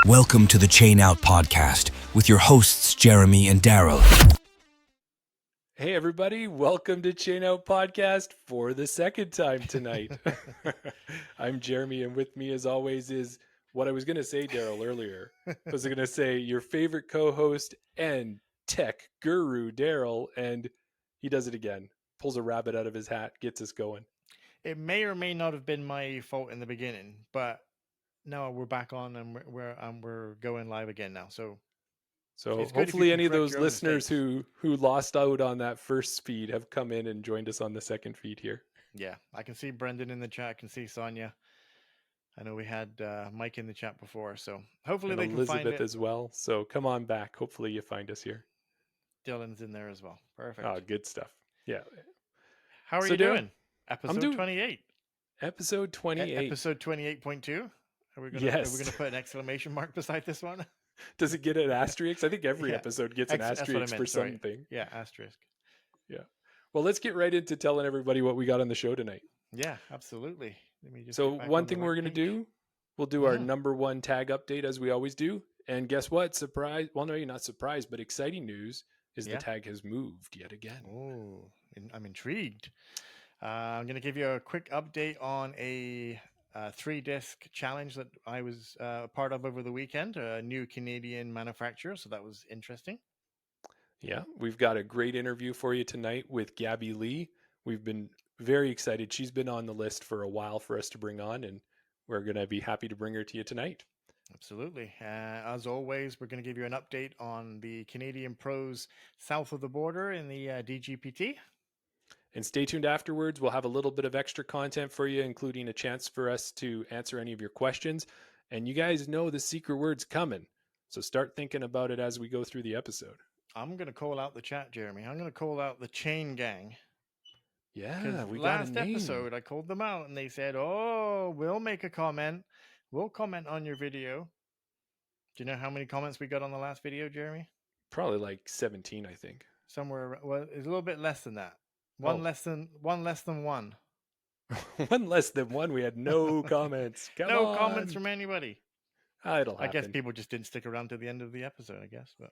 Welcome to the Chain Out Podcast with your hosts, Jeremy and Daryl. Hey, everybody. Welcome to Chain Out Podcast for the second time tonight. I'm Jeremy, and with me, as always, is what I was going to say, Daryl, earlier. I was going to say your favorite co-host and tech guru, Daryl, and he does it again. Pulls a rabbit out of his hat, gets us going. It may or may not have been my fault in the beginning, but no, we're back on and we're going live again now. So hopefully any of those listeners who lost out on that first feed have come in and joined us on the second feed here. Yeah, I can see Brendan in the chat. I can see Sonia. I know we had Mike in the chat before, so hopefully and they can Elizabeth find it as well. So come on back. Hopefully you find us here. Dylan's in there as well. Perfect. Oh, good stuff. Yeah. How are you doing? Episode 28. Episode 28. Episode 28.2. Are we going to put an exclamation mark beside this one? Does it get an asterisk? I think every episode gets an asterisk for something. Yeah, asterisk. Yeah. Well, let's get right into telling everybody what we got on the show tonight. Yeah, absolutely. So one thing we're going to do, we'll do our number one tag update as we always do. And guess what? Surprise. Well, no, you're not surprised, but exciting news is the tag has moved yet again. Oh, I'm intrigued. I'm going to give you a quick update on a 3-disc challenge that I was part of over the weekend, a new Canadian manufacturer. So that was interesting. Yeah, we've got a great interview for you tonight with Gabby Lee. We've been very excited. She's been on the list for a while for us to bring on, and we're going to be happy to bring her to you tonight. Absolutely. As always, we're going to give you an update on the Canadian pros south of the border in the DGPT. And stay tuned afterwards. We'll have a little bit of extra content for you, including a chance for us to answer any of your questions. And you guys know the secret word's coming. So start thinking about it as we go through the episode. I'm going to call out the chat, Jeremy. I'm going to call out the Chain Gang. Yeah, we got a name. Last episode, I called them out and they said, oh, we'll make a comment. We'll comment on your video. Do you know how many comments we got on the last video, Jeremy? Probably like 17, I think. Somewhere, well, it's a little bit less than that. One less than one. One less than one. We had no comments. No comments from anybody. It'll happen. I guess people just didn't stick around to the end of the episode, I guess. But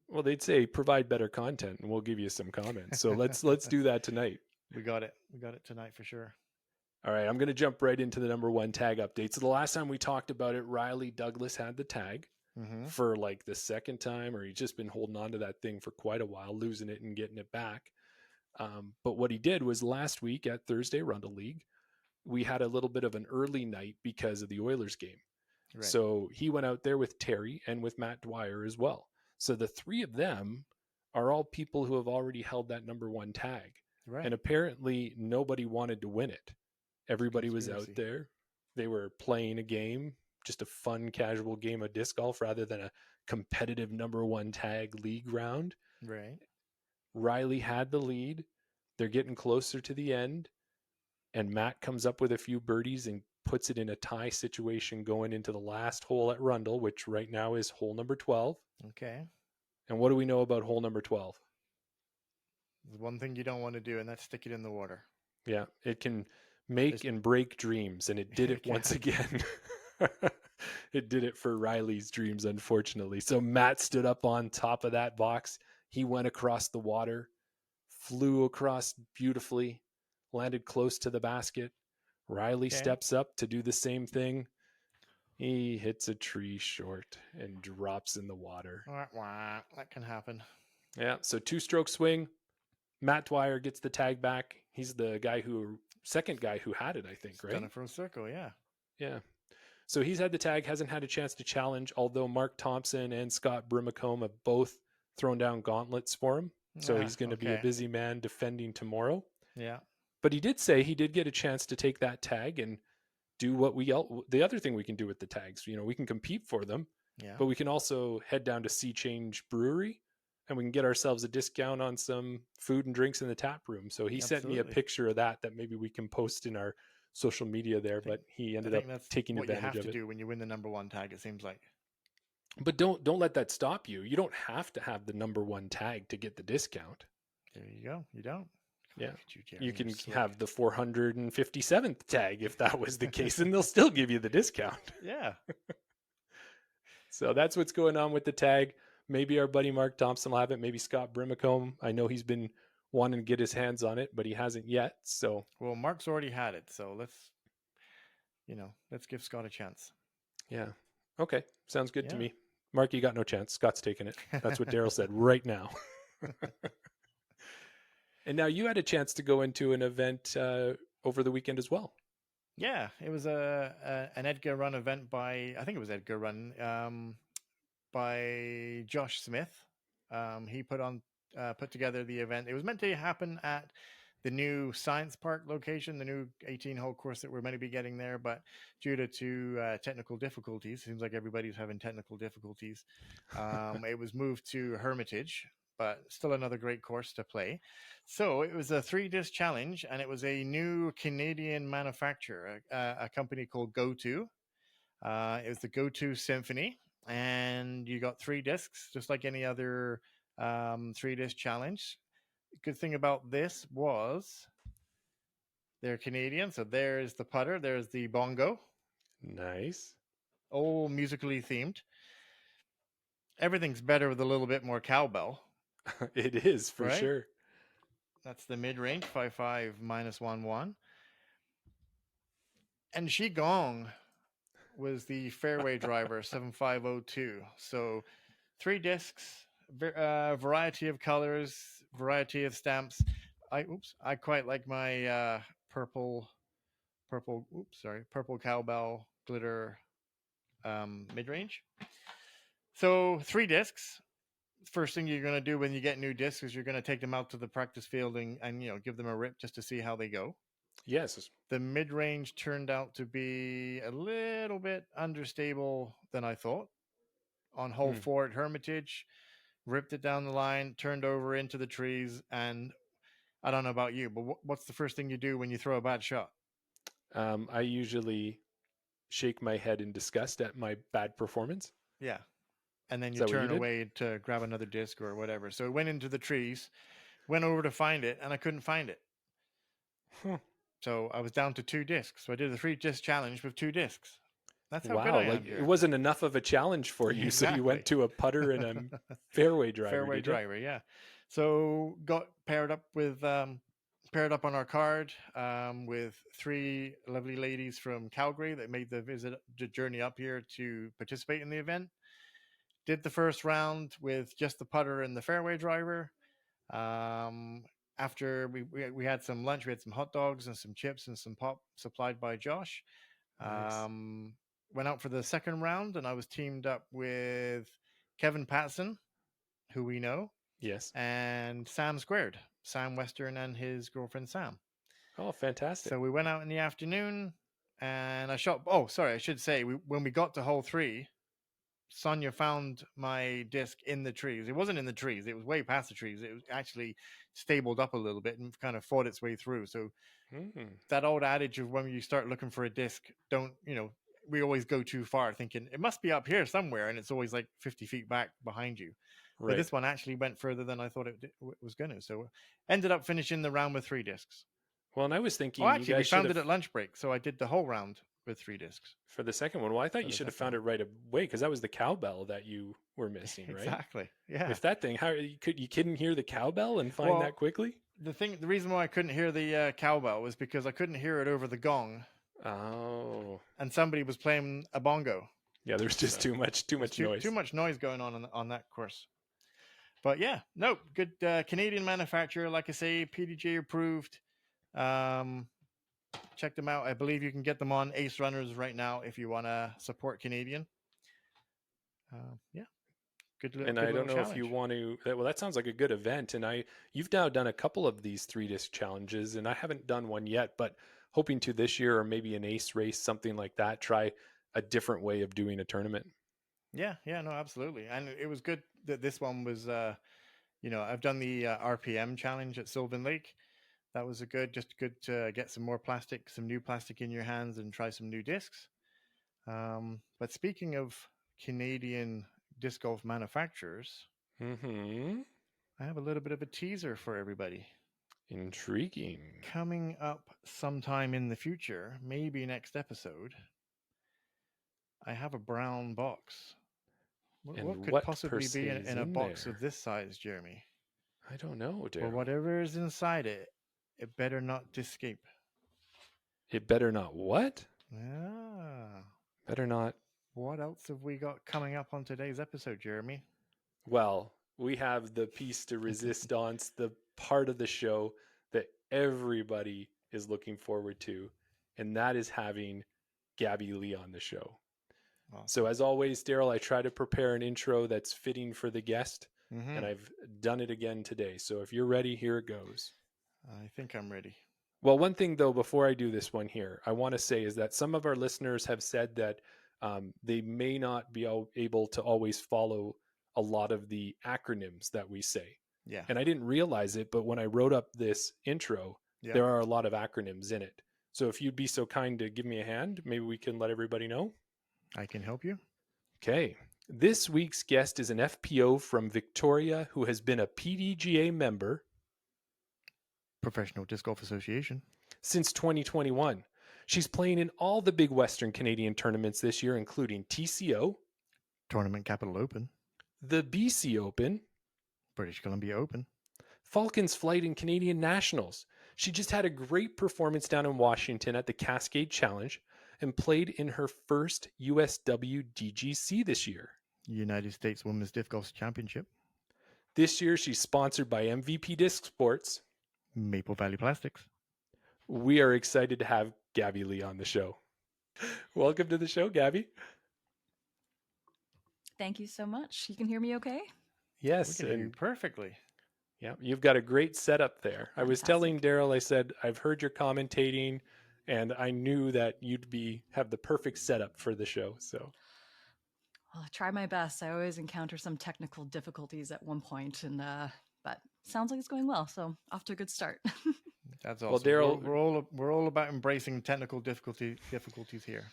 well, they'd say provide better content and we'll give you some comments. So let's do that tonight. We got it. We got it tonight for sure. All right, I'm going to jump right into the number one tag update. So the last time we talked about it, Riley Douglas had the tag for like the second time, or he's just been holding on to that thing for quite a while, losing it and getting it back. But what he did was last week at Thursday Rundle League, we had a little bit of an early night because of the Oilers game. Right. So he went out there with Terry and with Matt Dwyer as well. So the three of them are all people who have already held that number one tag. Right. And apparently nobody wanted to win it. Everybody was out there. They were playing a game, just a fun, casual game of disc golf rather than a competitive number one tag league round. Right. Riley had the lead. They're getting closer to the end. And Matt comes up with a few birdies and puts it in a tie situation going into the last hole at Rundle, which right now is hole number 12. Okay. And what do we know about hole number 12? There's one thing you don't want to do, and that's stick it in the water. Yeah, it can make and break dreams, and it did it once again. It did it for Riley's dreams, unfortunately. So Matt stood up on top of that box. He went across the water, flew across beautifully, landed close to the basket. Riley steps up to do the same thing. He hits a tree short and drops in the water. That can happen. Yeah, so 2-stroke swing. Matt Dwyer gets the tag back. He's the second guy who had it, I think, right? Done it for a circle, yeah. Yeah. So he's had the tag, hasn't had a chance to challenge, although Mark Thompson and Scott Brimacombe have both thrown down gauntlets for him. So he's going to be a busy man defending tomorrow. Yeah. But he did say he did get a chance to take that tag and do the other thing we can do with the tags. We can compete for them, but we can also head down to Sea Change Brewery and we can get ourselves a discount on some food and drinks in the tap room. So he sent me a picture of that maybe we can post in our social media there, but he ended up taking advantage of it. What you have to do when you win the number one tag, it seems like. But don't let that stop you. You don't have to have the number one tag to get the discount. There you go. You don't. Yeah. You can have the 457th tag if that was the case, and they'll still give you the discount. Yeah. So that's what's going on with the tag. Maybe our buddy Mark Thompson will have it. Maybe Scott Brimacombe. I know he's been wanting to get his hands on it, but he hasn't yet. So, well, Mark's already had it, so let's give Scott a chance. yeah. Okay. Sounds good to Yeah. me. Mark, you got no chance. Scott's taking it. That's what Daryl said right now. And now you had a chance to go into an event over the weekend as well. Yeah, it was an Edgar Run event by, I think it was Edgar Run, by Josh Smith. He put together the event. It was meant to happen at the new Science Park location, the new 18-hole course that we're meant to be getting there, but due to technical difficulties, seems like everybody's having technical difficulties. It was moved to Hermitage, but still another great course to play. So it was a 3-disc challenge, and it was a new Canadian manufacturer, a company called Go2. It was the Go2 Symphony, and you got 3 discs, just like any other 3-disc challenge. Good thing about this was they're Canadian, so there's the putter, there's the bongo. Nice. All musically themed. Everything's better with a little bit more cowbell. It is for right? sure. That's the mid-range, 5.5 minus 1.1. And Shi Gong was the fairway driver, 7.502. So 3 discs, variety of colors, variety of stamps. I quite like my purple cowbell glitter mid-range. So 3 discs. First thing you're going to do when you get new discs is you're going to take them out to the practice field and give them a rip just to see how they go. Yes. The mid-range turned out to be a little bit understable than I thought. On hole 4 at Hermitage, ripped it down the line, turned over into the trees, and I don't know about you, but what's the first thing you do when you throw a bad shot? I usually shake my head in disgust at my bad performance. Yeah. And then you turn away to grab another disc or whatever. So it went into the trees, went over to find it, and I couldn't find it. Huh. So I was down to 2 discs. So I did a 3-disc challenge with 2 discs. That's how good I am here. It wasn't enough of a challenge for you, Exactly. So you went to a putter and a fairway driver. Fairway driver, yeah. So got paired up on our card with 3 lovely ladies from Calgary that made the journey up here to participate in the event. Did the first round with just the putter and the fairway driver. After we had some lunch, we had some hot dogs and some chips and some pop supplied by Josh. Nice. Went out for the second round, and I was teamed up with Kevin Patson, who we know. Yes. And Sam Western and his girlfriend Sam. Oh, fantastic. So we went out in the afternoon, and I shot. Oh, sorry, I should say, when we got to hole 3, Sonia found my disc in the trees. It wasn't in the trees. It was way past the trees. It was actually stabled up a little bit and kind of fought its way through. So that old adage of when you start looking for a disc, we always go too far thinking it must be up here somewhere. And it's always like 50 feet back behind you. Right. But this one actually went further than I thought it was going to. So ended up finishing the round with 3 discs. Well, and I was thinking, actually, we found it at lunch break. So I did the whole round with 3 discs. For the second one. Well, I thought you should have found it right away because that was the cowbell that you were missing, right? Exactly. Yeah. If that thing, you couldn't hear the cowbell and find that quickly? The reason why I couldn't hear the cowbell was because I couldn't hear it over the gong. Oh. And somebody was playing a bongo. Yeah, there's just too much noise. Too much noise going on that course. But yeah, no, good Canadian manufacturer, like I say, PDG approved. Check them out. I believe you can get them on Ace Runners right now if you want to support Canadian. Yeah. And I don't know if you want to. Well, that sounds like a good event. And you've now done a couple of these 3-disc challenges, and I haven't done one yet, but hoping to this year or maybe an Ace race, something like that. Try a different way of doing a tournament. Yeah, no, absolutely. And it was good that this one was. I've done the RPM challenge at Sylvan Lake. That was good to get some new plastic in your hands and try some new discs. But speaking of Canadian disc golf manufacturers, I have a little bit of a teaser for everybody. Intriguing. Coming up sometime in the future, maybe next episode, I have a brown box What And could what per possibly be se is in a in box of there? this size, Jeremy? I don't know, Well, Daryl. whatever is inside it, it better not escape. It better not what? Ah, Better not. what else have we got coming up on today's episode, Jeremy? Well, we have the piece de resistance, the part of the show that everybody is looking forward to, and that is having Gabby Lee on the show. So, Awesome. as always, Daryl, I try to prepare an intro that's fitting for the guest, Mm-hmm. and I've done it again today. So, if you're ready, here it goes. I think I'm ready. Well, one thing though, before I do this one here, I want to say is that some of our listeners have said that they may not be able to always follow a lot of the acronyms that we say. Yeah. And I didn't realize it, but when I wrote up this intro, Yeah. there are a lot of acronyms in it. So if you'd be so kind to give me a hand, maybe we can let everybody know. I can help you. Okay. This week's guest is an FPO from Victoria who has been a PDGA member Professional Disc Golf Association. since 2021. She's playing in all the big Western Canadian tournaments this year, including TCO, Tournament Capital Open, the BC Open, British Columbia Open, Falcons Flight, and Canadian Nationals. She just had a great performance down in Washington at the Cascade Challenge and played in her first USW DGC this year. United States Women's Disc Golf Championship, This year, she's sponsored by MVP Disc Sports. Maple Valley Plastics. We are excited to have Gabby Lee on the show. Welcome to the show, Gabby. Thank you so much. You can hear me okay? Yes, We can hear you perfectly. yeah, you've got a great setup there. I was telling Daryl, I said, I've heard your commentating, and I knew that you'd have the perfect setup for the show. So, Well, I try my best. I always encounter some technical difficulties at one point, and but sounds like it's going well. So off to a good start. That's well, awesome. Daryl, We're all about embracing technical difficulties here.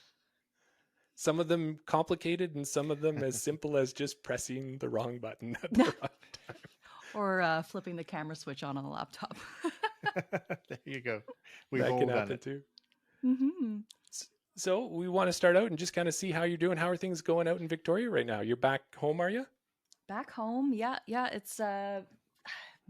some of them complicated, and some of them as simple as just pressing the wrong button at the wrong time. Or flipping the camera switch on the laptop. There you go. We've That all can done happen it. too. Mm-hmm. So we want to start out and just kind of see how you're doing. How are things going out in Victoria right now? You're back home, are you? Back home, yeah. It's a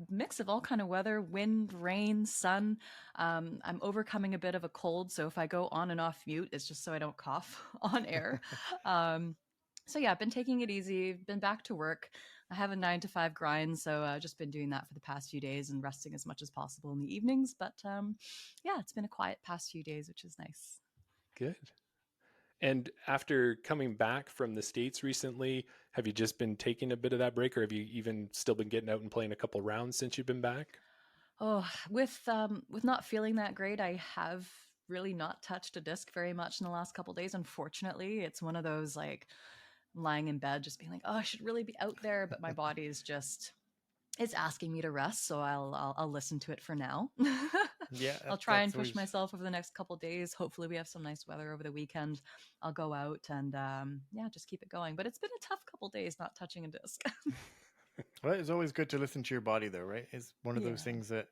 mix of all kind of weather: wind, rain, sun. I'm overcoming a bit of a cold, so if I go on and off mute, it's just so I don't cough on air. So yeah, I've been taking it easy. Been back to work. I have a 9 to 5 grind, so I've just been doing that for the past few days and resting as much as possible in the evenings. But yeah, it's been a quiet past few days, which is nice. Good. And after coming back from the States recently, have you just been taking a bit of that break, or have you even still been getting out and playing a couple rounds since you've been back? Oh, with not feeling that great, I have really not touched a disc very much in the last couple days. Unfortunately, it's one of those like lying in bed, just being like, oh, I should really be out there, but my body is just it's asking me to rest, so I'll listen to it for now. Yeah, I'll try and that's push myself over the next couple days. Hopefully, we have some nice weather over the weekend. I'll go out and yeah, just keep it going. But it's been a tough couple days not touching a disc. Well, it's always good to listen to your body, though, right? It's one of those things that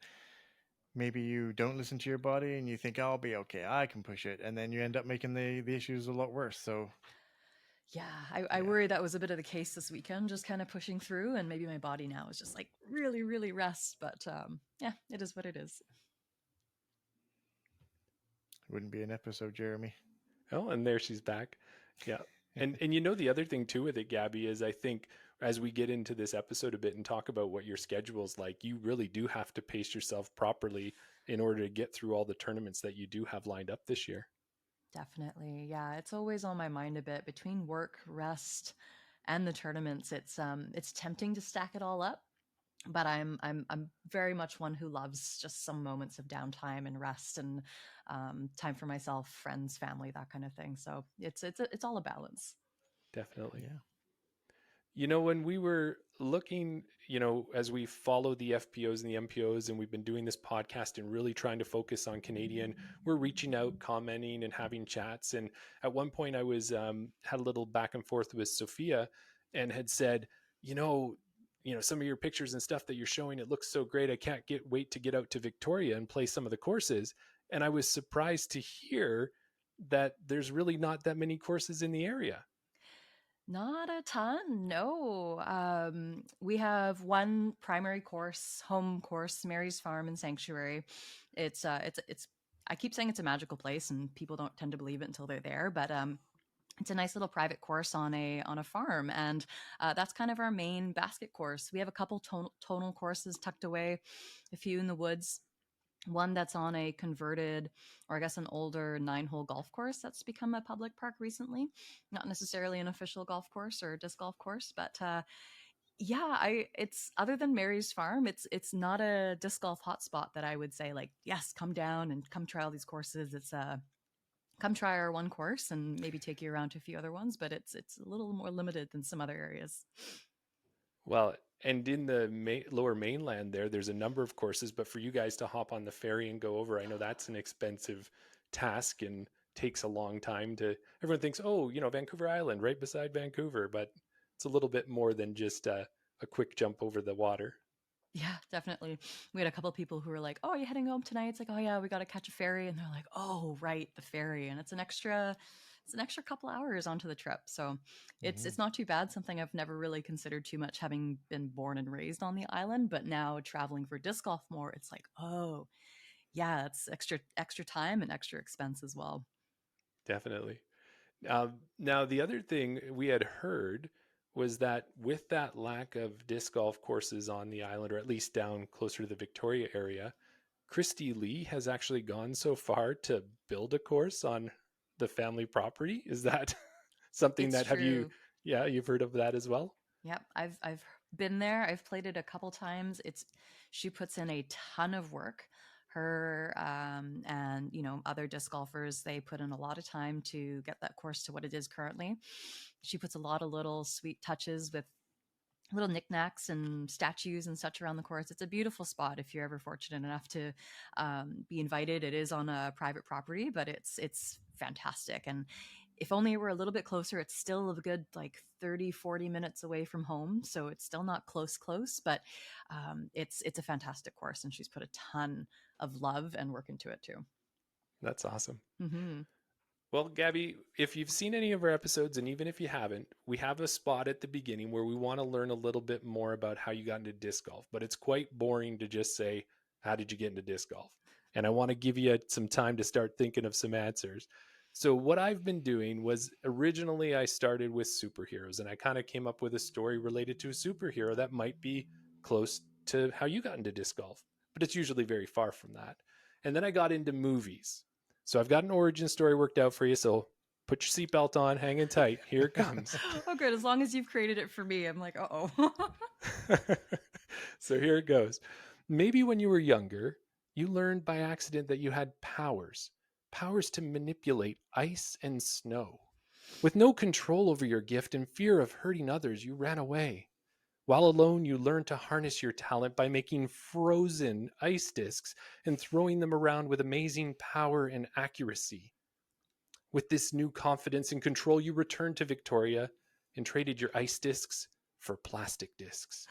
maybe you don't listen to your body and you think, oh, I'll be okay, I can push it. And then you end up making the issues a lot worse. So, yeah, I worry that was a bit of the case this weekend, just kind of pushing through. And maybe my body now is just like really, really rest. But yeah, it is what it is. wouldn't be an episode, Jeremy. Oh, and there she's back. Yeah. And you know, the other thing too with it, Gabby, is I think as we get into this episode a bit and talk about what your schedule's like, you really do have to pace yourself properly in order to get through all the tournaments that you do have lined up this year. Definitely. Yeah, it's always on my mind a bit between work, rest, and the tournaments. It's tempting to stack it all up, but I'm very much one who loves just some moments of downtime and rest and time for myself, friends, family, that kind of thing. So it's all a balance. Definitely. Yeah. You know, when we were looking, you know, as we follow the FPOs and the MPOs, and we've been doing this podcast and really trying to focus on Canadian, we're reaching out, commenting, and having chats. And at one point, I was had a little back and forth with Sophia, and had said, you know, some of your pictures and stuff that you're showing, it looks so great. I can't wait to get out to Victoria and play some of the courses. And I was surprised to hear that there's really not that many courses in the area. Not a ton, no. We have one primary course, home course, Mary's Farm and Sanctuary. It's. I keep saying it's a magical place, and people don't tend to believe it until they're there. But it's a nice little private course on a farm, and that's kind of our main basket course. We have a couple tonal courses tucked away, a few in the woods, one that's on a converted, or I guess an older 9-hole golf course that's become a public park recently. Not necessarily an official golf course or disc golf course, but yeah, I it's other than Mary's Farm, it's not a disc golf hotspot that I would say like, yes, come down and come try all these courses. It's come try our one course and maybe take you around to a few other ones, but it's a little more limited than some other areas. Well, and in the lower mainland there's a number of courses, but for you guys to hop on the ferry and go over, I know that's an expensive task and takes a long time to, everyone thinks, oh, Vancouver Island right beside Vancouver, but it's a little bit more than just a quick jump over the water. Yeah, definitely. We had a couple people who were like, "Oh, are you heading home tonight?" It's like, "Oh yeah, we got to catch a ferry," and they're like, "Oh, right, the ferry," and it's an extra couple hours onto the trip. So Hmm. it's not too bad. Something I've never really considered too much, having been born and raised on the island, but now traveling for disc golf more, it's like, oh yeah, it's extra time and extra expense as well. Definitely. Now, the other thing we had heard was that with that lack of disc golf courses on the island, or at least down closer to the Victoria area, Christy Lee has actually gone so far to build a course on the family property. Is that something It's that true. yeah, you've heard of that as well? Yep, I've been there. I've played it a couple times. It's She puts in a ton of work. Her and other disc golfers, they put in a lot of time to get that course to what it is currently. She puts a lot of little sweet touches with little knickknacks and statues and such around the course. It's a beautiful spot if you're ever fortunate enough to be invited. It is on a private property, but it's fantastic. And if only it were a little bit closer, it's still a good like 30-40 minutes away from home. So it's still not close, but it's a fantastic course. And she's put a ton of love and work into it too. That's awesome. Mm-hmm. Well, Gabby, if you've seen any of our episodes, and even if you haven't, we have a spot at the beginning where we want to learn a little bit more about how you got into disc golf. But it's quite boring to just say, how did you get into disc golf? And I want to give you some time to start thinking of some answers. So, what I've been doing was originally I started with superheroes, and I kind of came up with a story related to a superhero that might be close to how you got into disc golf, but it's usually very far from that. And then I got into movies. So I've got an origin story worked out for you. So put your seatbelt on, hang in tight. Here it comes. Oh, good. As long as you've created it for me, I'm like, oh. So here it goes. Maybe when you were younger, you learned by accident that you had powers to manipulate ice and snow. With no control over your gift and fear of hurting others, you ran away. While alone, you learned to harness your talent by making frozen ice discs and throwing them around with amazing power and accuracy. With this new confidence and control, you returned to Victoria and traded your ice discs for plastic discs.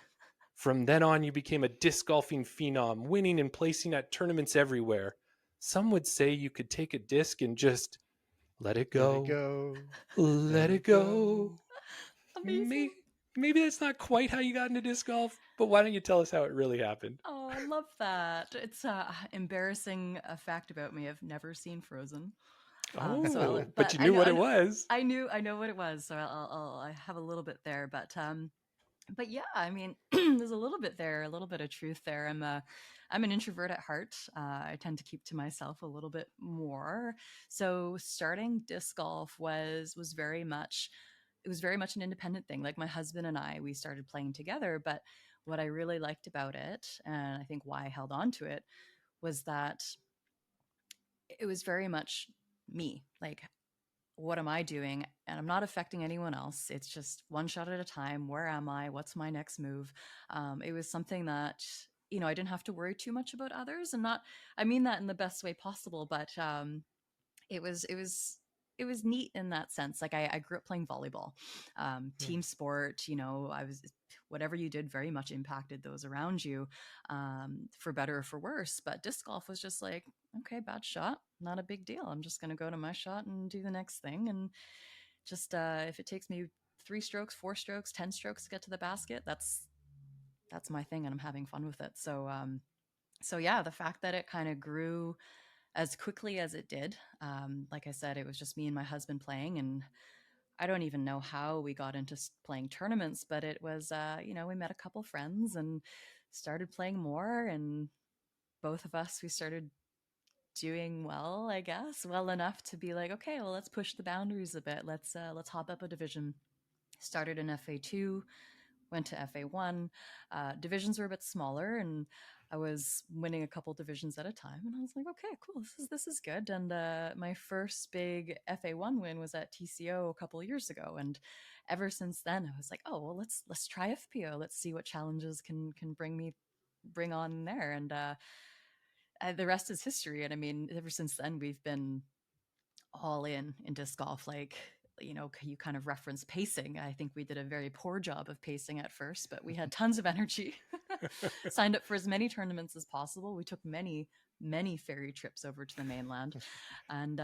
From then on, you became a disc golfing phenom, winning and placing at tournaments everywhere. Some would say you could take a disc and just let it Let it go, go. let Let it it go. go. Amazing. Maybe, maybe that's not quite how you got into disc golf, but why don't you tell us how it really happened? Oh, I love that. It's embarrassing a fact about me. I've never seen Frozen. Oh, but But you knew what it was. I know what it was, so I have a little bit there. But yeah, I mean, there's a little bit there, a little bit of truth there. I'm an introvert at heart. I tend to keep to myself a little bit more. So starting disc golf was very much, it was very much an independent thing. Like my husband and I, we started playing together, but what I really liked about it, and I think why I held on to it, was that it was very much me. Like, what am I doing? And I'm not affecting anyone else. It's just one shot at a time. Where am I? What's my next move? It was something that, I didn't have to worry too much about others, and not, I mean that in the best way possible, but it was it was it was neat in that sense. Like I grew up playing volleyball, Hmm. team sport. I was, whatever you did very much impacted those around you, for better or for worse. But disc golf was just like, okay, bad shot, not a big deal. I'm just going to go to my shot and do the next thing, and just if it takes me 3 strokes, 4 strokes, 10 strokes to get to the basket. That's my thing, and I'm having fun with it. So yeah, the fact that it kind of grew as quickly as it did, like I said, it was just me and my husband playing, and I don't even know how we got into playing tournaments, but it was, we met a couple friends and started playing more, and both of us, we started doing well, I guess, well enough to be like, okay, well, let's push the boundaries a bit. Let's hop up a division. Started in FA2, went to FA1. Divisions were a bit smaller, and I was winning a couple divisions at a time. And I was like, okay, cool, this is good. And my first big FA1 win was at TCO a couple of years ago. And ever since then, I was like, oh, well, let's try FPO. Let's see what challenges can bring on there. And the rest is history. And I mean, ever since then, we've been all in disc golf. Like, you kind of reference pacing. I think we did a very poor job of pacing at first, but we had tons of energy. Signed up for as many tournaments as possible. We took many ferry trips over to the mainland, and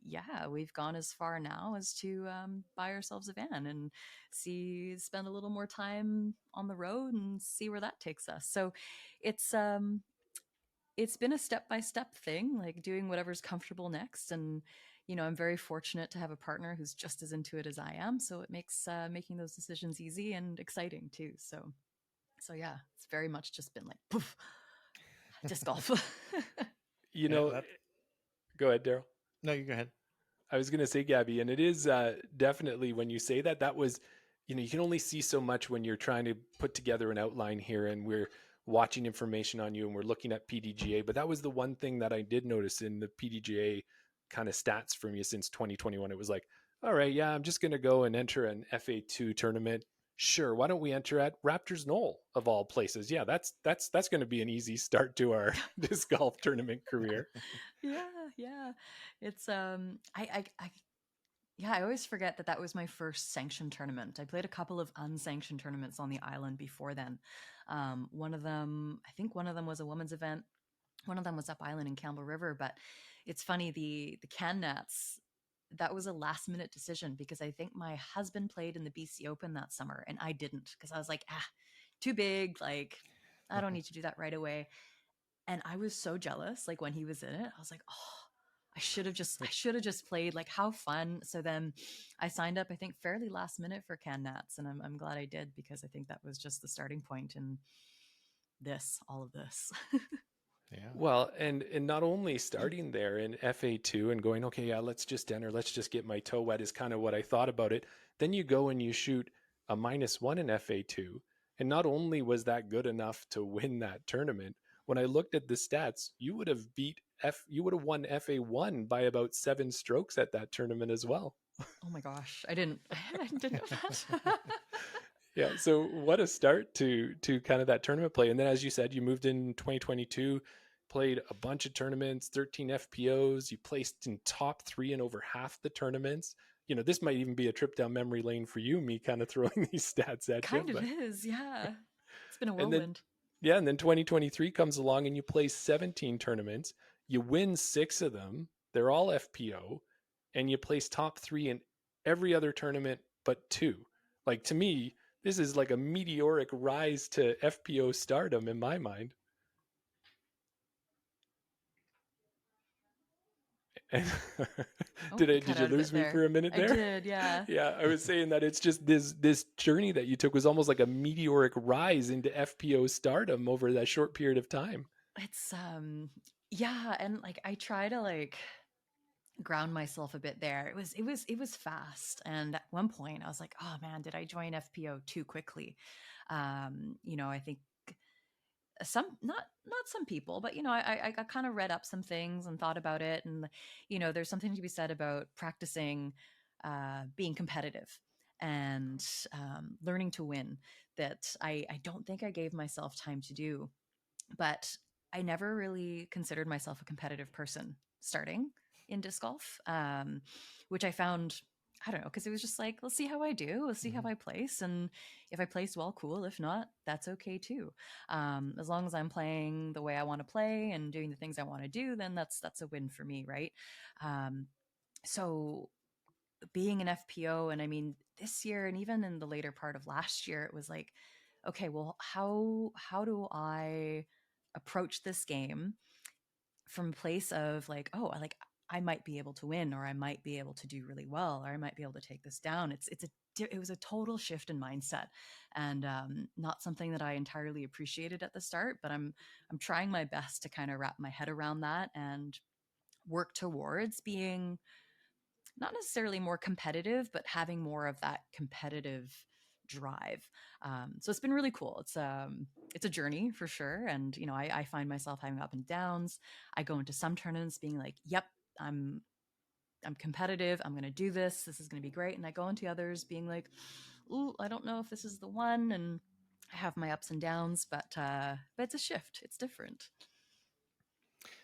yeah, we've gone as far now as to buy ourselves a van and spend a little more time on the road and see where that takes us. So it's been a step-by-step thing, like doing whatever's comfortable next. And I'm very fortunate to have a partner who's just as into it as I am, so it makes making those decisions easy and exciting too. So yeah, it's very much just been like poof, disc golf. You Yeah, know, go ahead, Daryl. No, you go ahead. I was going to say, Gabby, and it is definitely, when you say that, that was, you can only see so much when you're trying to put together an outline here, and we're watching information on you and we're looking at PDGA. But that was the one thing that I did notice in the PDGA kind of stats from you since 2021. It was like, all right, yeah, I'm just going to go and enter an FA2 tournament. Sure, why don't we enter at Raptors Knoll of all places? Yeah, that's going to be an easy start to our disc golf tournament career. Yeah. It's I always forget that was my first sanctioned tournament. I played a couple of unsanctioned tournaments on the island before then. One of them was a women's event. One of them was up island in Campbell River. But it's funny, the Can Nats, that was a last minute decision because I think my husband played in the BC Open that summer and I didn't, because I was like, too big. Like, I don't need to do that right away. And I was so jealous. Like, when he was in it, I was like, oh, I should have just played. Like, how fun. So then I signed up, I think fairly last minute, for Can Nats, and I'm glad I did, because I think that was just the starting point in all of this. Yeah. Well, and not only starting there in FA2 and going, okay, yeah, let's just enter, let's just get my toe wet, is kind of what I thought about it. Then you go and you shoot a -1 in FA2. And not only was that good enough to win that tournament, when I looked at the stats, you would have won FA1 by about 7 strokes at that tournament as well. Oh my gosh. I didn't know that. Yeah, so what a start to kind of that tournament play. And then, as you said, you moved in 2022, played a bunch of tournaments, 13 FPOs. You placed in top 3 in over half the tournaments. This might even be a trip down memory lane for you, me kind of throwing these stats at you. Kind of is, yeah. It's been a And whirlwind. then 2023 comes along and you play 17 tournaments. You win 6 of them. They're all FPO. And you place top 3 in every other tournament but 2. Like, to me, this is like a meteoric rise to FPO stardom in my mind. Did you lose me for a minute there? I did, yeah. Yeah, I was saying that it's just this journey that you took was almost like a meteoric rise into FPO stardom over that short period of time. It's yeah, and like I try to like ground myself a bit there. It was fast, and at one point I was like, oh man, did I join FPO too quickly? I think some, not some people, but I kind of read up some things and thought about it, and there's something to be said about practicing being competitive and learning to win that I don't think I gave myself time to do. But I never really considered myself a competitive person starting in disc golf, which I found, I don't know, because it was just like, let's see how I do. Let's see how I place. And if I place well, cool. If not, that's okay too. As long as I'm playing the way I want to play and doing the things I want to do, then that's a win for me, right? So being an FPO, and I mean, this year and even in the later part of last year, it was like, okay, well, how do I approach this game from a place of like, oh, like I might be able to win, or I might be able to do really well, or I might be able to take this down. It was a total shift in mindset, and not something that I entirely appreciated at the start. But I'm trying my best to kind of wrap my head around that and work towards being not necessarily more competitive, but having more of that competitive drive. So it's been really cool. It's a journey for sure, and I find myself having up and downs. I go into some tournaments being like, "Yep, I'm I'm competitive. I'm going to do this. This is going to be great," and I go into others being like, "Ooh, I don't know if this is the one," and I have my ups and downs, but it's a shift. It's different.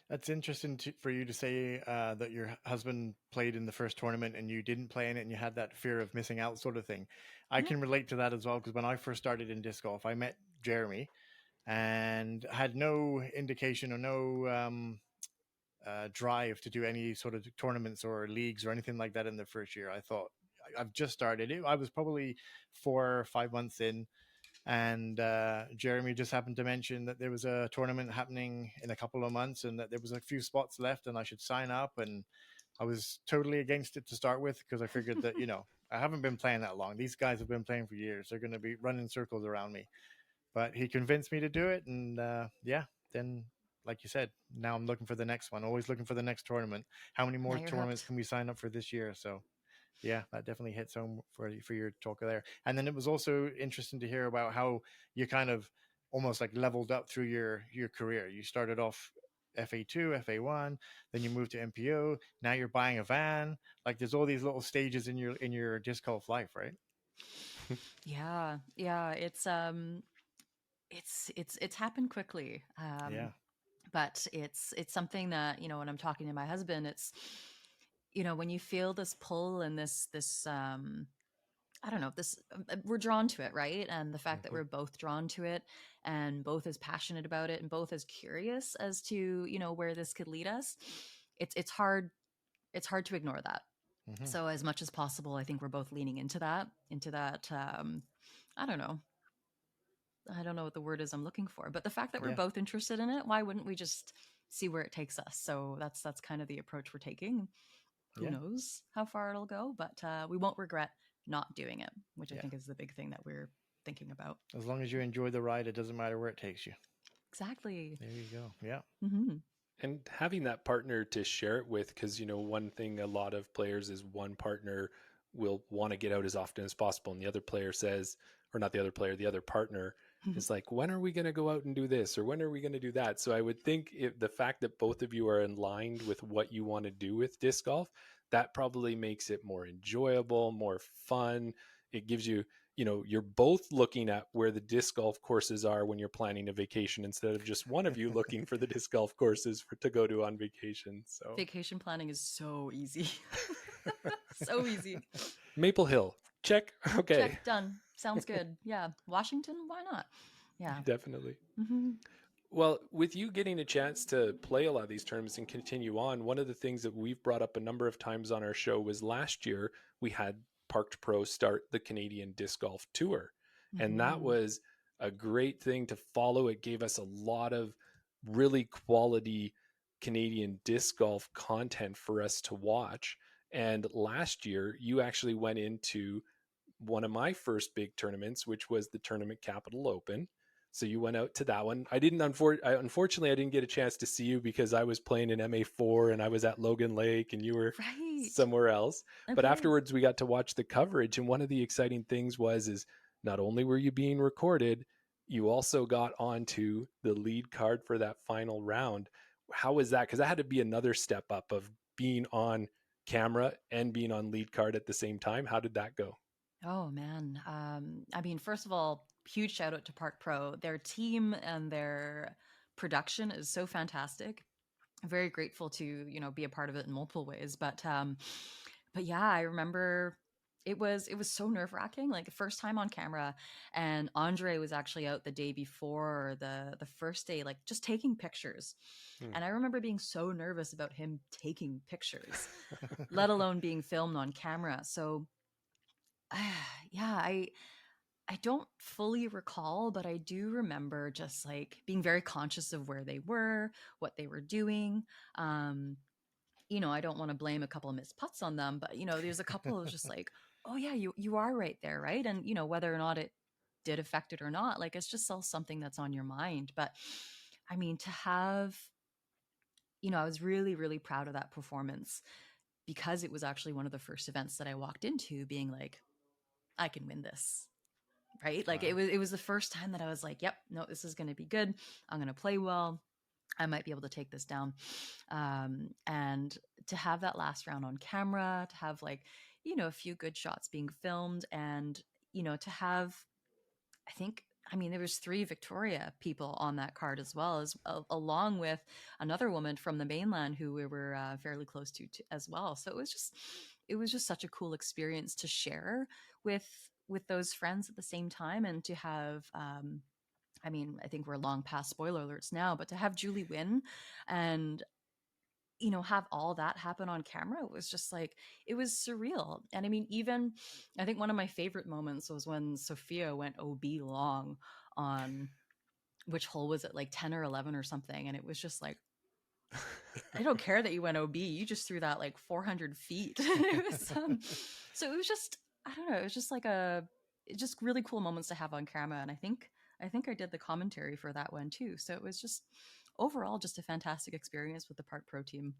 That's interesting for you to say that your husband played in the first tournament and you didn't play in it and you had that fear of missing out sort of thing. I can relate to that as well, because when I first started in disc golf, I met Jeremy and had no indication or no drive to do any sort of tournaments or leagues or anything like that in the first year. I thought, I've just started it. I was probably 4 or 5 months in, and Jeremy just happened to mention that there was a tournament happening in a couple of months and that there was a few spots left and I should sign up. And I was totally against it to start with, because I figured that, I haven't been playing that long. These guys have been playing for years. They're going to be running circles around me. But he convinced me to do it. And then, like you said, now I'm looking for the next one, always looking for the next tournament. How many Now more you're tournaments hooked. can we sign up for this year? So yeah, that definitely hits home for your talk there. And then it was also interesting to hear about how you kind of almost like leveled up through your career. You started off FA2, FA1, then you moved to MPO. Now you're buying a van. Like there's all these little stages in your disc golf life, right? Yeah. It's happened quickly. Yeah. But it's something that, when I'm talking to my husband, it's, when you feel this pull and this I don't know, this we're drawn to it, right? And the fact that Mm-hmm. we're both drawn to it and both as passionate about it and both as curious as to, where this could lead us, it's hard to ignore that. Mm-hmm. So as much as possible, I think we're both leaning into that I don't know. I don't know what the word is I'm looking for, but the fact that we're Yeah. both interested in it, why wouldn't we just see where it takes us? So that's kind of the approach we're taking. Who Yeah. knows how far it'll go, but we won't regret not doing it, which I Yeah. think is the big thing that we're thinking about. As long as you enjoy the ride, it doesn't matter where it takes you. Exactly. There you go. Yeah. Mm-hmm. And having that partner to share it with, because one thing a lot of players is one partner will want to get out as often as possible, and the other player says, or not the other player, the other partner is like, when are we going to go out and do this, or when are we going to do that? So I would think if the fact that both of you are aligned with what you want to do with disc golf, that probably makes it more enjoyable, more fun. It gives you, you're both looking at where the disc golf courses are when you're planning a vacation, instead of just one of you looking for the disc golf courses to go to on vacation. So Vacation planning is so easy. So easy. Maple Hill, check. Okay. Check, done. Sounds good. Yeah. Washington, why not? Yeah. Definitely. Mm-hmm. Well, with you getting a chance to play a lot of these tournaments and continue on, one of the things that we've brought up a number of times on our show was last year we had Parked Pro start the Canadian Disc Golf Tour. And that Mm-hmm. was a great thing to follow. It gave us a lot of really quality Canadian disc golf content for us to watch. And last year, you actually went into one of my first big tournaments, which was the Tournament Capital Open. So you went out to that one. Unfortunately, I didn't get a chance to see you because I was playing in MA4 and I was at Logan Lake and you were Right. somewhere else. But Okay. afterwards, we got to watch the coverage. And one of the exciting things is not only were you being recorded, you also got onto the lead card for that final round. How was that? Because that had to be another step up of being on camera and being on lead card at the same time. How did that go? Oh man. I mean, first of all, huge shout out to Park Pro. Their team and their production is so fantastic. I'm very grateful to, be a part of it in multiple ways. But yeah, I remember It was so nerve-wracking, like the first time on camera, and Andre was actually out the day before the first day, like just taking pictures. And I remember being so nervous about him taking pictures, let alone being filmed on camera. So yeah, I don't fully recall, but I do remember just like being very conscious of where they were, what they were doing. I don't want to blame a couple of missed putts on them, but there's a couple of just like, oh yeah, you are right there, right? And whether or not it did affect it or not, like it's just still something that's on your mind. But I mean, to have, I was really, really proud of that performance because it was actually one of the first events that I walked into being like, I can win this. Right? Like Wow. it was the first time that I was like, yep, no, this is going to be good. I'm going to play well. I might be able to take this down. And to have that last round on camera, to have like, a few good shots being filmed, and, to have, there was 3 Victoria people on that card as well, as along with another woman from the mainland who we were fairly close to as well. So it was just such a cool experience to share with those friends at the same time, and to have I think we're long past spoiler alerts now, but to have Julie win and have all that happen on camera, it was just like, it was surreal. And I mean, even I think one of my favorite moments was when Sophia went OB long on, which hole was it, like 10 or 11 or something, and it was just like, I don't care that you went OB, you just threw that like 400 feet. It was so it was just, I don't know, it was just like just really cool moments to have on camera. And I think I did the commentary for that one too. So it was just overall just a fantastic experience with the Park Pro team.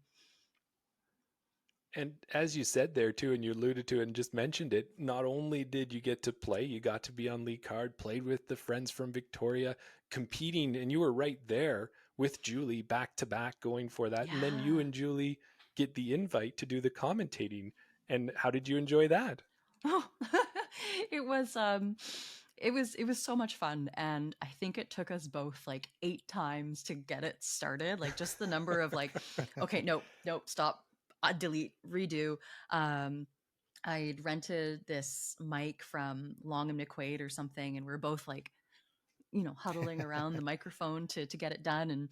And as you said there too, and you alluded to it and just mentioned it, not only did you get to play, you got to be on lead card, played with the friends from Victoria, competing, and you were right there with Julie back to back going for that. Yeah. And then you and Julie get the invite to do the commentating. And how did you enjoy that? Oh, it was it was so much fun, and I think it took us both like 8 times to get it started. Like just the number of like, okay, nope, stop, delete, redo. I'd rented this mic from Long and McQuaid or something, and we're both like, huddling around the microphone to get it done. And,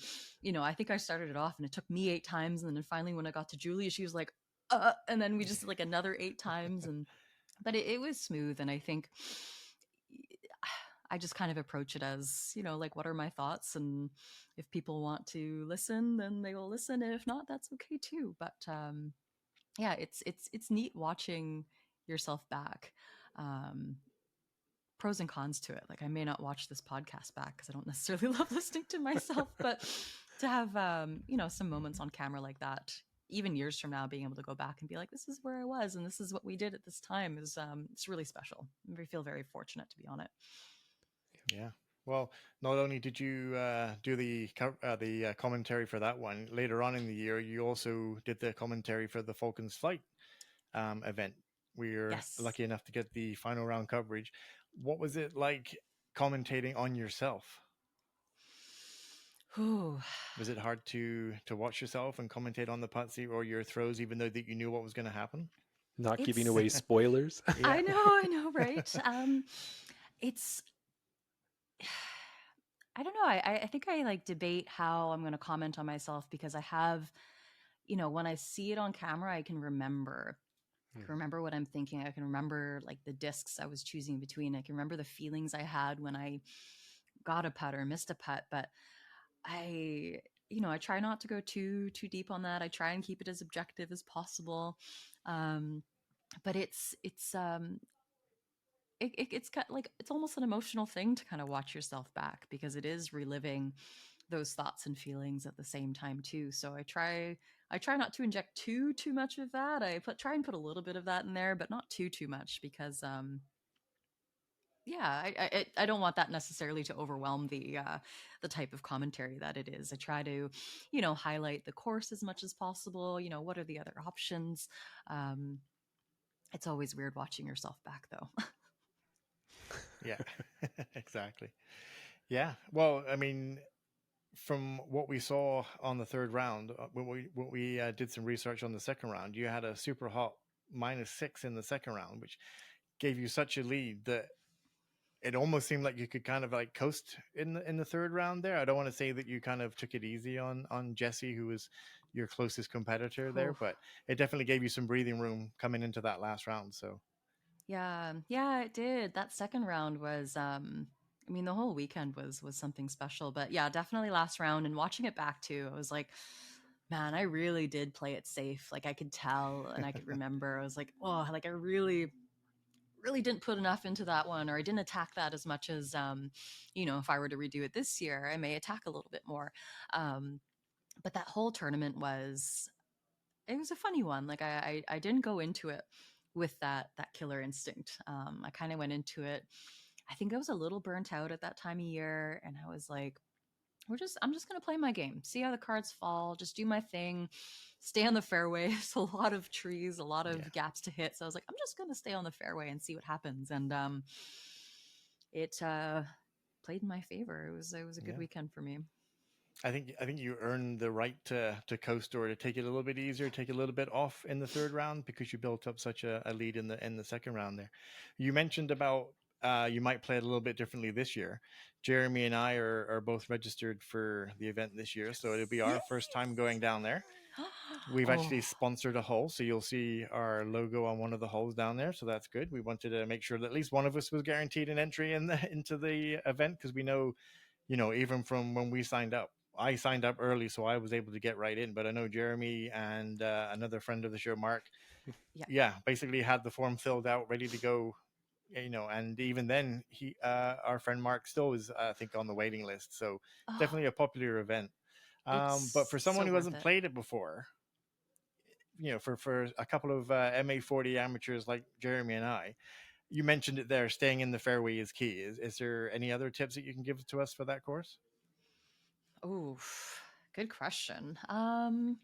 I think I started it off and it took me 8 times. And then finally, when I got to Julia, she was like, and then we just like another 8 times. But it was smooth. And I think I just kind of approach it as, like, what are my thoughts? And if people want to listen, then they will listen. And if not, that's okay too. But, yeah, it's neat watching yourself back. Pros and cons to it. Like, I may not watch this podcast back because I don't necessarily love listening to myself, but to have some moments on camera like that, even years from now, being able to go back and be like, this is where I was and this is what we did at this time, is it's really special. I feel very fortunate to be on it. Yeah. Well, not only did you do the commentary for that one, later on in the year, you also did the commentary for the Falcons Flight event. We were lucky enough to get the final round coverage. What was it like commentating on yourself? Ooh. Was it hard to watch yourself and commentate on the putsy or your throws, even though that you knew what was going to happen? Not giving away spoilers. Yeah. I know, right? It's, I don't know. I think I like debate how I'm going to comment on myself, because I have, when I see it on camera, I can remember. I can remember what I'm thinking. I can remember like the discs I was choosing between. I can remember the feelings I had when I got a putt or missed a putt. But I try not to go too deep on that. I try and keep it as objective as possible. But it's got like, it's almost an emotional thing to kind of watch yourself back, because it is reliving those thoughts and feelings at the same time too. So I try not to inject too much of that. Try and put a little bit of that in there, but not too much, because I don't want that necessarily to overwhelm the type of commentary that it is. I try to, highlight the course as much as possible. What are the other options? It's always weird watching yourself back, though. Yeah, exactly. Yeah. Well, I mean, from what we saw on the third round, when we did some research on the second round, you had a super hot -6 in the second round, which gave you such a lead that it almost seemed like you could kind of like coast in the third round there. I don't want to say that you kind of took it easy on Jesse, who was your closest competitor there, Oh, but it definitely gave you some breathing room coming into that last round. So yeah, it did. That second round was, I mean, the whole weekend was something special. But yeah, definitely last round. And watching it back too, I was like, man, I really did play it safe. Like I could tell and I could remember. I was like, oh, like I really didn't put enough into that one, or I didn't attack that as much as, if I were to redo it this year, I may attack a little bit more. Um, but that whole tournament it was a funny one. Like I didn't go into it with that killer instinct. I kind of went into it. I think I was a little burnt out at that time of year, and I was like, I'm just gonna play my game, see how the cards fall, just do my thing, stay on the fairway. It's a lot of trees, a lot yeah, of gaps to hit. So I was like, I'm just gonna stay on the fairway and see what happens. And it played in my favor. It was a good yeah. weekend for me. I think you earned the right to coast or to take it a little bit easier, take a little bit off in the third round because you built up such a lead in the second round there. You mentioned about you might play it a little bit differently this year. Jeremy and I are both registered for the event this year, so it'll be our first time going down there. We've Oh, actually sponsored a hole, so you'll see our logo on one of the holes down there. So that's good. We wanted to make sure that at least one of us was guaranteed an entry into the event because we know, even from when we signed up. I signed up early, so I was able to get right in. But I know Jeremy and another friend of the show, Mark, yeah. yeah, basically had the form filled out, ready to go. And even then, our friend Mark, still is, I think, on the waiting list. So Oh, definitely a popular event. But it's for someone so who worth hasn't it. played it before, for a couple of MA40 amateurs like Jeremy and I, you mentioned it there. Staying in the fairway is key. Is there any other tips that you can give to us for that course? Oh, good question. Hmm.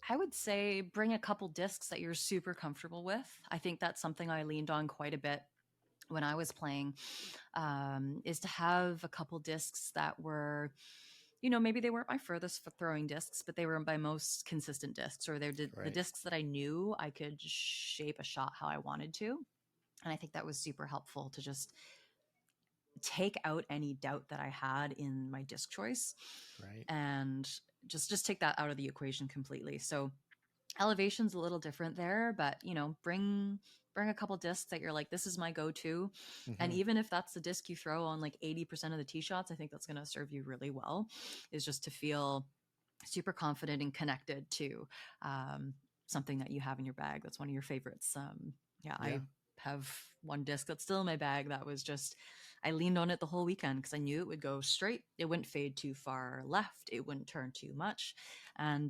I would say bring a couple discs that you're super comfortable with. I think that's something I leaned on quite a bit when I was playing, is to have a couple discs that were, maybe they weren't my furthest throwing discs, but they were my most consistent discs, or they're the Right. discs that I knew I could shape a shot how I wanted to. And I think that was super helpful to just take out any doubt that I had in my disc choice, Right. and just take that out of the equation completely. So elevation's a little different there, but bring a couple discs that you're like, this is my go-to. And Hmm. even if that's the disc you throw on like 80% of the tee shots, I think that's going to serve you really well, is just to feel super confident and connected to um, something that you have in your bag that's one of your favorites. Yeah, Yeah. I have one disc that's still in my bag that was just, I leaned on it the whole weekend because I knew it would go straight, it wouldn't fade too far left, it wouldn't turn too much. And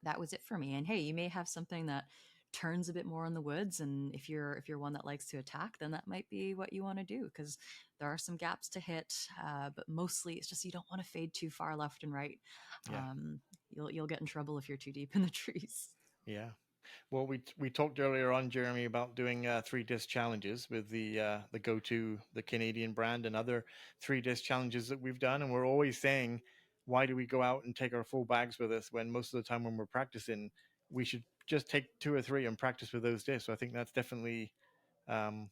that was it for me. And hey, you may have something that turns a bit more in the woods, and if you're one that likes to attack, then that might be what you want to do, because there are some gaps to hit, but mostly it's just you don't want to fade too far left and right. Yeah. You'll get in trouble if you're too deep in the trees. Yeah. Well, we talked earlier on, Jeremy, about doing 3 disc challenges with the go-to, the Canadian brand, and other 3 disc challenges that we've done. And we're always saying, why do we go out and take our full bags with us when most of the time when we're practicing, we should just take 2 or 3 and practice with those discs. So I think that's definitely, um,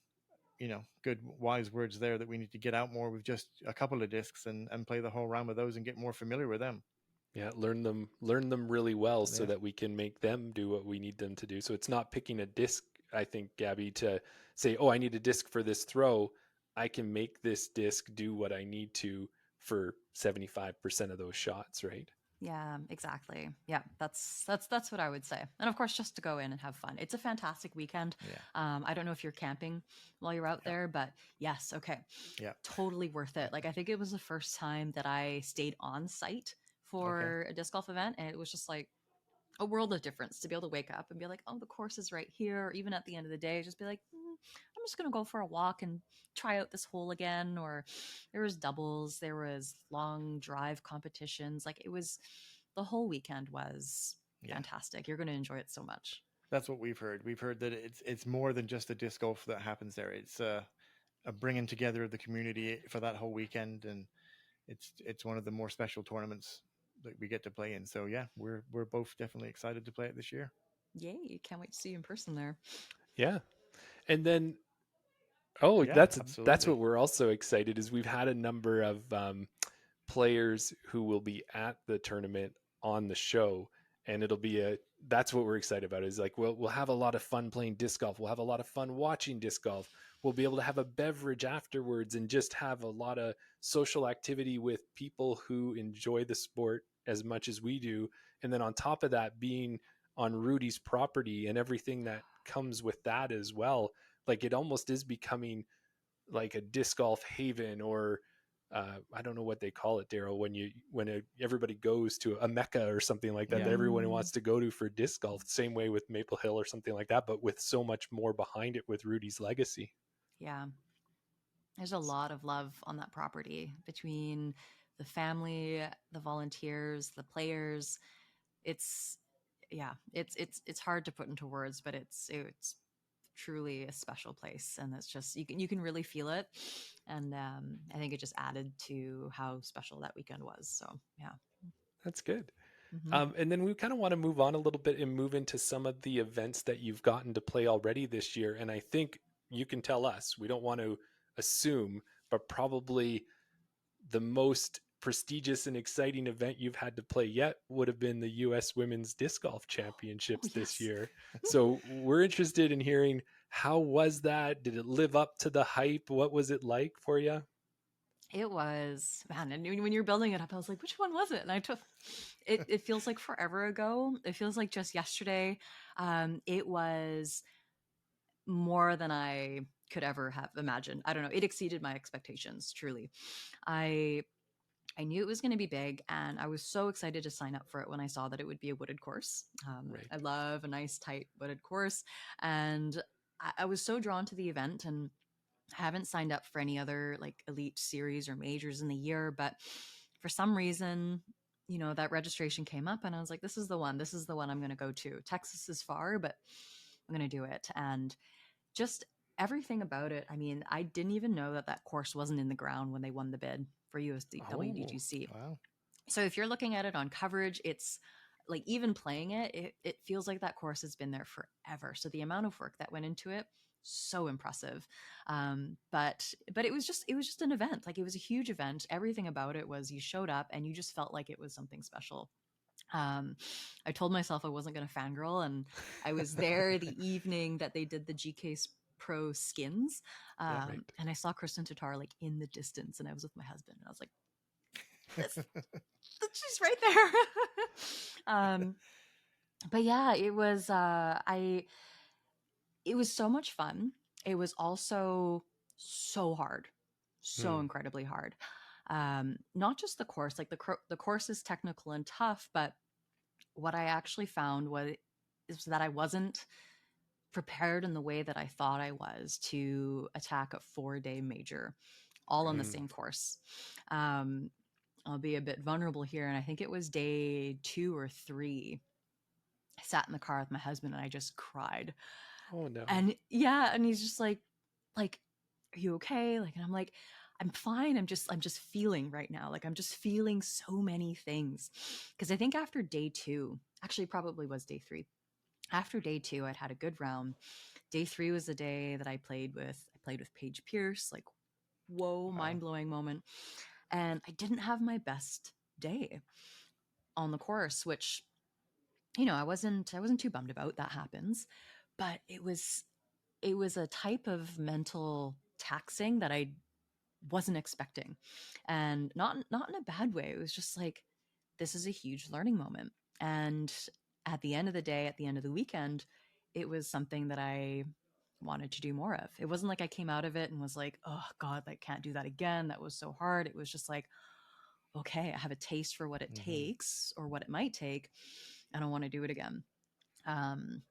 good wise words there, that we need to get out more with just a couple of discs and play the whole round with those and get more familiar with them. Yeah, learn them really well so Yeah. that we can make them do what we need them to do. So it's not picking a disc, I think, Gabby, to say, "Oh, I need a disc for this throw." I can make this disc do what I need to for 75% of those shots, right? Yeah, exactly. Yeah, that's what I would say. And of course, just to go in and have fun. It's a fantastic weekend. Yeah. I don't know if you're camping while you're out Yeah. there, but yes, okay, Yeah. totally worth it. Like I think it was the first time that I stayed on site Okay. for a disc golf event, and it was just like a world of difference to be able to wake up and be like, oh, the course is right here. Or even at the end of the day, just be like, I'm just going to go for a walk and try out this hole again. Or there was doubles, there was long drive competitions. Like it was, the whole weekend was Yeah. fantastic. You're going to enjoy it so much. That's what we've heard. We've heard that it's more than just the disc golf that happens there. It's a bringing together of the community for that whole weekend, and it's one of the more special tournaments that we get to play in. So yeah, we're both definitely excited to play it this year. Yay! Can't wait to see you in person there. Yeah. And then, oh, Yeah, that's what absolutely. we're also excited is we've had a number of players who will be at the tournament on the show, and it'll be a that's what we're excited about is like we'll have a lot of fun playing disc golf, we'll have a lot of fun watching disc golf, we'll be able to have a beverage afterwards and just have a lot of social activity with people who enjoy the sport as much as we do. And then on top of that, being on Rudy's property and everything that comes with that as well, like it almost is becoming like a disc golf haven, or I don't know what they call it, Daryl, everybody goes to a mecca or something like that Yeah. that everyone Mm, wants to go to for disc golf. Same way with Maple Hill or something like that, but with so much more behind it with Rudy's legacy. yeah, there's a lot of love on that property between the family, the volunteers, the players. It's yeah, it's hard to put into words, but it's truly a special place, and it's just you can really feel it. And I think it just added to how special that weekend was. So yeah. That's good. Hmm. And then we kind of want to move on a little bit and move into some of the events that you've gotten to play already this year. And I think you can tell us, we don't want to assume, but probably the most prestigious and exciting event you've had to play yet would have been the US Women's Disc Golf Oh Championships this yes. year. So we're interested in hearing, how was that? Did it live up to the hype? What was it like for you? It was, man, and when you're building it up, I was like, which one was it? And I took it. It feels like forever ago. It feels like just yesterday. It was more than I could ever have imagined. I don't know. It exceeded my expectations. Truly, I I knew it was going to be big, and I was so excited to sign up for it when I saw that it would be a wooded course. Right. I love a nice, tight wooded course, and I was so drawn to the event. And haven't signed up for any other like elite series or majors in the year, but for some reason, that registration came up and I was like, this is the one. This is the one I'm going to go to. Texas is far, but I'm going to do it. And just everything about it. I mean, I didn't even know that that course wasn't in the ground when they won the bid for USD Oh, WDGC. Wow. So if you're looking at it on coverage, it's like even playing it feels like that course has been there forever. So the amount of work that went into it, so impressive. But it was just an event. Like it was a huge event. Everything about it was you showed up and you just felt like it was something special. Um, I told myself I wasn't going to fangirl, and I was there the evening that they did the GK Pro skins, Yeah. right. and I saw Kristen Tatar like in the distance, and I was with my husband, and I was like, "This, she's right there." um, but yeah, it was so much fun. It was also so hard, so Hmm. incredibly hard. Not just the course, like the course is technical and tough, but what I actually found is that I wasn't prepared in the way that I thought I was to attack a 4-day major, all on the Hmm. same course. Um, I'll be a bit vulnerable here, and I think it was day 2 or 3. I sat in the car with my husband and I just cried. Oh no. And yeah, and he's just like, are you okay? Like, and I'm like, I'm fine. I'm just feeling right now. Like I'm just feeling so many things. Cause I think after day 2, actually probably was day 3. After day 2, I'd had a good round. Day 3 was the day that I played with Paige Pierce. Like, whoa, Wow. mind-blowing moment. And I didn't have my best day on the course, which, I wasn't too bummed about. That happens. But it was a type of mental taxing that I wasn't expecting, and not in a bad way. It was just like, this is a huge learning moment. And at the end of the day, at the end of the weekend, it was something that I wanted to do more of. It wasn't like I came out of it and was like, oh god, I can't do that again, that was so hard. It was just like, okay, I have a taste for what it Hmm. takes or what it might take, and I want to do it again. um,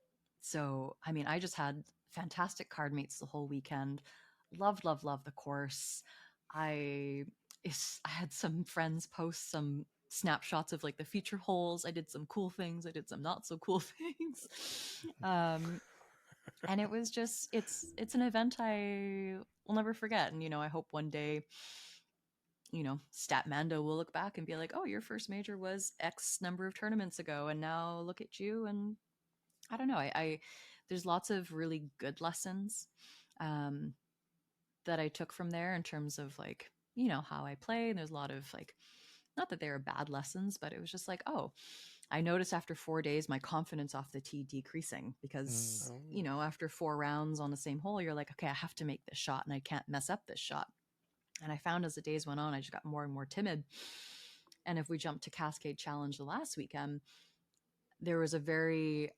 so, I mean, I just had fantastic card mates the whole weekend. Loved, loved, loved the course. I I had some friends post some snapshots of like the feature holes. I did some cool things. I did some not so cool things. Um, and it was just it's an event I will never forget. And I hope one day Statmando will look back and be like, oh, your first major was X number of tournaments ago, and now look at you. And I don't know. I there's lots of really good lessons um, that I took from there in terms of like, how I play. And there's a lot of like, not that they were bad lessons, but it was just like, oh, I noticed after 4 days my confidence off the tee decreasing because, after 4 rounds on the same hole, you're like, okay, I have to make this shot and I can't mess up this shot. And I found as the days went on, I just got more and more timid. And if we jump to Cascade Challenge the last weekend, it was very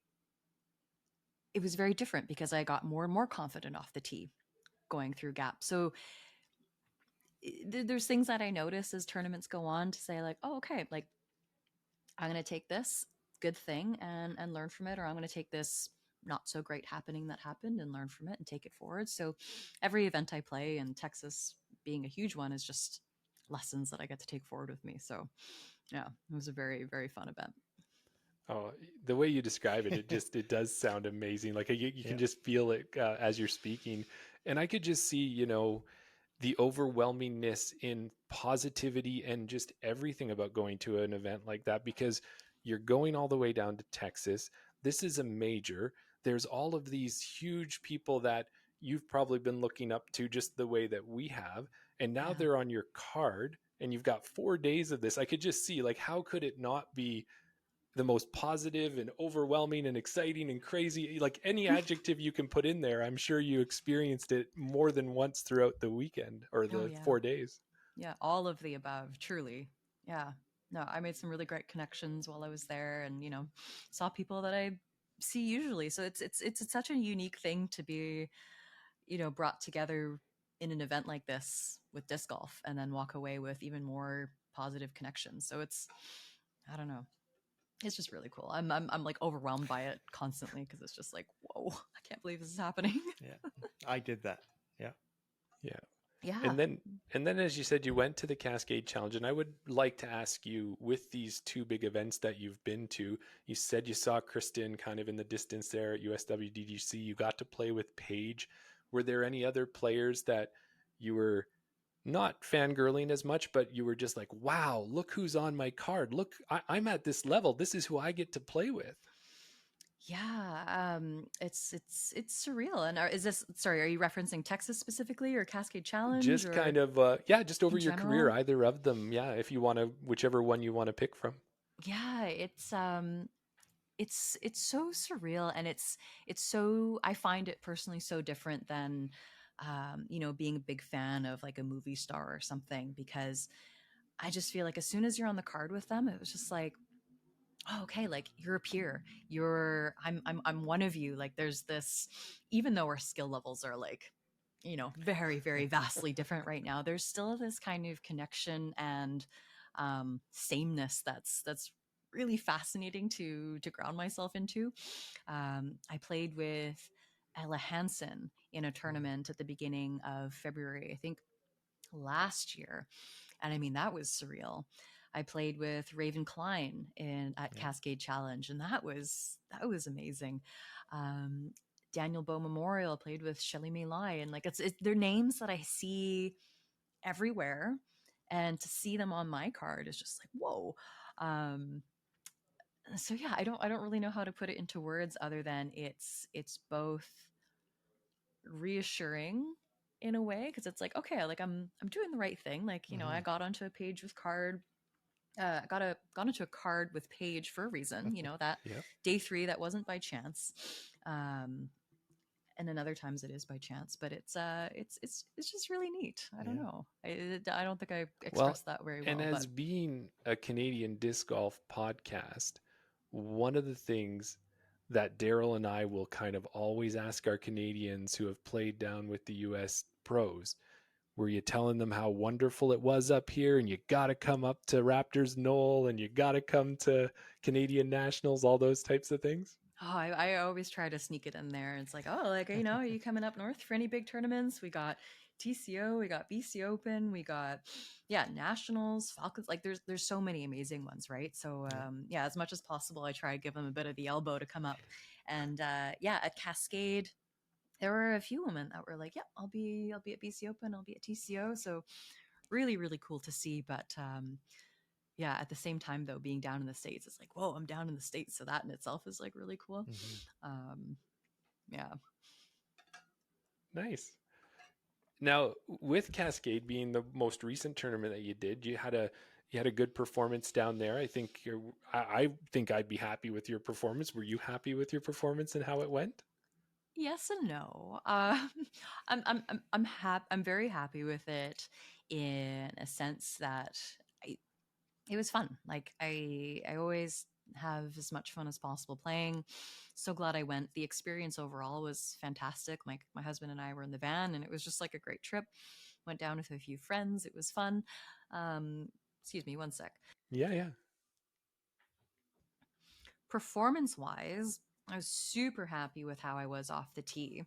different because I got more and more confident off the tee going through gaps. So there's things that I notice as tournaments go on to say like, oh, okay, like I'm going to take this good thing and learn from it, or I'm going to take this not so great happening that happened and learn from it and take it forward. So every event I play, and Texas being a huge one, is just lessons that I get to take forward with me. So yeah, it was a very, very fun event. Oh, the way you describe it, it does sound amazing. Like you can just feel it as you're speaking. And I could just see, the overwhelmingness in positivity and just everything about going to an event like that, because you're going all the way down to Texas. This is a major. There's all of these huge people that you've probably been looking up to just the way that we have. And now they're on your card and you've got 4 days of this. I could just see like, how could it not be the most positive and overwhelming and exciting and crazy, like any adjective you can put in there. I'm sure you experienced it more than once throughout the weekend or the 4 days. Yeah, all of the above, truly. Yeah. No, I made some really great connections while I was there, and saw people that I see usually. So it's such a unique thing to be, brought together in an event like this with disc golf and then walk away with even more positive connections. So I don't know. It's just really cool. I'm like overwhelmed by it constantly because it's just like, whoa, I can't believe this is happening. Yeah, I did that. Yeah. And then, as you said, you went to the Cascade Challenge, and I would like to ask you, with these two big events that you've been to, you said you saw Kristen kind of in the distance there at USWDGC. You got to play with Paige. Were there any other players that you were not fangirling as much, but you were just like, wow, look who's on my card. Look, I'm at this level. This is who I get to play with. Yeah, it's surreal. And are you referencing Texas specifically or Cascade Challenge? Just kind of, just over your career, either of them. Yeah, if you want to, whichever one you want to pick from. Yeah, it's so surreal, and it's so, I find it personally so different than being a big fan of like a movie star or something, because I just feel like as soon as you're on the card with them, it was just like, oh, okay, like you're a peer, I'm one of you. Like there's this, even though our skill levels are like, very, very vastly different right now, there's still this kind of connection and sameness that's really fascinating to ground myself into. I played with Ella Hansen in a tournament at the beginning of February, I think last year. And I mean, that was surreal. I played with Raven Klein at Cascade Challenge, and that was amazing. Daniel Bow Memorial, played with Shelly May Lai, and like they're names that I see everywhere, and to see them on my card is just like, whoa. So yeah, I don't really know how to put it into words other than it's both reassuring in a way, because it's like, okay, like I'm doing the right thing. Like, I got onto a page with card, got onto a card with Paige for a reason, that day 3, that wasn't by chance. And then other times it is by chance, but it's just really neat. I don't know. I don't think I expressed that very well. And as being a Canadian disc golf podcast, one of the things that Daryl and I will kind of always ask our Canadians who have played down with the US pros, were you telling them how wonderful it was up here and you got to come up to Raptors Knoll and you got to come to Canadian Nationals, all those types of things? Oh, I always try to sneak it in there. It's like, oh, like, are you coming up north for any big tournaments? We got TCO, we got BC Open, we got, Nationals, Falcons. Like there's so many amazing ones, right? So as much as possible, I try to give them a bit of the elbow to come up. And at Cascade, there were a few women that were like, I'll be at BC Open, I'll be at TCO. So really, really cool to see. But yeah, at the same time, though, being down in the States, it's like, whoa, I'm down in the States. So that in itself is like really cool. Um, yeah. Nice. Now, with Cascade being the most recent tournament that you did, you had a good performance down there. I think I'd be happy with your performance. Were you happy with your performance and how it went? Yes and no. I'm happy. I'm very happy with it in a sense that I, it was fun. Like I always have as much fun as possible playing. So glad I went. The experience overall was fantastic. My husband and I were in the van, and it was just like a great trip. Went down with a few friends. It was fun. Excuse me, one sec. Yeah, yeah. Performance wise, I was super happy with how I was off the tee.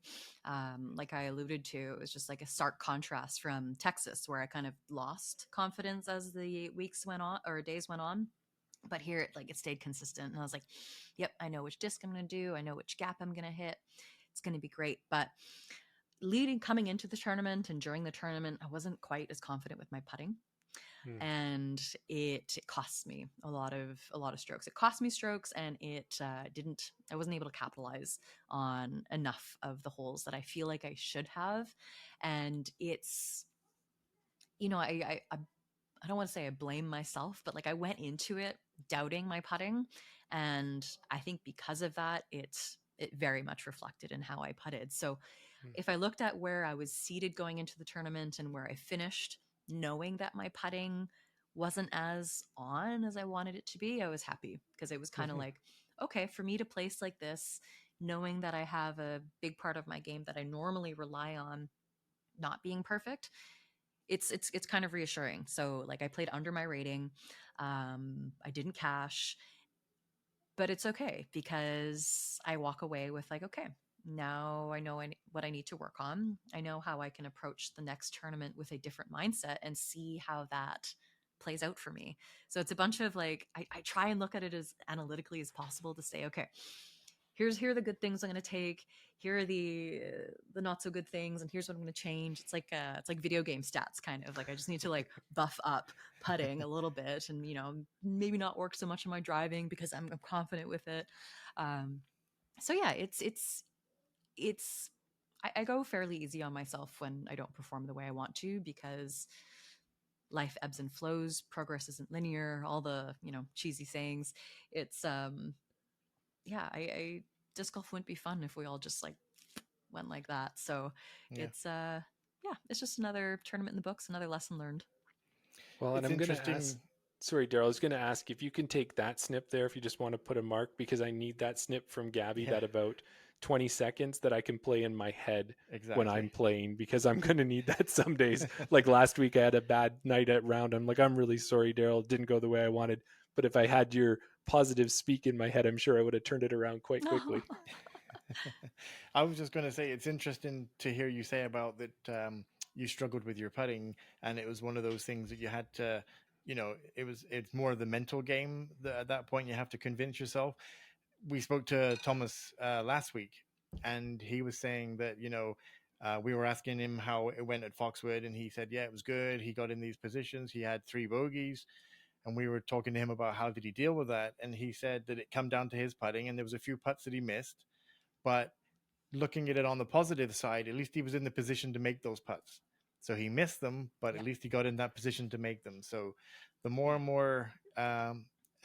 Like I alluded to, it was just like a stark contrast from Texas, where I kind of lost confidence as the weeks went on or days went on. But here, it stayed consistent, and I was like, "Yep, I know which disc I'm going to do. I know which gap I'm going to hit. It's going to be great." But coming into the tournament and during the tournament, I wasn't quite as confident with my putting, Hmm. and it cost me a lot of strokes. It cost me strokes, and it didn't. I wasn't able to capitalize on enough of the holes that I feel like I should have, and it's I don't want to say I blame myself, but like I went into it doubting my putting, and I think because of that, it very much reflected in how I putted. So Hmm. if I looked at where I was seated going into the tournament and where I finished, knowing that my putting wasn't as on as I wanted it to be, I was happy because it was kind of like, okay, for me to place like this, knowing that I have a big part of my game that I normally rely on not being perfect, it's kind of reassuring. So like I played under my rating. I didn't cash, but it's okay because I walk away with like, okay, now I know what I need to work on. I know how I can approach the next tournament with a different mindset and see how that plays out for me. So it's a bunch of like, I try and look at it as analytically as possible to say, okay, here are the good things I'm going to take. Here are the not so good things, and here's what I'm going to change. It's like video game stats, kind of like I just need to like buff up putting a little bit, and maybe not work so much on my driving because I'm confident with it. So yeah, it's I go fairly easy on myself when I don't perform the way I want to, because life ebbs and flows, progress isn't linear, all the cheesy sayings. It's yeah, I disc golf wouldn't be fun if we all just like went like that. So Yeah. it's yeah, it's just another tournament in the books, another lesson learned. Well, and It's I'm going to ask, interesting. sorry, Daryl, I was going to ask if you can take that snip there, if you just want to put a mark, because I need that snip from Gabby, Yeah, that about 20 seconds that I can play in my head when I'm exactly. playing, because I'm going to need that some days. Like last week, I had a bad night at round. I'm like, I'm really sorry, Daryl. It didn't go the way I wanted. But if I had your positive speak in my head, I'm sure I would have turned it around quite quickly. I was just going to say it's interesting to hear you say about that you struggled with your putting, and it was one of those things that you had to, it's more of the mental game that at that point you have to convince yourself. We spoke to Thomas last week, and he was saying that we were asking him how it went at Foxwood, and he said, yeah, it was good. He got in these positions. He had 3 bogeys, and we were talking to him about how did he deal with that, and he said that it come down to his putting, and there was a few putts that he missed, but looking at it on the positive side, at least he was in the position to make those putts. So he missed them, but Yeah. at least he got in that position to make them. So the more and more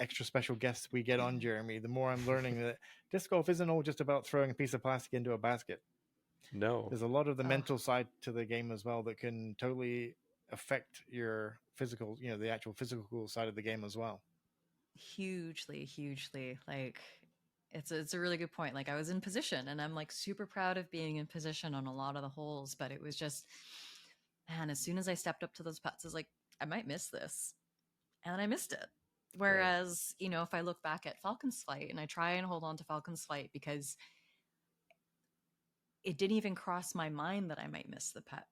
extra special guests we get on, Jeremy, the more I'm learning that disc golf isn't all just about throwing a piece of plastic into a basket. No. There's a lot of the Oh, mental side to the game as well that can totally affect your physical, the actual physical side of the game as well. hugely, hugely. Like it's a really good point. Like I was in position, and I'm like super proud of being in position on a lot of the holes, but it was just, man, as soon as I stepped up to those putts, I was like, I might miss this. And I missed it. Right. Whereas, if I look back at Falcon's Flight and I try and hold on to Falcon's Flight, because it didn't even cross my mind that I might miss the putt.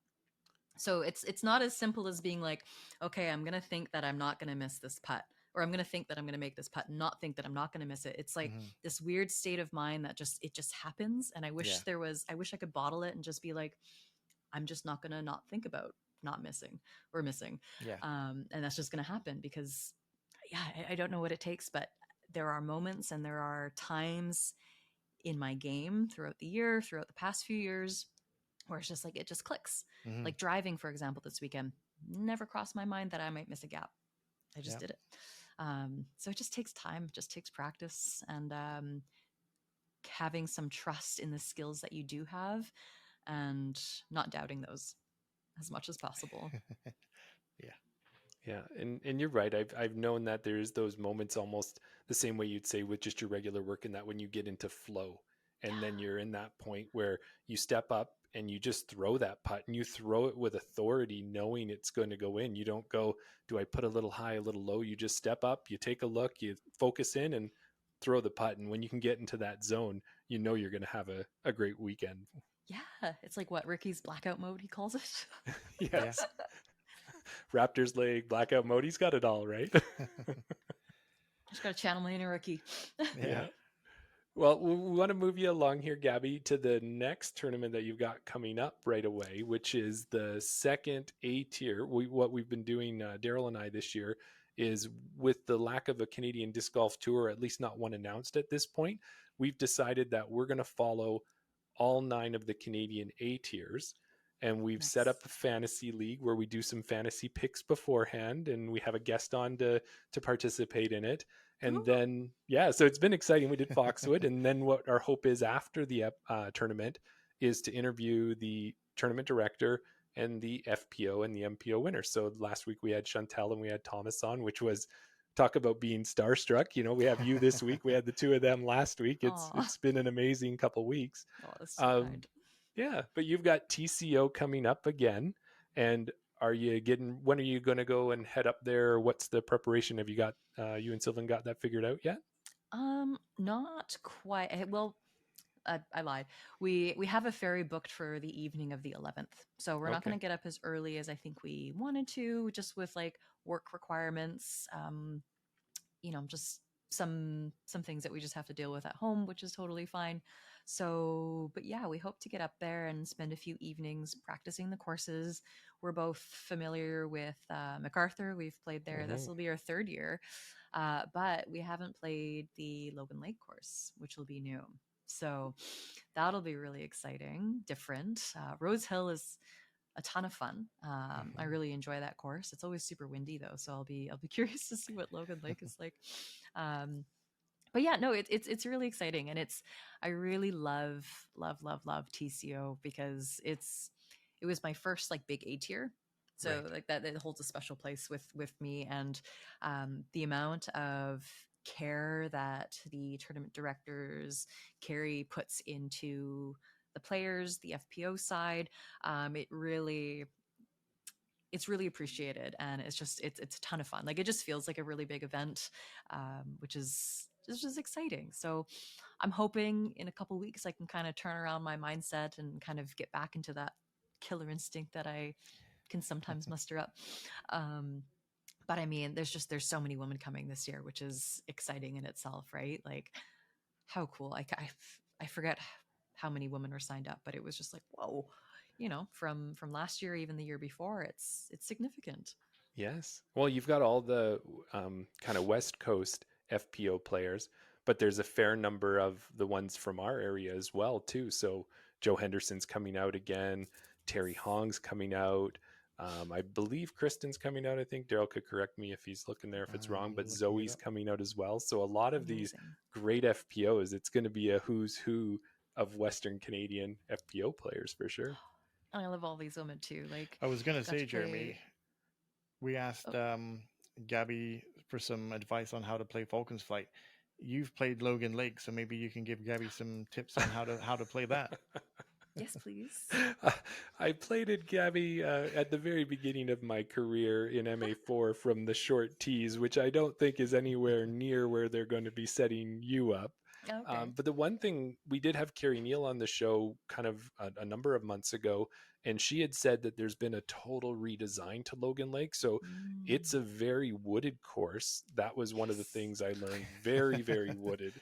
So it's not as simple as being like, okay, I'm gonna think that I'm not gonna miss this putt, or I'm gonna think that I'm gonna make this putt and not think that I'm not gonna miss it. It's like Mm-hmm. this weird state of mind that it just happens. And I wish Yeah. I wish I could bottle it and just be like, I'm just not gonna not think about not missing. We're missing. Yeah. And that's just going to happen because, yeah, I don't know what it takes, but there are moments and there are times in my game throughout the year, throughout the past few years, where it's just like, it just clicks. Mm-hmm. Like driving, for example, this weekend, never crossed my mind that I might miss a gap. I just did it. So it just takes time, just takes practice, and having some trust in the skills that you do have and not doubting those as much as possible. Yeah. Yeah, and you're right. I've known that there's those moments almost the same way you'd say with just your regular work, and that when you get into flow, and then you're in that point where you step up and you just throw that putt, and you throw it with authority, knowing it's going to go in. You don't go, do I put a little high, a little low? You just step up, you take a look, you focus in, and throw the putt. And when you can get into that zone, you know you're going to have a great weekend. Yeah, it's like what Ricky's blackout mode, he calls it. Yes. Raptors leg, blackout mode. He's got it all, right? Just got to channel my inner Ricky. Yeah. Well, we want to move you along here, Gabby, to the next tournament that you've got coming up right away, which is the second A tier. What we've been doing, Daryl and I, this year is, with the lack of a Canadian disc golf tour, or at least not one announced at this point, we've decided that we're going to follow all 9 of the Canadian A tiers. And we've set up a fantasy league where we do some fantasy picks beforehand, and we have a guest on to participate in it. And then, so it's been exciting. We did Foxwood. And then what our hope is after the tournament is to interview the tournament director and the FPO and the MPO winner. So last week we had Chantel and we had Thomas on, which was, talk about being starstruck. You know, we have you this week. We had the 2 of them last week. It's been an amazing couple weeks. Oh, that's so kind. Yeah, but you've got TCO coming up again. And when are you going to go and head up there? What's the preparation? Have you got, you and Sylvan got that figured out yet? Not quite. Well, I lied. We have a ferry booked for the evening of the 11th. So we're not going to get up as early as I think we wanted to, just with like work requirements. Just some things that we just have to deal with at home, which is totally fine. So, but yeah, we hope to get up there and spend a few evenings practicing the courses. We're both familiar with MacArthur. We've played there. This will be our 3rd year. But we haven't played the Logan Lake course, which will be new. So that'll be really exciting, different. Rose Hill is a ton of fun. I really enjoy that course. It's always super windy though, so I'll be curious to see what Logan Lake is like. But yeah, no, it's really exciting, and I really love TCO because it was my first like big A tier. So like that, it holds a special place with me, and the amount of care that the tournament directors Carrie puts into the players, the FPO side, it's really appreciated, and it's a ton of fun. Like, it just feels like a really big event, which is just exciting. So I'm hoping in a couple weeks I can kind of turn around my mindset and kind of get back into that killer instinct that I can sometimes muster up. But I mean, there's so many women coming this year, which is exciting in itself, right? Like, how cool. I forget how many women were signed up, but it was just like, whoa, from last year, even the year before, it's significant. Yes. Well, you've got all the kind of West Coast FPO players, but there's a fair number of the ones from our area as well, too. So Joe Henderson's coming out again. Terry Hong's coming out. I believe Kristen's coming out. I think Daryl could correct me if he's looking there if it's wrong, but Zoe's coming out as well. So a lot of these great FPOs, it's going to be a who's who of Western Canadian FPO players for sure. I love all these women too. Like, I was going to say, Jeremy, we asked Gabby for some advice on how to play Falcon's Flight. You've played Logan Lake, so maybe you can give Gabby some tips on how to play that. Yes, please. I played it, Gabby, at the very beginning of my career in MA4 from the short tees, which I don't think is anywhere near where they're going to be setting you up. Okay. But the one thing, we did have Carrie Neal on the show kind of a number of months ago, and she had said that there's been a total redesign to Logan Lake. So it's a very wooded course. That was one of the things I learned. Very, very wooded.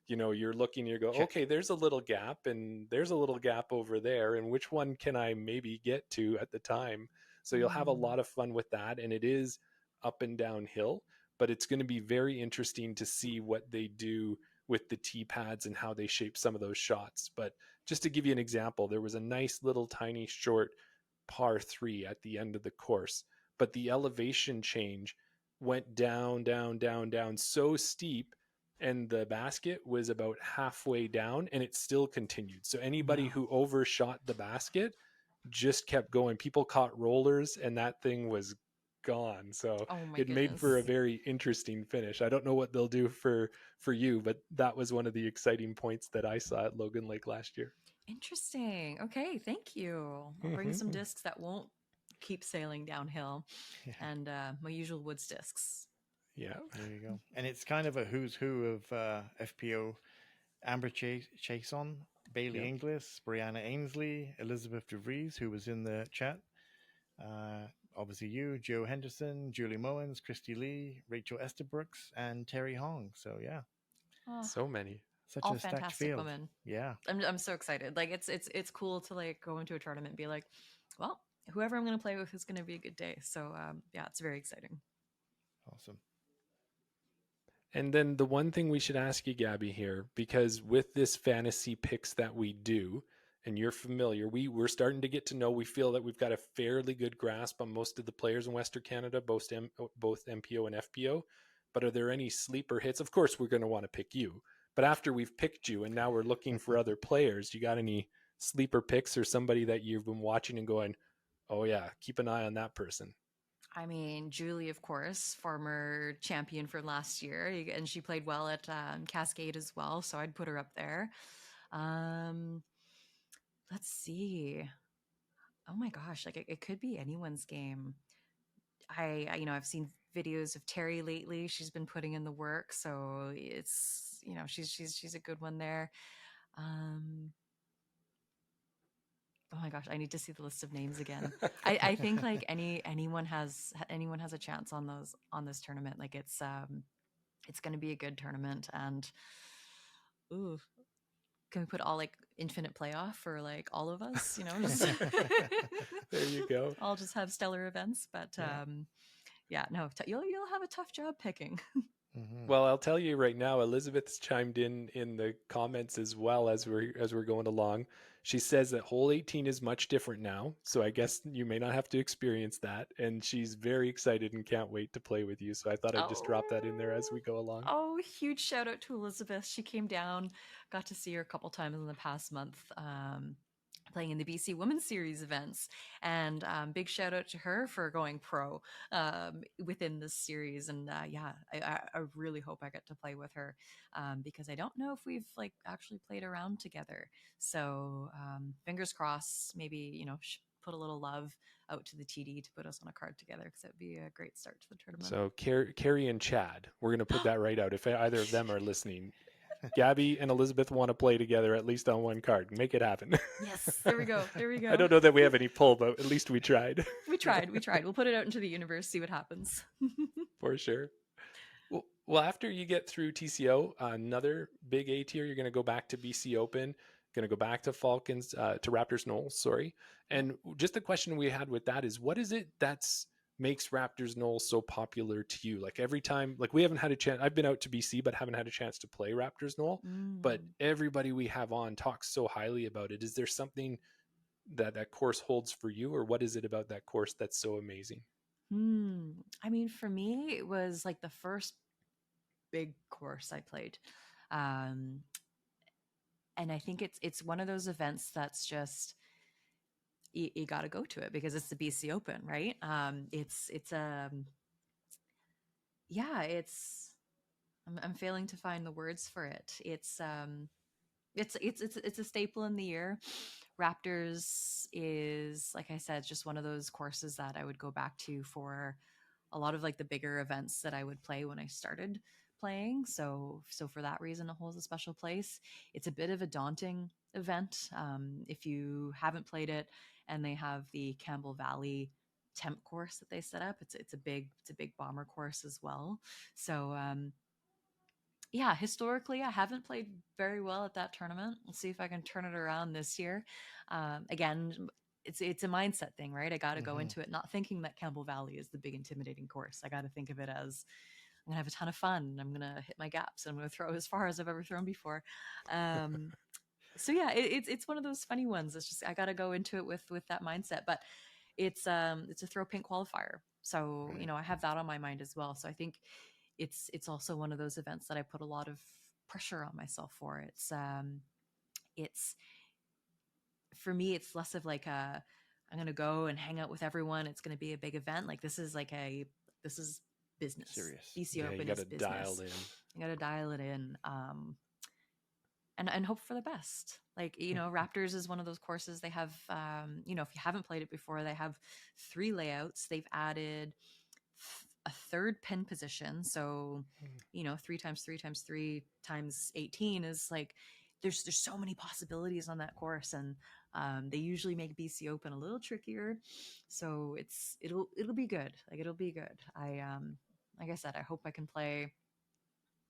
You're looking, you go, okay, there's a little gap and there's a little gap over there. And which one can I maybe get to at the time? So you'll have a lot of fun with that. And it is up and downhill, but it's going to be very interesting to see what they do with the tee pads and how they shape some of those shots. But just to give you an example, there was a nice little tiny short par 3 at the end of the course, but the elevation change went down, down, down, down so steep, and the basket was about halfway down and it still continued. So anybody who overshot the basket just kept going. People caught rollers and that thing was gone. So Oh my it made for a goodness. very interesting finish. I don't know what they'll do for you, but that was one of the exciting points that I saw at Logan Lake last year. Interesting. Okay, thank you. I'll bring some discs that won't keep sailing downhill, and my usual woods discs. Yeah. There you go. And it's kind of a who's who of FPO. Amber Chason, Bailey Yep. Inglis, Brianna Ainsley, Elizabeth DeVries, who was in the chat. Obviously you, Joe Henderson, Julie Mowens, Christy Lee, Rachel Estabrooks, and Terry Hong. So yeah, Oh, So many. such all a stacked fantastic field. women. Yeah. I'm so excited. Like it's cool to like go into a tournament and be like, well, whoever I'm going to play with is going to be a good day. So yeah, it's very exciting. Awesome. And then the one thing we should ask you, Gabby, here, because with this fantasy picks that we do, and you're familiar, we're starting to get to know, we feel that we've got a fairly good grasp on most of the players in Western Canada, both MPO and FPO. But are there any sleeper hits? Of course, we're going to want to pick you. But after we've picked you and now we're looking for other players, you got any sleeper picks or somebody that you've been watching and going, oh, yeah, keep an eye on that person? I mean, Julie, of course, former champion for last year, and she played well at Cascade as well. So I'd put her up there. Let's see. Oh my gosh, like it could be anyone's game. I've seen videos of Terry lately. She's been putting in the work, so it's she's a good one there. Um, oh my gosh, I need to see the list of names again. I think like anyone has a chance on this tournament. Like it's going to be a good tournament, and ooh, can we put all like infinite playoff for like all of us? Just There you go. I'll just have stellar events, but yeah, no, you'll have a tough job picking. Mm-hmm. Well, I'll tell you right now, Elizabeth's chimed in the comments as well as we're going along. She says that hole 18 is much different now, so I guess you may not have to experience that. And she's very excited and can't wait to play with you. So I thought I'd just drop that in there as we go along. Oh, huge shout out to Elizabeth. She came down, got to see her a couple times in the past month. Playing in the BC Women's Series events, and big shout out to her for going pro within this series. And yeah, I really hope I get to play with her because I don't know if we've like actually played around together. So fingers crossed, maybe put a little love out to the TD to put us on a card together because it'd be a great start to the tournament. So Carrie and Chad, we're going to put that right out if either of them are listening. Gabby and Elizabeth want to play together at least on one card. Make it happen. Yes, there we go. There we go. I don't know that we have any pull, but at least we tried. We tried. We'll put it out into the universe, see what happens. For sure. Well, after you get through TCO, another big A tier, you're going to go back to BC Open, going to go back to Falcons, to Raptors Knolls, sorry. And just the question we had with that is, what is it that's makes Raptors Knolls so popular to you? Like every time, like we haven't had a chance, I've been out to BC, but haven't had a chance to play Raptors Knoll, but everybody we have on talks so highly about it. Is there something that course holds for you, or what is it about that course that's so amazing? I mean, for me, it was like the first big course I played. And I think it's one of those events that's just you got to go to it because it's the BC Open, right? It's yeah, I'm failing to find the words for it. It's a staple in the year. Raptors is, like I said, just one of those courses that I would go back to for a lot of like the bigger events that I would play when I started playing. So for that reason, it holds a special place. It's a bit of a daunting event if you haven't played it, and they have the Campbell Valley temp course that they set up. It's a big bomber course as well. So yeah, historically, I haven't played very well at that tournament. We'll see if I can turn it around this year. Again, it's a mindset thing, right? I got to go Mm-hmm. into it not thinking that Campbell Valley is the big intimidating course. I got to think of it as I'm gonna have a ton of fun. I'm gonna hit my gaps, and I'm gonna throw as far as I've ever thrown before. Um, so yeah, it's one of those funny ones. It's just I got to go into it with that mindset. But it's a throw pink qualifier, so Right. you know I have that on my mind as well. So I think it's also one of those events that I put a lot of pressure on myself for. It's for me, it's less of like a I'm gonna go and hang out with everyone. It's gonna be a big event. Like this is business. Serious. BC Yeah, you Open got is to dial business. in. You got to dial it in, and hope for the best. Like you know, Raptors is one of those courses. They have, you know, if you haven't played it before, they have 3 layouts. They've added a third pin position. So, you know, 3 times 3 times 3 times 18 is like there's so many possibilities on that course, and they usually make BC Open a little trickier. So it'll be good. Like it'll be good. Like I said, I hope I can play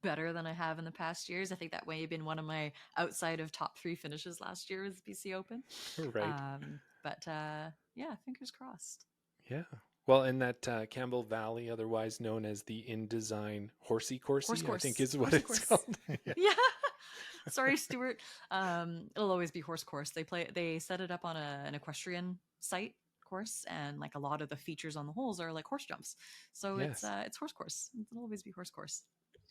better than I have in the past years. I think that may have been one of my outside of top 3 finishes last year was BC Open. Right. But yeah, fingers crossed. Yeah. Well, in that Campbell Valley, otherwise known as the InDesign Horsey Horse Coursey, I course. think is what Horsey it's course. called. Yeah. Sorry, Stuart. It'll always be horse course. They set it up on an equestrian site course, and like a lot of the features on the holes are like horse jumps. So Yes. it's horse course. It'll always be horse course.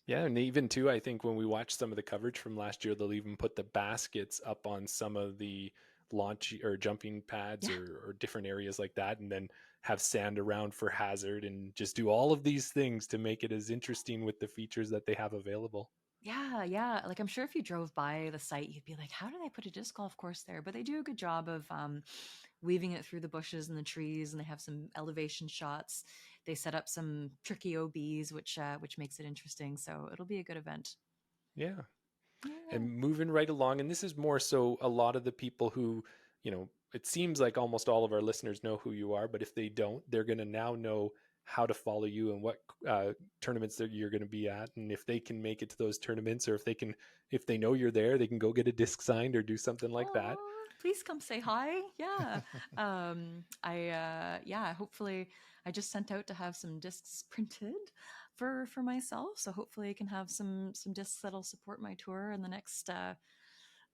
Yeah, and even too, I think when we watch some of the coverage from last year, they'll even put the baskets up on some of the launch or jumping pads Yeah. or different areas like that, and then have sand around for hazard and just do all of these things to make it as interesting with the features that they have available. Yeah, yeah. Like I'm sure if you drove by the site, you'd be like, "How do they put a disc golf course there?" But they do a good job of weaving it through the bushes and the trees, and they have some elevation shots. They set up some tricky OBs, which makes it interesting. So it'll be a good event. Yeah. Yeah. And moving right along, and this is more so a lot of the people who, it seems like almost all of our listeners know who you are, but if they don't, they're going to now know how to follow you and what tournaments that you're going to be at, and if they can make it to those tournaments, or if they know you're there, they can go get a disc signed or do something like that. Aw, please come say hi. Yeah. Yeah, hopefully I just sent out to have some discs printed for myself. So hopefully I can have some discs that'll support my tour in the next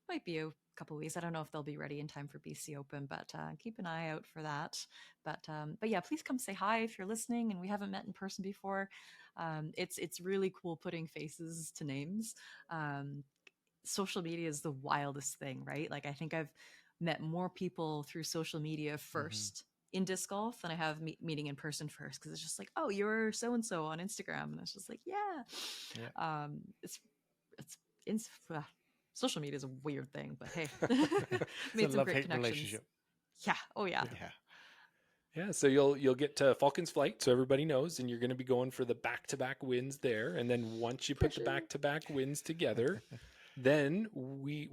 might be a couple weeks. I don't know if they'll be ready in time for BC Open, but keep an eye out for that. But yeah, please come say hi if you're listening and we haven't met in person before. It's really cool putting faces to names. Social media is the wildest thing, right? Like I think I've met more people through social media first in disc golf than I have meeting in person first, because it's just like, oh, you're so and so on Instagram, and it's just like, yeah. It's social media is a weird thing, but hey, made some great connections. Relationship. Yeah. Oh yeah. Yeah, so you'll get to Falcon's Flight, so everybody knows, and you're going to be going for the back-to-back wins there. And then once you put the back-to-back wins together, then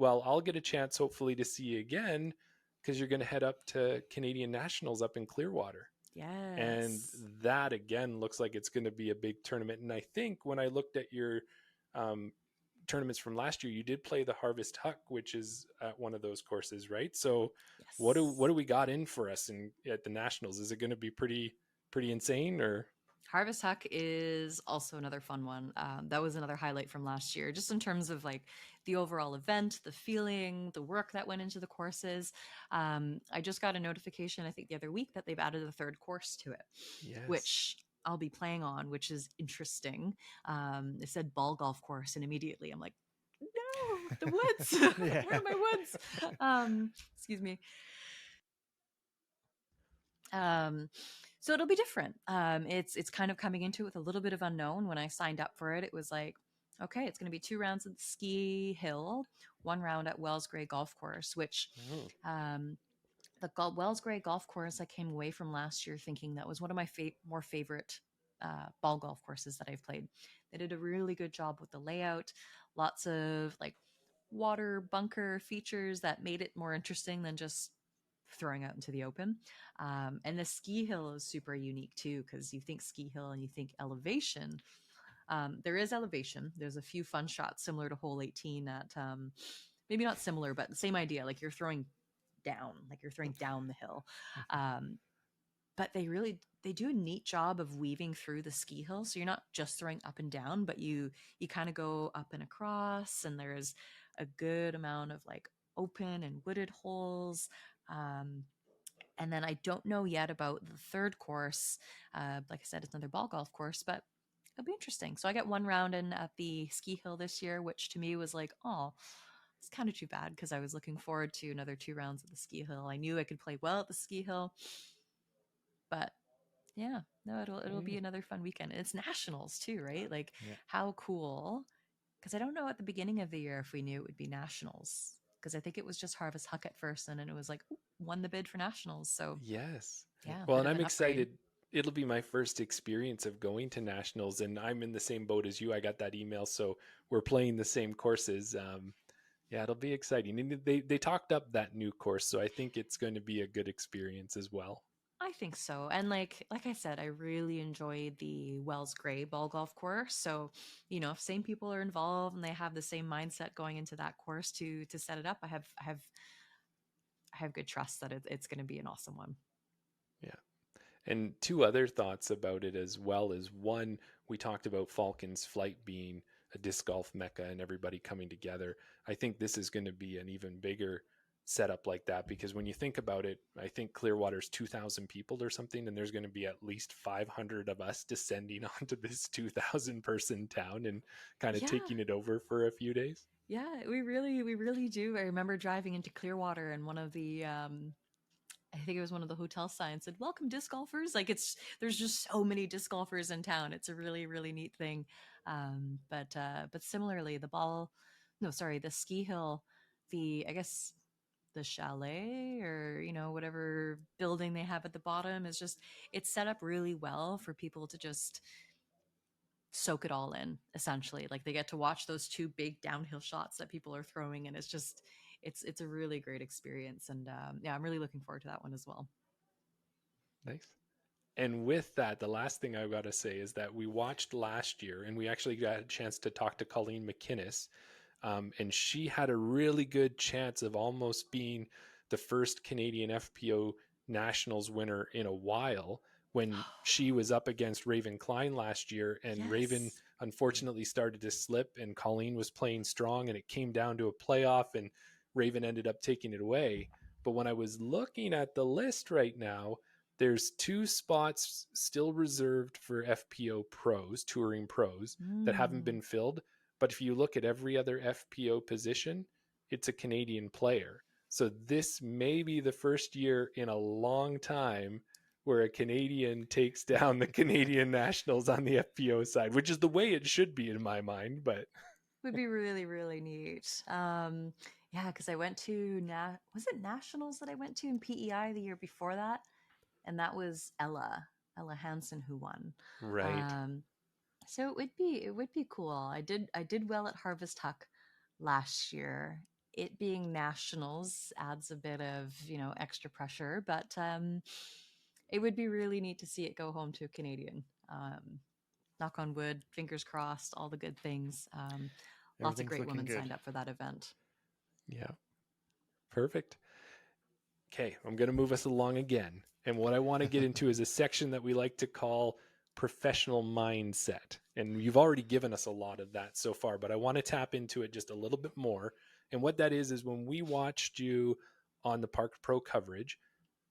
I'll get a chance hopefully to see you again, because you're going to head up to Canadian Nationals up in Clearwater. Yes. And that again looks like it's going to be a big tournament. And I think when I looked at your tournaments from last year, you did play the Harvest Huck, which is at one of those courses, right? So yes. what do we got in for us at the Nationals? Is it going to be pretty insane? Or Harvest Huck is also another fun one. That was another highlight from last year, just in terms of like the overall event, the feeling, the work that went into the courses. I just got a notification, I think the other week, that they've added a third course to it, yes, which I'll be playing on, which is interesting. It said ball golf course, and immediately I'm like, no, the woods. Where are my woods? Excuse me. So it'll be different. It's kind of coming into it with a little bit of unknown. When I signed up for it, it was like, okay, it's going to be 2 rounds at the ski hill, 1 round at Wells Gray Golf Course, which the Wells Gray Golf Course, I came away from last year thinking that was one of my more favorite ball golf courses that I've played. They did a really good job with the layout, lots of like water bunker features that made it more interesting than just throwing out into the open. And the ski hill is super unique too, because you think ski hill and you think elevation. There is elevation. There's a few fun shots similar to hole 18 at maybe not similar, but the same idea. Like you're throwing down, like you're throwing down the hill. But they do a neat job of weaving through the ski hill, so you're not just throwing up and down, but you kind of go up and across, and there's a good amount of like open and wooded holes. And then I don't know yet about the third course. Like I said, it's another ball golf course, but it'll be interesting. So I got one round in at the ski hill this year, which to me was like, oh, it's kind of too bad because I was looking forward to another 2 rounds at the ski hill. I knew I could play well at the ski hill, but yeah, no, it'll be another fun weekend. And it's nationals too, right? Like how cool. Because I don't know at the beginning of the year if we knew it would be nationals. Because I think it was just Harvest Huck at first, and then it was like, ooh, won the bid for nationals. So Yes. yeah, Well, bit and of I'm an upgrade. excited. It'll be my first experience of going to nationals, and I'm in the same boat as you. I got that email, so we're playing the same courses. Yeah, it'll be exciting. And they talked up that new course, so I think it's going to be a good experience as well. I think so. And like I said, I really enjoyed the Wells Gray ball golf course. So, if same people are involved and they have the same mindset going into that course to set it up, I have good trust that it's going to be an awesome one. Yeah. And two other thoughts about it as well is one, we talked about Falcon's Flight being a disc golf mecca and everybody coming together. I think this is going to be an even bigger setup like that because when you think about it, I think Clearwater's 2,000 people or something, and there's going to be at least 500 of us descending onto this 2,000 person town and kind of Yeah. taking it over for a few days. Yeah, we really do. I remember driving into Clearwater and one of the I think it was one of the hotel signs said "Welcome disc golfers." Like there's just so many disc golfers in town. It's a really neat thing. But similarly, the ski hill, I guess the chalet or whatever building they have at the bottom is just it's set up really well for people to just soak it all in. Essentially, like they get to watch those two big downhill shots that people are throwing, and it's a really great experience. And yeah, I'm really looking forward to that one as well. Nice. And with that, the last thing I've got to say is that we watched last year and we actually got a chance to talk to Colleen McInnes. And she had a really good chance of almost being the first Canadian FPO Nationals winner in a while when she was up against Raven Klein last year. And Yes. Raven unfortunately started to slip and Colleen was playing strong and it came down to a playoff and Raven ended up taking it away. But when I was looking at the list right now, there's 2 spots still reserved for FPO pros, touring pros, that haven't been filled. But if you look at every other FPO position, it's a Canadian player. So this may be the first year in a long time where a Canadian takes down the Canadian nationals on the FPO side, which is the way it should be in my mind. But would be really neat. Yeah, because I went to was it nationals that I went to in PEI the year before that? And that was Ella Hansen who won. right. So it would be cool. I did well at Harvest Huck last year. It being nationals adds a bit of extra pressure, but it would be really neat to see it go home to a Canadian. Knock on wood, fingers crossed, all the good things. Lots of great women signed up for that event. Yeah. Perfect. Okay, I'm going to move us along again. And what I want to get into is a section that we like to call professional mindset. And you've already given us a lot of that so far, but I want to tap into it just a little bit more. And what that is when we watched you on the Park Pro coverage,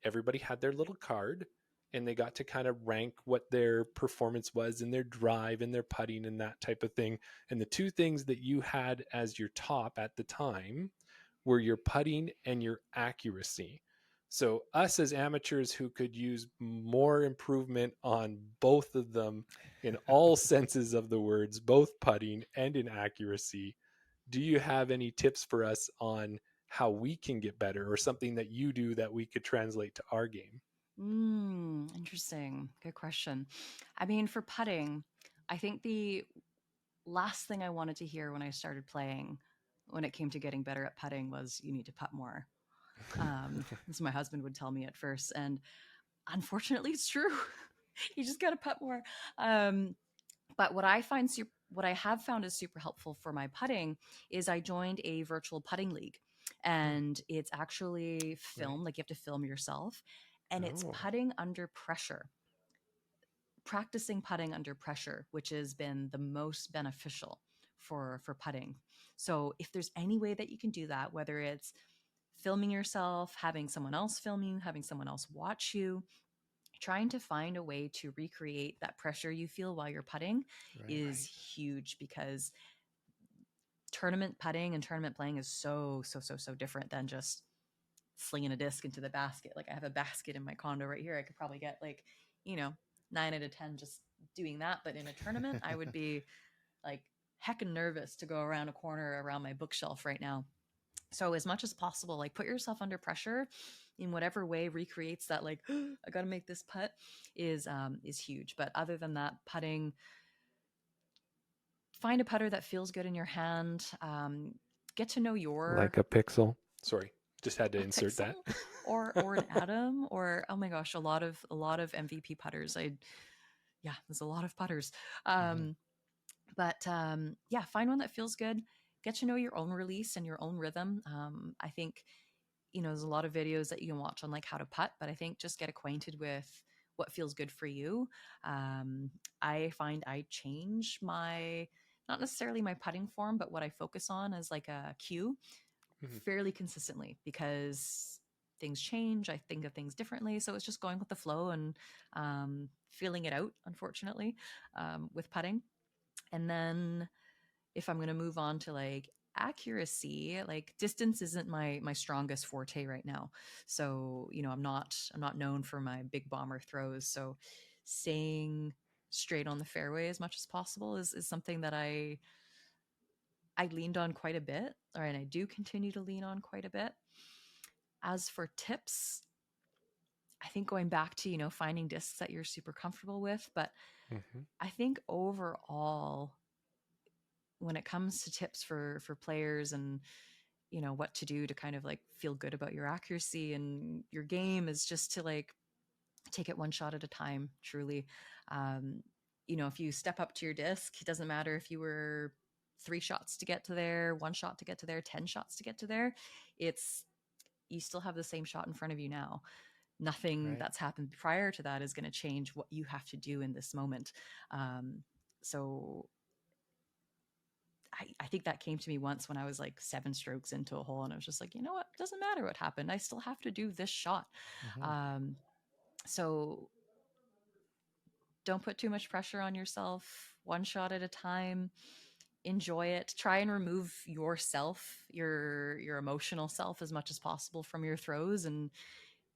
everybody had their little card and they got to kind of rank what their performance was in their drive and their putting and that type of thing. And the 2 things that you had as your top at the time were your putting and your accuracy. So us as amateurs who could use more improvement on both of them in all senses of the words, both putting and in accuracy, do you have any tips for us on how we can get better or something that you do that we could translate to our game? Interesting. Good question. I mean, for putting, I think the last thing I wanted to hear when I started playing, when it came to getting better at putting, was you need to putt more. This my husband would tell me at first, and unfortunately, it's true. You just got to putt more. But what I have found is super helpful for my putting is I joined a virtual putting league. and it's actually filmed, like you have to film yourself, and it's Oh, putting under pressure, practicing putting under pressure, which has been the most beneficial for putting. So if there's any way that you can do that, whether it's filming yourself, having someone else film you, having someone else watch you, trying to find a way to recreate that pressure you feel while you're putting Right. is huge, because tournament putting and tournament playing is so different than just slinging a disc into the basket. Like I have a basket in my condo right here. I could probably get like, you know, 9 out of 10 just doing that. But in a tournament, I would be like heckin' nervous to go around a corner around my bookshelf right now. So as much as possible, like put yourself under pressure in whatever way recreates that, like, I got to make this putt is huge. But other than that, putting, find a putter that feels good in your hand. Get to know your like a pixel. Sorry, just had to a insert pixel that. or an atom, or oh my gosh, a lot of MVP putters. Yeah, there's a lot of putters. Mm-hmm. But yeah, find one that feels good. Get to know your own release and your own rhythm. I think, there's a lot of videos that you can watch on like how to putt, but I think just get acquainted with what feels good for you. I find I change my, not necessarily my putting form, but what I focus on as like a cue Mhm. fairly consistently, because things change. I think of things differently. So it's just going with the flow and feeling it out, unfortunately, with putting. And then if I'm going to move on to like accuracy, like distance isn't my strongest forte right now. So, I'm not known for my big bomber throws. So staying straight on the fairway as much as possible is something that I leaned on quite a bit, and I do continue to lean on quite a bit. As for tips, I think going back to, finding discs that you're super comfortable with, but Mhm. I think overall, when it comes to tips for players and what to do to kind of like feel good about your accuracy and your game, is just to like take it one shot at a time, truly. um if you step up to your disc, it doesn't matter if you were 3 shots to get to there, 1 shot to get to there, 10 shots to get to there. It's, you still have the same shot in front of you now. Nothing Right. that's happened prior to that is going to change what you have to do in this moment. So I think that came to me once when I was like 7 strokes into a hole, and I was just like, you know what? It doesn't matter what happened. I still have to do this shot. Mm-hmm. Um, so don't put too much pressure on yourself. 1 shot at a time. Enjoy it. Try and remove yourself, your emotional self, as much as possible from your throws, and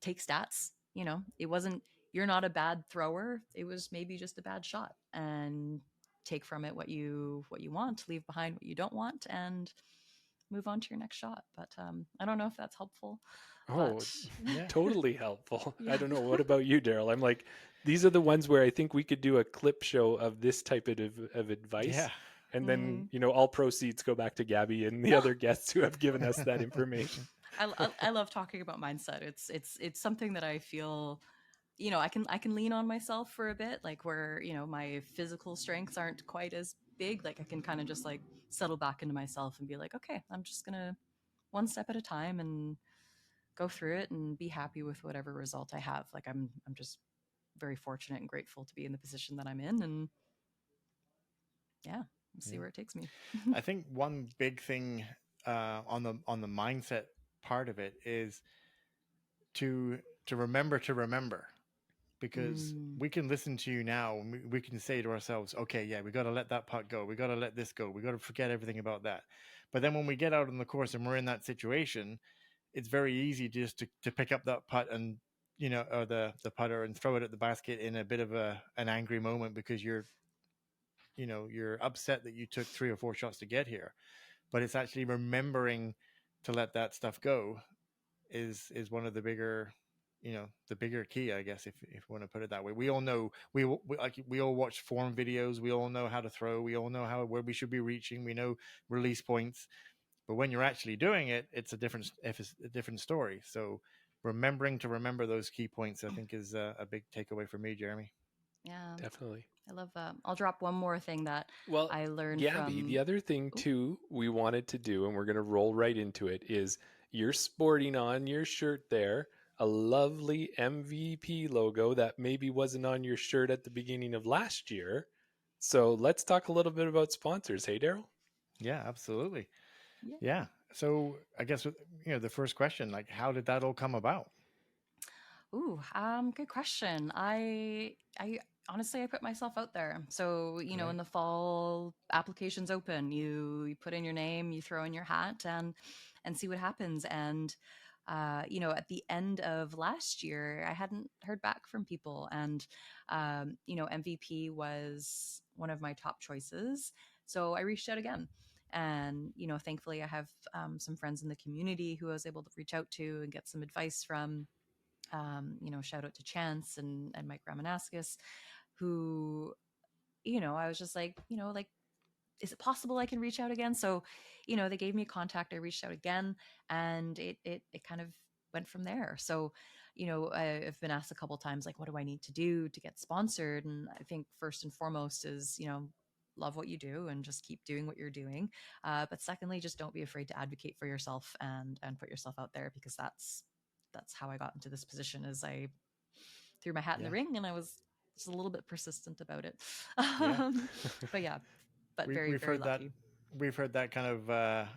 take stats. It wasn't, you're not a bad thrower. It was maybe just a bad shot, and take from it what you want, leave behind what you don't want, and move on to your next shot. But I don't know if that's helpful, Oh, but Yeah. totally helpful. I yeah. don't know. What about you, Daryl? I'm like, these are the ones where I think we could do a clip show of this type of advice. Yeah. And then, Mm. all proceeds go back to Gabby and the other guests who have given us that information. I love talking about mindset. It's something that I feel, I can lean on myself for a bit, like where my physical strengths aren't quite as big. Like I can kind of just like settle back into myself and be like, okay, I'm just gonna one step at a time and go through it and be happy with whatever result I have. Like I'm just very fortunate and grateful to be in the position that I'm in, and yeah, we'll see Yeah. where it takes me. I think one big thing on the mindset part of it is to remember, because Mm. we can listen to you now and we can say to ourselves, okay, yeah, we got to let that putt go, we got to let this go, we got to forget everything about that. But then when we get out on the course and we're in that situation, it's very easy just to pick up that putt and or the putter and throw it at the basket in a bit of an angry moment, because you're upset that you took 3 or 4 shots to get here. But it's actually remembering to let that stuff go is one of the bigger, the bigger key, I guess, if you want to put it that way. We all know, we all watch form videos, we all know how to throw, we all know where we should be reaching, we know release points. But when you're actually doing it, it's a different story. So remembering to remember those key points, I think, is a big takeaway for me, Jeremy. Yeah, Definitely. I love that. I'll drop one more thing that Well, I learned Gabby, the from. other thing Ooh, too we wanted to do, and we're going to roll right into it, is You're sporting on your shirt there a lovely MVP logo that maybe wasn't on your shirt at the beginning of last year. So let's talk a little bit about sponsors. Hey, Daryl? Yeah, absolutely. Yeah. Yeah. So I guess the first question, like, how did that all come about? Ooh, good question. I honestly I put myself out there. So, in Right. the fall, applications open. You put in your name, you throw in your hat and see what happens. And at the end of last year, I hadn't heard back from people. And MVP was one of my top choices. So I reached out again. And, thankfully I have some friends in the community who I was able to reach out to and get some advice from. Shout out to Chance and Mike Ramanaskis, who, I was just like, is it possible I can reach out again? So, they gave me a contact. I reached out again, and it kind of went from there. So, I've been asked a couple times, like, what do I need to do to get sponsored? And I think first and foremost is, love what you do and just keep doing what you're doing. But secondly, just don't be afraid to advocate for yourself and put yourself out there, because that's how I got into this position. Is I threw my hat in the Yeah. ring, and I was just a little bit persistent about it. Yeah. But yeah, but we, very, we've very heard that. lucky. We've heard that kind of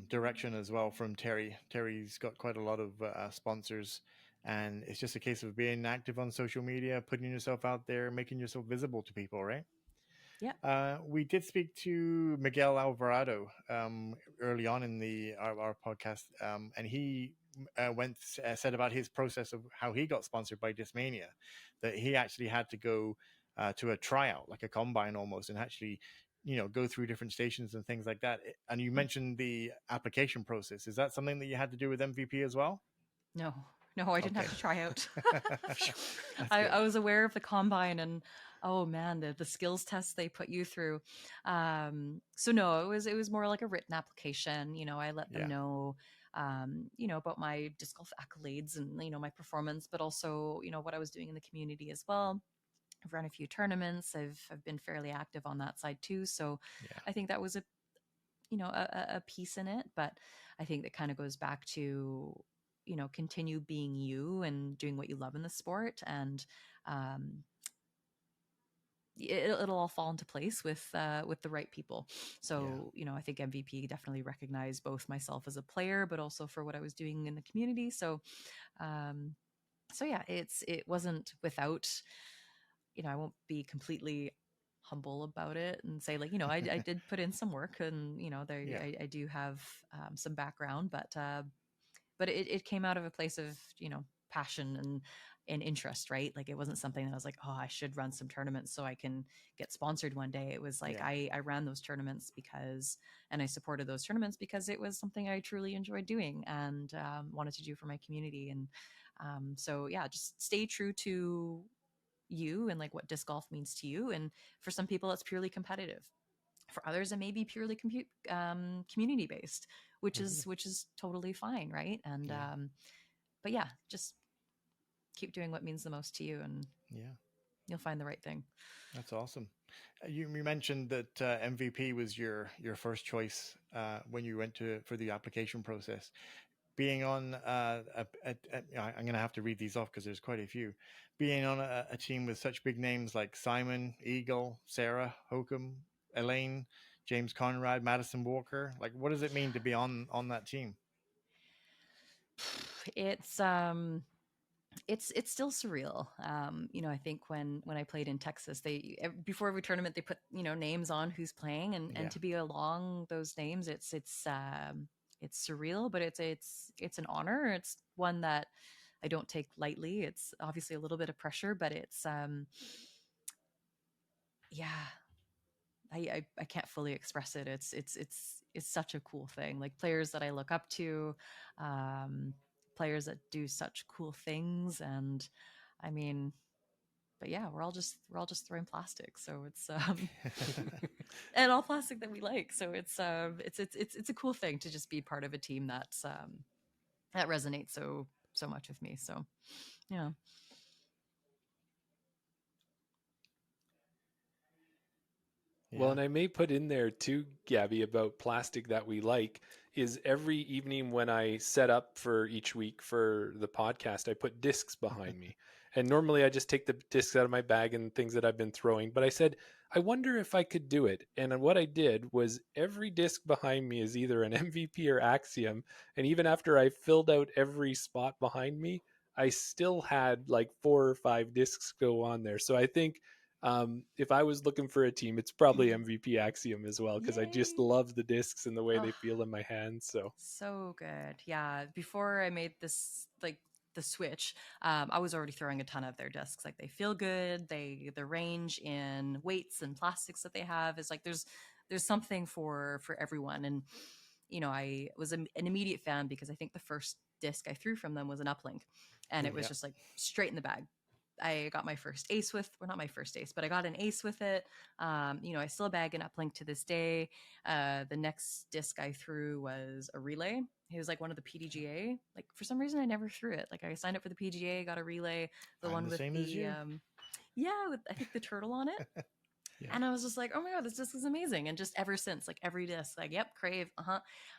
direction as well from Terry. Terry's got quite a lot of sponsors, and it's just a case of being active on social media, putting yourself out there, making yourself visible to people, right? Yeah. We did speak to Miguel Alvarado early on in our podcast, and he said about his process of how he got sponsored by Discmania, that he actually had to go to a tryout, like a combine almost, and actually go through different stations and things like that. And you mentioned the application process. Is that something that you had to do with MVP as well? No, no, I didn't Okay. have to try out. That's I good. was aware of the combine, and oh man, the skills tests they put you through. So no, it was more like a written application. I let them Yeah. know, about my disc golf accolades and my performance, but also what I was doing in the community as well. I've run a few tournaments. I've been fairly active on that side too. So Yeah. I think that was a piece in it. But I think that kind of goes back to continue being you and doing what you love in the sport, and um, it'll all fall into place with the right people. Yeah. So I think MVP definitely recognized both myself as a player, but also for what I was doing in the community. So um, yeah, it wasn't without. I won't be completely humble about it and say, like, I did put in some work, and Yeah. I do have some background, but it came out of a place of passion and interest, right? Like, it wasn't something that I was like, oh, I should run some tournaments so I can get sponsored one day. It was like, Yeah. I ran those tournaments because, and I supported those tournaments because it was something I truly enjoyed doing and wanted to do for my community. And so yeah, just stay true to you and like what disc golf means to you. And for some people it's purely competitive, for others it may be purely community based, which Mhm. is totally fine, right? And Yeah. but yeah, just keep doing what means the most to you, and Yeah. you'll find the right thing. That's awesome. You mentioned that MVP was your first choice when you went for the application process. Being on I'm going to have to read these off because there's quite a few. Being on a team with such big names like Simon, Eagle, Sarah, Hokum, Elaine, James Conrad, Madison Walker, like, what does it mean to be on that team? It's it's still surreal. I think when I played in Texas, before every tournament they put names on who's playing, and Yeah. to be along those names, it's surreal, but it's an honor. It's one that I don't take lightly. It's obviously a little bit of pressure, but it's yeah, I can't fully express it. It's such a cool thing. Like, players that I look up to, um, players that do such cool things, and I mean, but yeah, we're all just throwing plastic, so it's and all plastic that we like. So it's a cool thing to just be part of a team that resonates so much with me. So yeah. Well, Yeah. and I may put in there too, Gabby, about plastic that we like is every evening when I set up for each week for the podcast, I put discs behind me. And normally I just take the discs out of my bag and things that I've been throwing. But I said, I wonder if I could do it. And what I did was every disc behind me is either an MVP or Axiom. And even after I filled out every spot behind me, I still had like 4 or 5 discs go on there. So I think if I was looking for a team, it's probably MVP Axiom as well because I just Yay. love the discs and the way Oh, they feel in my hands. So so good. Yeah. Before I made this like the switch, I was already throwing a ton of their discs. Like they feel good. The range in weights and plastics that they have is like there's something for everyone. And I was an immediate fan because I think the first disc I threw from them was an uplink, and it mhm. was Yeah. just like straight in the bag. I got my first ace with, well, not my first ace, but I got an ace with it. I still bag an uplink to this day. The next disc I threw was a relay. It was like one of the PDGA. Like for some reason, I never threw it. Like I signed up for the PDGA, got a relay, the I'm one the with same as the you. yeah, with I think the turtle on it. Yeah. And I was just like, oh my god, this disc is amazing. And just ever since, like every disc, like yep, crave,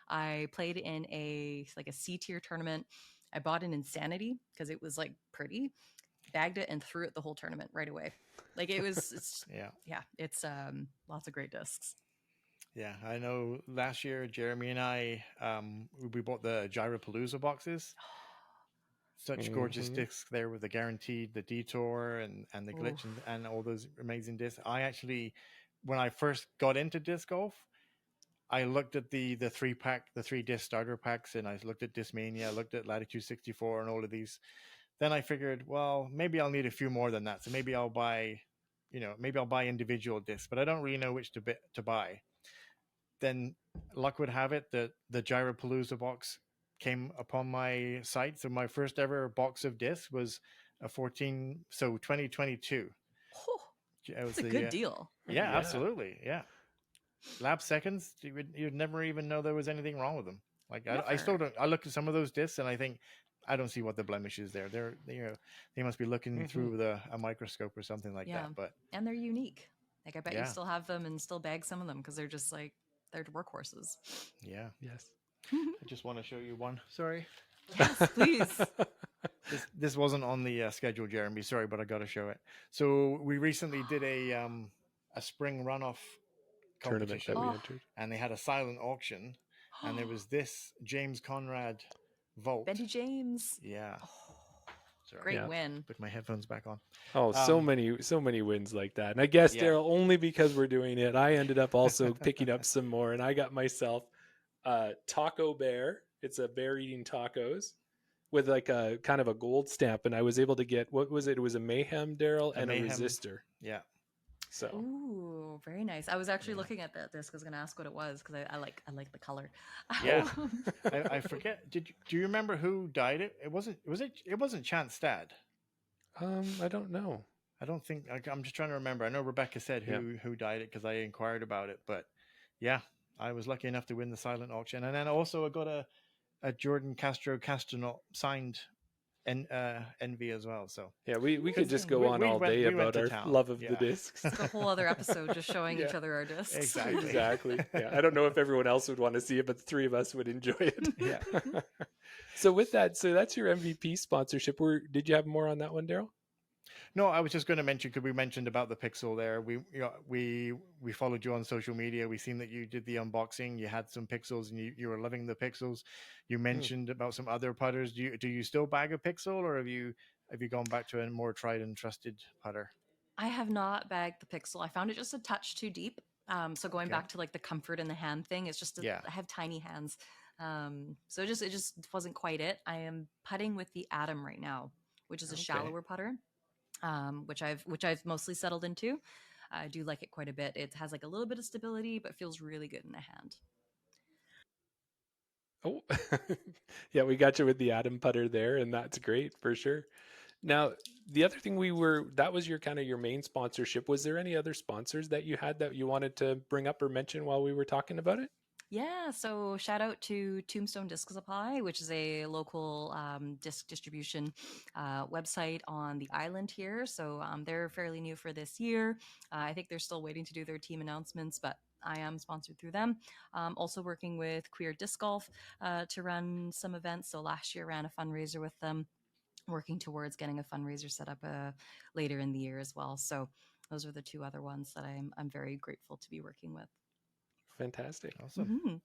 I played in a C tier tournament. I bought an Insanity because it was like pretty, bagged it and threw it the whole tournament right away. Like it's Yeah. yeah, it's lots of great discs. Yeah. I know last year, Jeremy and I, we bought the Gyropalooza boxes. Such gorgeous Mhm. discs there with the guaranteed, the detour, and the glitch, Oof. and all those amazing discs. I actually, when I first got into disc golf, I looked at the 3 pack, the 3 disc starter packs, and I looked at Discmania, I looked at Latitude 64, and all of these. Then I figured, well, maybe I'll need a few more than that. So maybe I'll buy, maybe I'll buy individual discs, but I don't really know which to buy. Then luck would have it that the Gyropalooza box came upon my site. So my first ever box of discs was a 2022. Oh, It that's was a good the deal. yeah, Yeah. absolutely, yeah. Lap seconds, you'd never even know there was anything wrong with them. Like I still Never. don't. I look at some of those discs and I think I don't see what the blemish is there. They must be looking Mhm. through a microscope or something like Yeah. that. But And they're unique. Like I bet you yeah, still have them and still bag some of them because they're just like they're workhorses. yeah. Yes. I just want to show you one. Sorry. Yes, please. This wasn't on the schedule, Jeremy. Sorry, but I got to show it. So we recently did a spring runoff Tournament that competition, we Oh. entered. and they had a silent auction, and there was this James Conrad vault. Bendy James. Yeah. Oh, Sorry. great Yeah. win. Put my headphones back on. Oh, Um, so many wins like that. And I guess yeah. Daryl, only because we're doing it, I ended up also picking up some more, and I got myself Taco Bear. It's a bear eating tacos with like a kind of a gold stamp, and I was able to get, what was it? It was a Mayhem, Daryl, A and a mayhem. resistor. Yeah. So Ooh, very nice. I was actually Yeah. looking at that disc. I was gonna ask what it was because I like the color. Yeah. I forget. Do you remember who dyed it? It wasn't Chance Stad. I don't know. I don't think I'm just trying to remember. I know Rebecca said Yeah. who dyed it because I inquired about it, but yeah, I was lucky enough to win the silent auction, and then also I got a Jordan Castro Castronaut signed envy as well. So Yeah, we could just Amazing. go on all day we went about to our town. love of the Yeah. discs. It's a whole other episode just showing Yeah. each other our discs. Exactly. Exactly. Yeah. I don't know if everyone else would want to see it, but the three of us would enjoy it. Yeah. So with that, so that's your MVP sponsorship. Did you have more on that one, Daryl? No, I was just going to mention because we mentioned about the Pixel there. We followed you on social media. We seen that you did the unboxing. You had some Pixels, and you were loving the Pixels. You mentioned about some other putters. Do you still bag a Pixel, or have you gone back to a more tried and trusted putter? I have not bagged the Pixel. I found it just a touch too deep. So going Okay. back to like the comfort in the hand thing, it's just Yeah. I have tiny hands. So it just wasn't quite it. I am putting with the Atom right now, which is a Okay. shallower putter, which I've mostly settled into. I do like it quite a bit. It has like a little bit of stability, but feels really good in the hand. Oh, yeah, we got you with the Atom putter there, and that's great for sure. Now, the other thing that was your kind of your main sponsorship. Was there any other sponsors that you had that you wanted to bring up or mention while we were talking about it? Yeah, so shout out to Tombstone Disc Supply, which is a local disc distribution website on the island here. So they're fairly new for this year. I think they're still waiting to do their team announcements, but I am sponsored through them. Also working with Queer Disc Golf to run some events. So last year ran a fundraiser with them, working towards getting a fundraiser set up later in the year as well. So those are the two other ones that I'm very grateful to be working with. Fantastic. Awesome. Mm-hmm.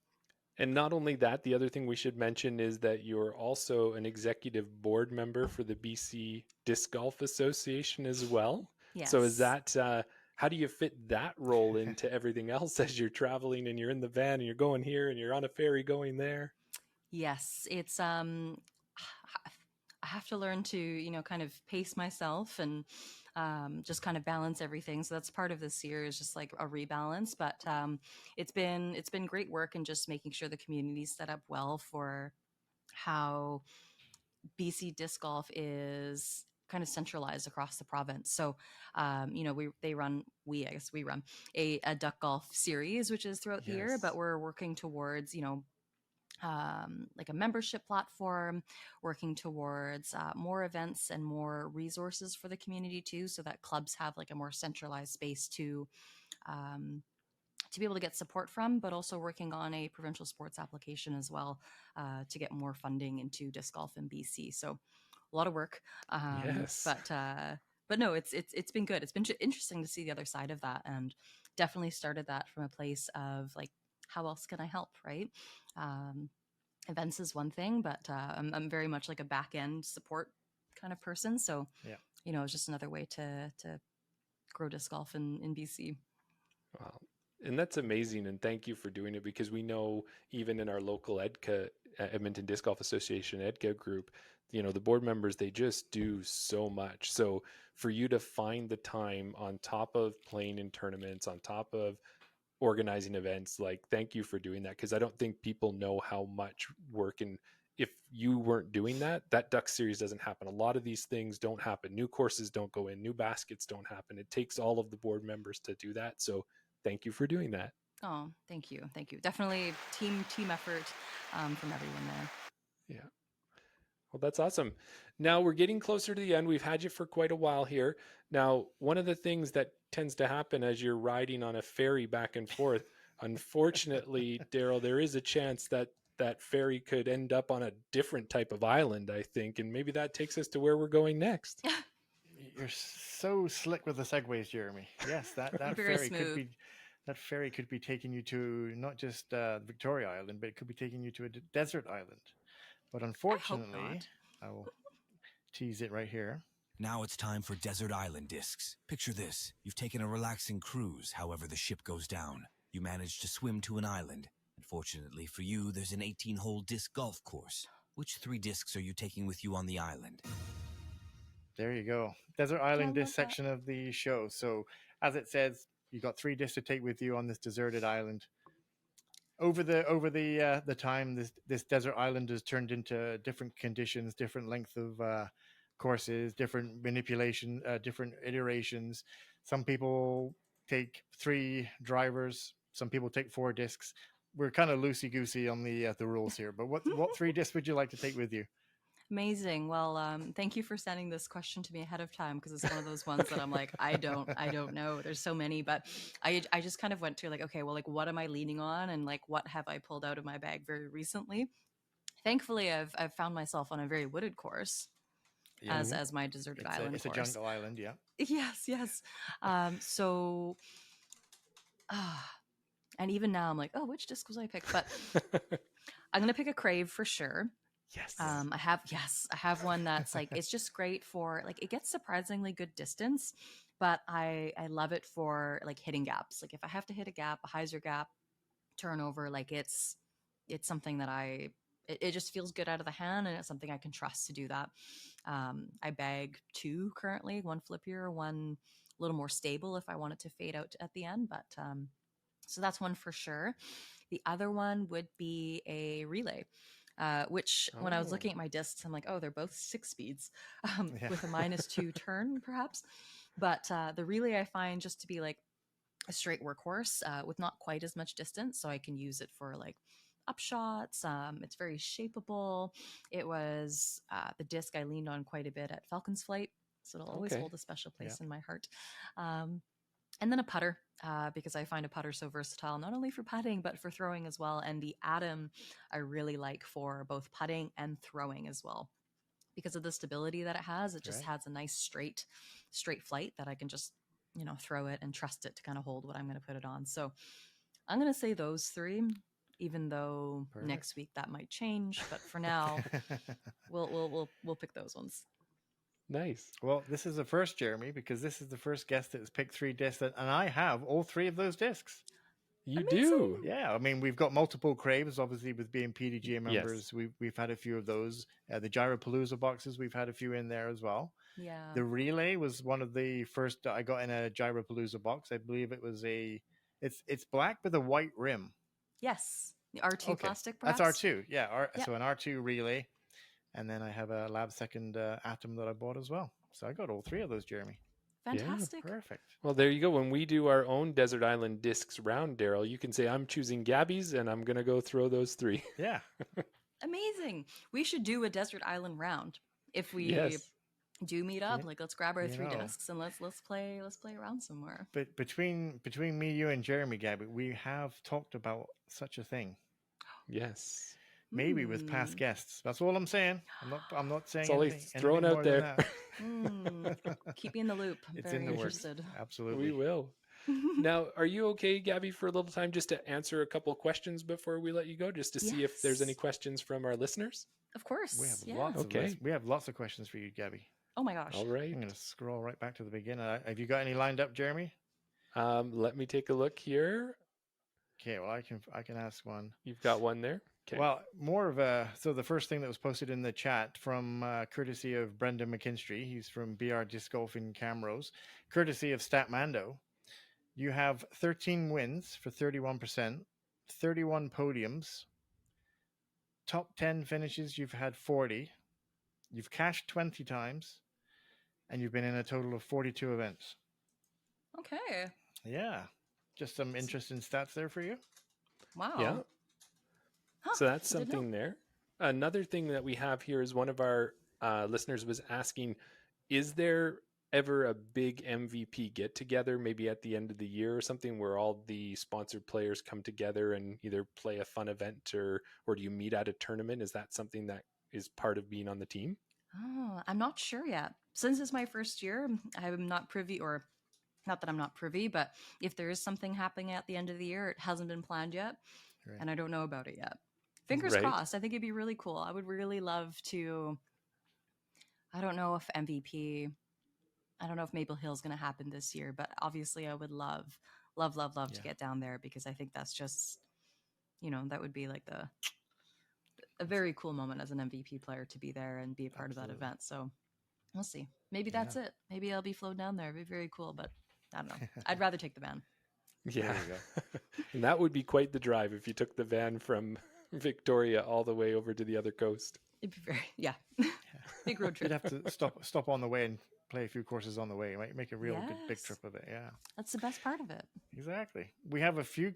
And not only that, the other thing we should mention is that you're also an executive board member for the BC Disc Golf Association as well. So is Yes. that how do you fit that role into everything else as you're traveling and you're in the van and you're going here and you're on a ferry going there? Yes, it's I have to learn to, kind of pace myself and just kind of balance everything. So that's part of this year is just like a rebalance. But it's been great work and just making sure the community's set up well for how BC disc golf is kind of centralized across the province. So, I guess we run a duck golf series, which is throughout the year, but Yes. we're working towards, like a membership platform, working towards more events and more resources for the community too, so that clubs have like a more centralized space um, to be able to get support from, but also working on a provincial sports application as well to get more funding into disc golf in BC. So a lot of work, Yes. but no, it's been good. It's been interesting to see the other side of that, and definitely started that from a place of like, how else can I help, right? Um, Events is one thing, but I'm very much like a back end support kind of person. So, Yeah. it's just another way to grow disc golf in BC. Wow. And that's amazing. And thank you for doing it because we know even in our local Edmonton Disc Golf Association, EDCA group, the board members, they just do so much. So for you to find the time on top of playing in tournaments, on top of organizing events, like thank you for doing that because I don't think people know how much work, and if you weren't doing that, that duck series doesn't happen. A lot of these things don't happen. New courses don't go in, new baskets don't happen. It takes all of the board members to do that. So thank you for doing that. Oh, thank you. Definitely team effort from everyone there. Yeah. Well, that's awesome. Now we're getting closer to the end. We've had you for quite a while here. Now, one of the things that tends to happen as you're riding on a ferry back and forth, unfortunately, Daryl, there is a chance that that ferry could end up on a different type of island, I think, and maybe that takes us to where we're going next. You're so slick with the segues, Jeremy. Yes, that Very ferry could smooth. be taking you to not just Victoria Island, but it could be taking you to a desert island. But I hope unfortunately, not. I will tease it right here. Now it's time for Desert Island Discs. Picture this. You've taken a relaxing cruise, however the ship goes down. You manage to swim to an island. Unfortunately for you, there's an 18-hole disc golf course. Which 3 discs are you taking with you on the island? There you go. Desert I Island, this love that. section of the show. So, as it says, you got 3 discs to take with you on this deserted island. Over the time, this desert island has turned into different conditions, different length of courses, different manipulation, different iterations. Some people take 3 drivers. Some people take 4 discs. We're kind of loosey goosey on the rules here. But what 3 discs would you like to take with you? Amazing. Well, thank you for sending this question to me ahead of time because it's one of those ones that I'm like, I don't know. There's so many, but I just kind of went to like, okay, well, like, what am I leaning on, and like, what have I pulled out of my bag very recently? Thankfully, I've found myself on a very wooded course Yeah, as my deserted island it's a course. jungle island. Yeah. Yes, yes. So, ah, and even now I'm like, oh, which disc was I pick? But I'm gonna pick a Crave for sure. Yes. I have one that's like, it's just great for like, it gets surprisingly good distance, but I love it for like hitting gaps. Like if I have to hit a gap, a hyzer gap, turnover, like it's something that it just feels good out of the hand, and it's something I can trust to do that. I bag 2 currently, one flippier, one a little more stable if I want it to fade out at the end, but so that's one for sure. The other one would be a relay, which when I was Oh, looking at my discs, I'm like, oh, they're both 6 speeds Yeah. with a -2 turn, perhaps. But the relay I find just to be like a straight workhorse with not quite as much distance, so I can use it for like upshots. It's very shapeable. It was the disc I leaned on quite a bit at Falcon's Flight, so it'll always Okay. hold a special Yeah. place in my heart. And then a putter, because I find a putter so versatile, not only for putting, but for throwing as well. And the Atom I really like for both putting and throwing as well. Because of the stability that it has, it just Right. has a nice straight flight that I can just, throw it and trust it to kind of hold what I'm going to put it on. So I'm going to say those three, even though Perfect. next week that might change. But for now, we'll pick those ones. Nice. Well, this is the first, Jeremy, because this is the first guest that has picked 3 discs, and I have all 3 of those discs. You Amazing. do. Yeah, I mean, we've got multiple craves, obviously, with being PDGA Yes. members. We've had a few of those. The Gyropalooza boxes, we've had a few in there as well. Yeah. The Relay was one of the first I got in a Gyropalooza box. I believe it was it's black with a white rim. Yes. The R2 Okay. plastic, perhaps? That's R2, yeah. Yep. So an R2 Relay, and then I have a Lab Second Atom that I bought as well. So I got all 3 of those, Jeremy. Fantastic. Perfect. Well, there you go. When we do our own Desert Island Discs round, Daryl, you can say, I'm choosing Gabby's and I'm going to go throw those 3. Yeah. Amazing. We should do a Desert Island round. If we Yes. do meet up, Yeah, like let's grab our you 3 know. discs and let's play around somewhere. But between me, you, and Jeremy, Gabby, we have talked about such a thing. Yes. Maybe with past guests. That's all I'm saying. I'm not saying That's all anything, he's throwing anything out more there. than that. Keep me in the loop. I'm It's very in the works. interested. Absolutely. We will. Now, are you okay, Gabby, for a little time just to answer a couple questions before we let you go, just to see if there's any Yes. questions from our listeners? Of course. We have yeah. lots Okay. of we have lots of questions for you, Gabby. Oh my gosh. All right. I'm going to scroll right back to the beginning. Have you got any lined up, Jeremy? Let me take a look here. Okay, well I can ask one. You've got one there. Okay. Well, more of a so the first thing that was posted in the chat from courtesy of Brendan McKinstry. He's from BR Disc Golf in Camrose. Courtesy of Statmando. You have 13 wins for 31%, 31 podiums, top 10 finishes. You've had 40. You've cashed 20 times, and you've been in a total of 42 events. Okay. Yeah, just some interesting stats there for you. Wow. Yeah. Huh, So that's I didn't know. something there. Another thing that we have here is one of our listeners was asking, is there ever a big MVP get together, maybe at the end of the year or something, where all the sponsored players come together and either play a fun event or do you meet at a tournament? Is that something that is part of being on the team? Oh, I'm not sure yet. Since it's my first year, I'm not privy, or not that I'm not privy, but if there is something happening at the end of the year, it hasn't been planned yet, Right. and I don't know about it yet. Fingers Right. crossed. I think it'd be really cool. I would really love to. I don't know if MVP. I don't know if Maple Hill's going to happen this year, but obviously I would love to Yeah. get down there, because I think that's just, that would be like a very cool moment as an MVP player to be there and be a part of that Absolutely. event. So we'll see. Maybe that's it. Maybe I'll be flown down there. It'd be very cool, but I don't know. I'd rather take the van. Yeah. There you go. And that would be quite the drive if you took the van from Victoria all the way over to the other coast. It'd be big road You'd trip. have to stop on the way and play a few courses on the way. Make a real good big Yes. trip of it. Yeah, That's the best part of it. exactly. We have a few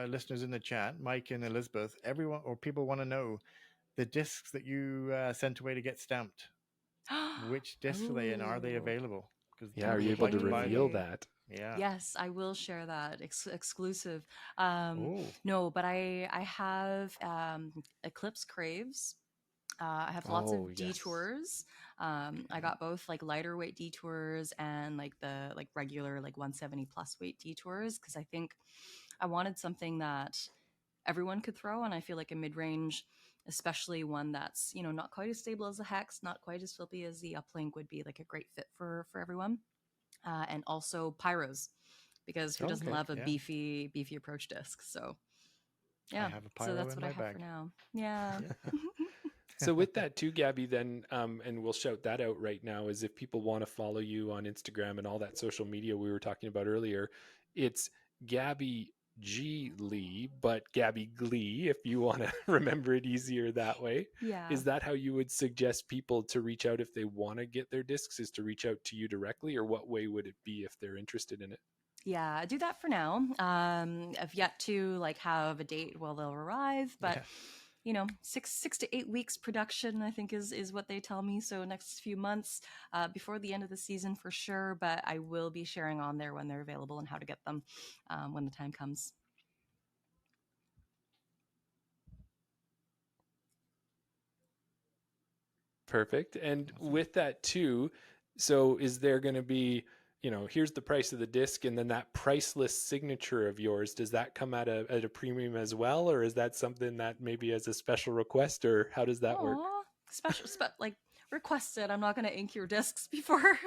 listeners in the chat, Mike and Elizabeth. Everyone or people want to know the discs that you sent away to get stamped. Which discs are they and are they Ooh. available? Because Yeah. Are you able to reveal Okay. that? Yeah. Yes, I will share that exclusive. Oh. No, but I have Eclipse Craves. I have lots Oh, of yes. detours. I got both like lighter weight detours and like the regular 170 plus weight detours, because I think I wanted something that everyone could throw, and I feel like a mid range, especially one that's not quite as stable as a Hex, not quite as flippy as the Uplink, would be like a great fit for everyone. And also pyros, because who doesn't Okay, love a yeah. beefy approach disc? So yeah, have a so pyro that's in what I my have bag. for now. Yeah. So with that too, Gabby, then, and we'll shout that out right now, is if people want to follow you on Instagram and all that social media we were talking about earlier, it's Gabby G Lee, but Gabby Glee, if you want to remember it easier that way. Yeah. Is that how you would suggest people to reach out if they want to get their discs, is to reach out to you directly, or what way would it be if they're interested in it? Yeah, do that for now. I've yet to like have a date while they'll arrive, but Yeah. you know, six to 8 weeks production, I think is what they tell me. So next few months, before the end of the season for sure. But I will be sharing on there when they're available and how to get them when the time comes. Perfect. And Awesome. with that too, so is there going to be, here's the price of the disc, and then that priceless signature of yours, does that come at a premium as well, or is that something that maybe as a special request, or how does that work? Oh, like requested. I'm not going to ink your discs before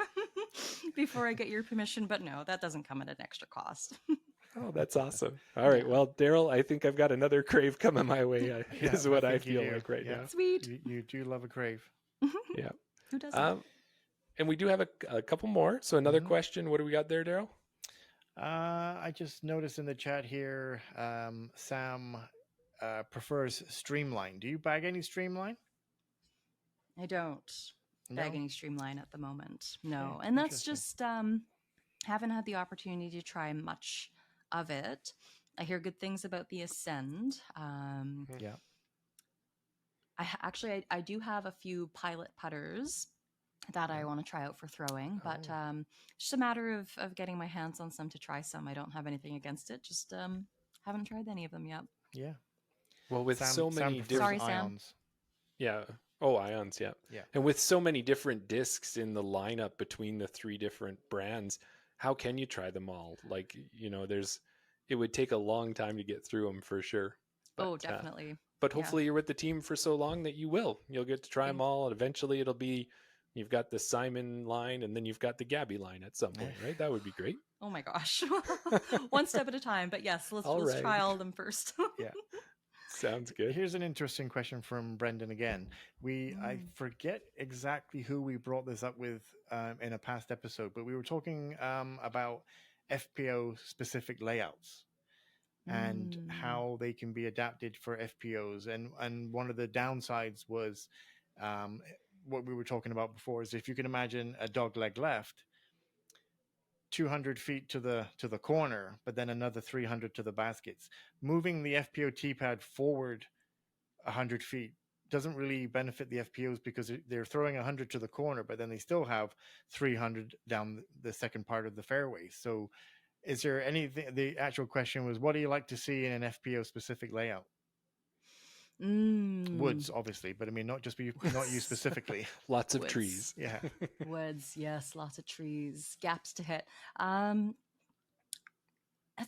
before I get your permission, but no, that doesn't come at an extra cost. Oh, that's awesome. All right. Yeah. Well, Daryl, I think I've got another crave coming my way, Yeah, is what I think you feel do. like right Yeah. now. Sweet. You do love a crave. Yeah. Who doesn't? And we do have a couple more. So another Mhm. question. What do we got there, Daryl? I just noticed in the chat here, Sam prefers Streamline. Do you bag any Streamline? I don't bag No. any Streamline at the moment. Okay, No. And that's interesting. just haven't had the opportunity to try much of it. I hear good things about the Ascend. Yeah. Actually I do have a few pilot putters that I Yeah. want to try out for throwing, but Oh. just a matter of getting my hands on some to try some. I don't have anything against it. Just haven't tried any of them yet. Yeah. Well, with so Sam many prefers Sorry, Sam. ions. yeah. Oh, ions, yeah. Yeah. And with so many different discs in the lineup between the three different brands, how can you try them all? Like, it would take a long time to get through them for sure. Oh, But definitely. but Yeah. hopefully you're with the team for so long that you'll get to try them all, and eventually it'll be you've got the Simon line and then you've got the Gabby line at some point, right? That would be great. Oh my gosh. One step at a time, but yes, let's All let's try right. all of them first. Yeah. Sounds good. Here's an interesting question from Brendan again. I Mm. forget exactly who we brought this up with in a past episode, but we were talking about FPO specific layouts and Mm. how they can be adapted for FPOs. And one of the downsides was um, what we were talking about before is if you can imagine a dog leg left, 200 feet to the corner, but then another 300 to the baskets. Moving the FPO tee pad forward 100 feet doesn't really benefit the FPOs because they're throwing 100 to the corner, but then they still have 300 down the second part of the fairway. So is there anything, the actual question was, what do you like to see in an FPO specific layout? Mm. Woods, obviously, but I mean, not you specifically. Lots of Woods. trees. Yeah. Woods, yes, lots of trees, gaps to hit. That's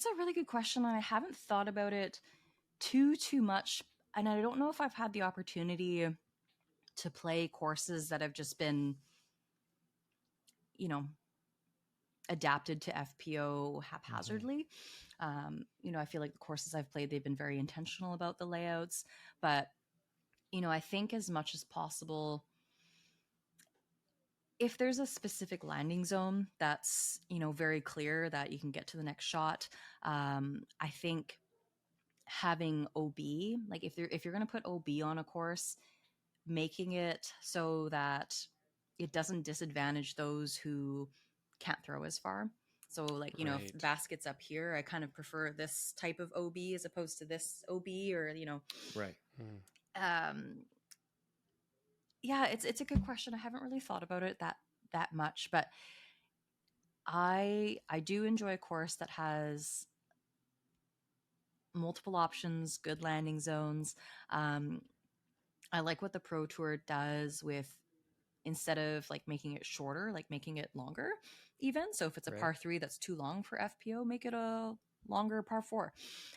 a really good question. I haven't thought about it too much, and I don't know if I've had the opportunity to play courses that have just been, you know, adapted to FPO haphazardly. I feel like the courses I've played, they've been very intentional about the layouts, but I think as much as possible, if there's a specific landing zone that's very clear that you can get to the next shot, I think having OB, like if you're going to put OB on a course, making it so that it doesn't disadvantage those who can't throw as far. So like, if the Right. basket's up here, I kind of prefer this type of OB as opposed to this OB, or Right. um yeah, it's a good question. I haven't really thought about it that much, but I do enjoy a course that has multiple options, good landing zones. Um, I like what the Pro Tour does with, instead of like making it shorter, like making it longer even. So if it's a Right. par 3 that's too long for FPO, make it a longer par 4.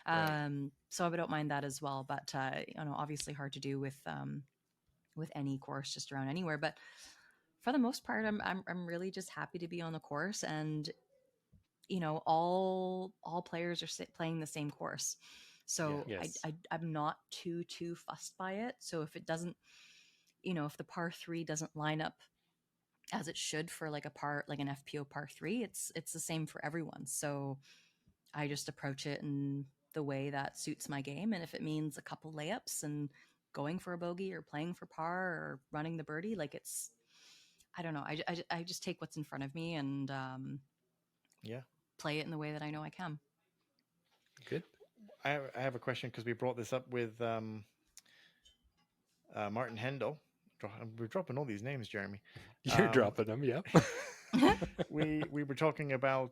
Right. So I don't mind that as well. But obviously hard to do with any course just around anywhere. But for the most part, I'm really just happy to be on the course, and all players are playing the same course. So Yeah. Yes. I'm not too fussed by it. So if it doesn't, if the par 3 doesn't line up as it should for like an FPO par 3, it's the same for everyone. So I just approach it in the way that suits my game. And if it means a couple layups and going for a bogey or playing for par or running the birdie, like I don't know. I just take what's in front of me, and Yeah. play it in the way that I know I can. Good. I have a question because we brought this up with Martin Hendel. We're dropping all these names, Jeremy. You're dropping them, yeah. We were talking about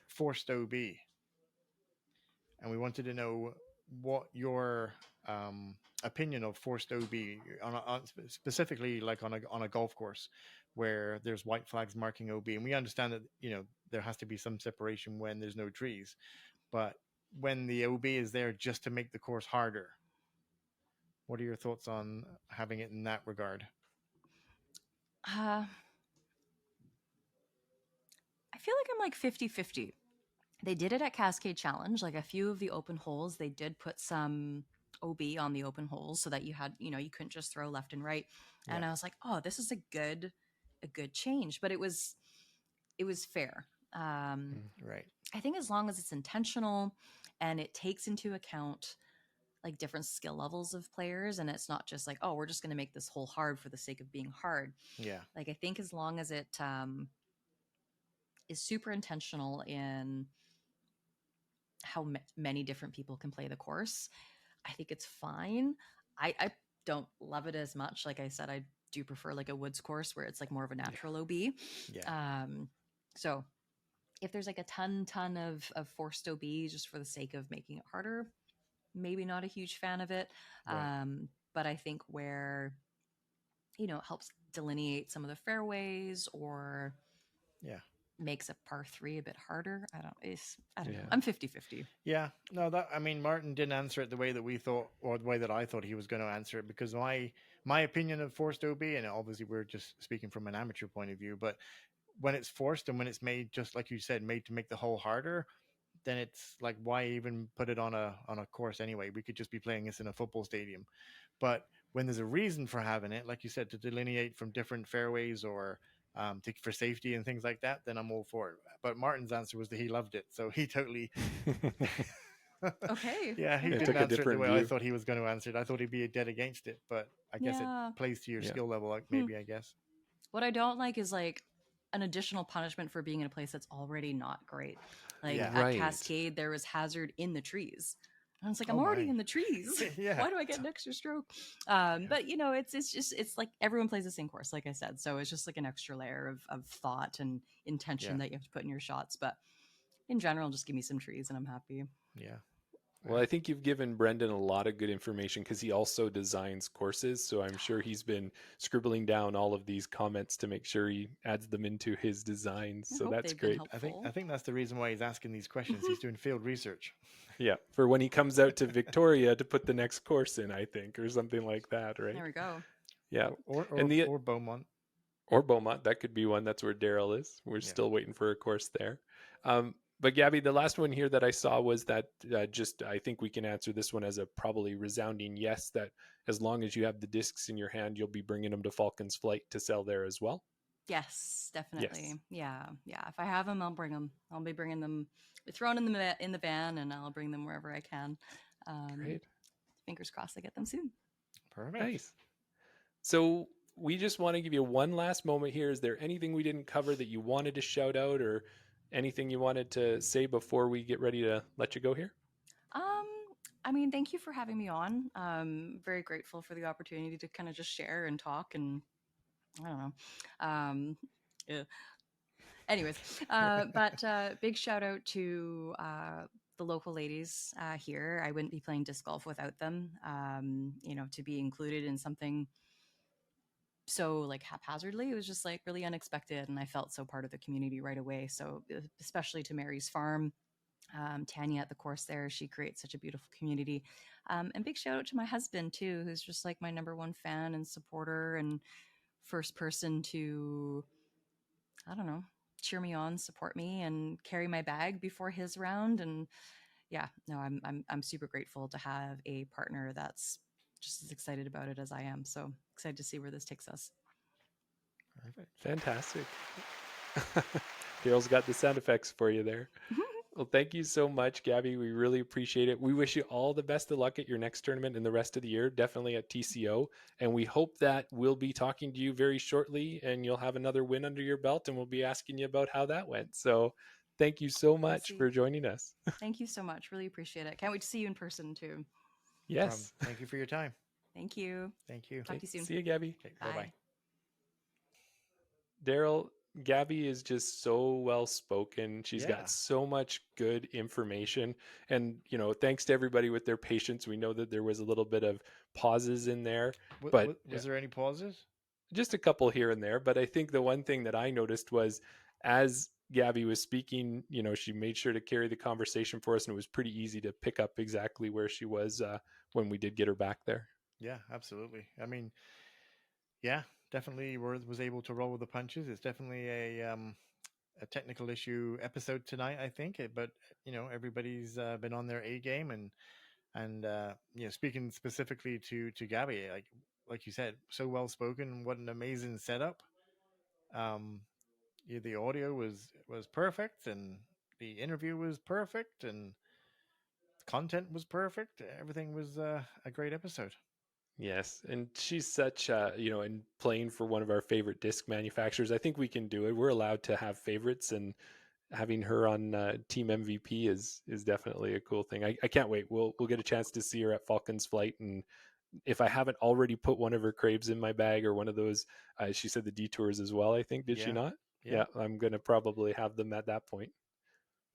forced OB, and we wanted to know what your opinion of forced OB on specifically like on a golf course where there's white flags marking OB, and we understand that there has to be some separation when there's no trees, but when the OB is there just to make the course harder, what are your thoughts on having it in that regard? I feel like I'm like 50-50. They did it at Cascade Challenge. Like a few of the open holes, they did put some OB on the open holes so that you had, you couldn't just throw left and right. Yeah. And I was like, oh, this is a good change. But it was fair. Right. I think as long as it's intentional and it takes into account like different skill levels of players, and it's not just like, oh, we're just going to make this hole hard for the sake of being hard. Yeah. Like I think as long as it is super intentional in how many different people can play the course, I think it's fine. I don't love it as much. Like I said, I do prefer like a woods course where it's like more of a natural OB. Yeah. So if there's like a ton of forced OB just for the sake of making it harder, maybe not a huge fan of it. Right. But I think where, it helps delineate some of the fairways or makes a par 3 a bit harder. I don't know. I'm 50-50. Yeah. No, Martin didn't answer it the way that we thought, or the way that I thought he was going to answer it, because my opinion of forced OB, and obviously we're just speaking from an amateur point of view, but when it's forced and when it's made, just like you said, made to make the hole harder, then it's like, why even put it on a course anyway? We could just be playing this in a football stadium. But when there's a reason for having it, like you said, to delineate from different fairways or for safety and things like that, then I'm all for it. But Martin's answer was that he loved it, so he totally okay. Yeah, he didn't answer it the way I thought he was going to answer it. I thought he'd be dead against it, but I guess it plays to your skill level, like maybe I guess. What I don't like is like an additional punishment for being in a place that's already not great. Like at Cascade, there was hazard in the trees. And I was like, I'm already in the trees. Why do I get an extra stroke? But it's like everyone plays the same course, like I said. So it's just like an extra layer of thought and intention that you have to put in your shots. But in general, just give me some trees and I'm happy. Yeah. Well, I think you've given Brendan a lot of good information because he also designs courses. So I'm sure he's been scribbling down all of these comments to make sure he adds them into his designs. So that's great. I think that's the reason why he's asking these questions. He's doing field research. Yeah, for when he comes out to Victoria to put the next course in, I think, or something like that, right? There we go. Yeah. Or Beaumont. Or Beaumont. That could be one. That's where Daryl is. We're still waiting for a course there. But Gabby, the last one here that I saw was that I think we can answer this one as a probably resounding yes, that as long as you have the discs in your hand, you'll be bringing them to Falcon's Flight to sell there as well. Yes, definitely. Yes. Yeah. If I have them, I'll bring them. I'll be bringing them, thrown in the van, and I'll bring them wherever I can. Great. Fingers crossed I get them soon. Perfect. Nice. So we just want to give you one last moment here. Is there anything we didn't cover that you wanted to shout out, or anything you wanted to say before we get ready to let you go here? Thank you for having me on. Very grateful for the opportunity to kind of just share and talk, and I don't know. Anyways, but big shout out to the local ladies here. I wouldn't be playing disc golf without them. To be included in something so like haphazardly, it was just like really unexpected, and I felt so part of the community right away. So especially to Mary's Farm, Tanya at the course there, she creates such a beautiful community. And big shout out to my husband too, who's just like my number one fan and supporter and first person to, I don't know, cheer me on, support me, and carry my bag before his round. And I'm super grateful to have a partner that's just as excited about it as I am. So excited to see where this takes us. Perfect. Fantastic. Daryl's got the sound effects for you there. Well, thank you so much, Gabby. We really appreciate it. We wish you all the best of luck at your next tournament and the rest of the year, definitely at TCO. And we hope that we'll be talking to you very shortly and you'll have another win under your belt, and we'll be asking you about how that went. So thank you so We'll much see. for joining us. Thank you so much. Really appreciate it. Can't wait to see you in person too. Yes. Thank you for your time. Thank you. Thank you. Talk Okay, to you soon. see you, Gabby. Okay, Bye. bye-bye. Daryl, Gabby is just so well spoken. She's Yeah. got so much good information. And, thanks to everybody with their patience. We know that there was a little bit of pauses in there, but Was there any pauses? just a couple here and there. But I think the one thing that I noticed was as Gabby was speaking, she made sure to carry the conversation for us, and it was pretty easy to pick up exactly where she was when we did get her back there. Yeah, absolutely. I mean, yeah, definitely was able to roll with the punches. It's definitely a technical issue episode tonight, I think. But everybody's been on their A game, and speaking specifically to Gabby, like you said, so well spoken. What an amazing setup. The audio was perfect, and the interview was perfect, and content was perfect. Everything was a great episode. Yes, and she's such and playing for one of our favorite disc manufacturers. I think we can do it. We're allowed to have favorites, and having her on Team MVP is definitely a cool thing. I can't wait. We'll get a chance to see her at Falcon's Flight, and if I haven't already put one of her craves in my bag or one of those, she said the detours as well. I think did she Yeah, not? yeah, Yeah, I'm gonna probably have them at that point.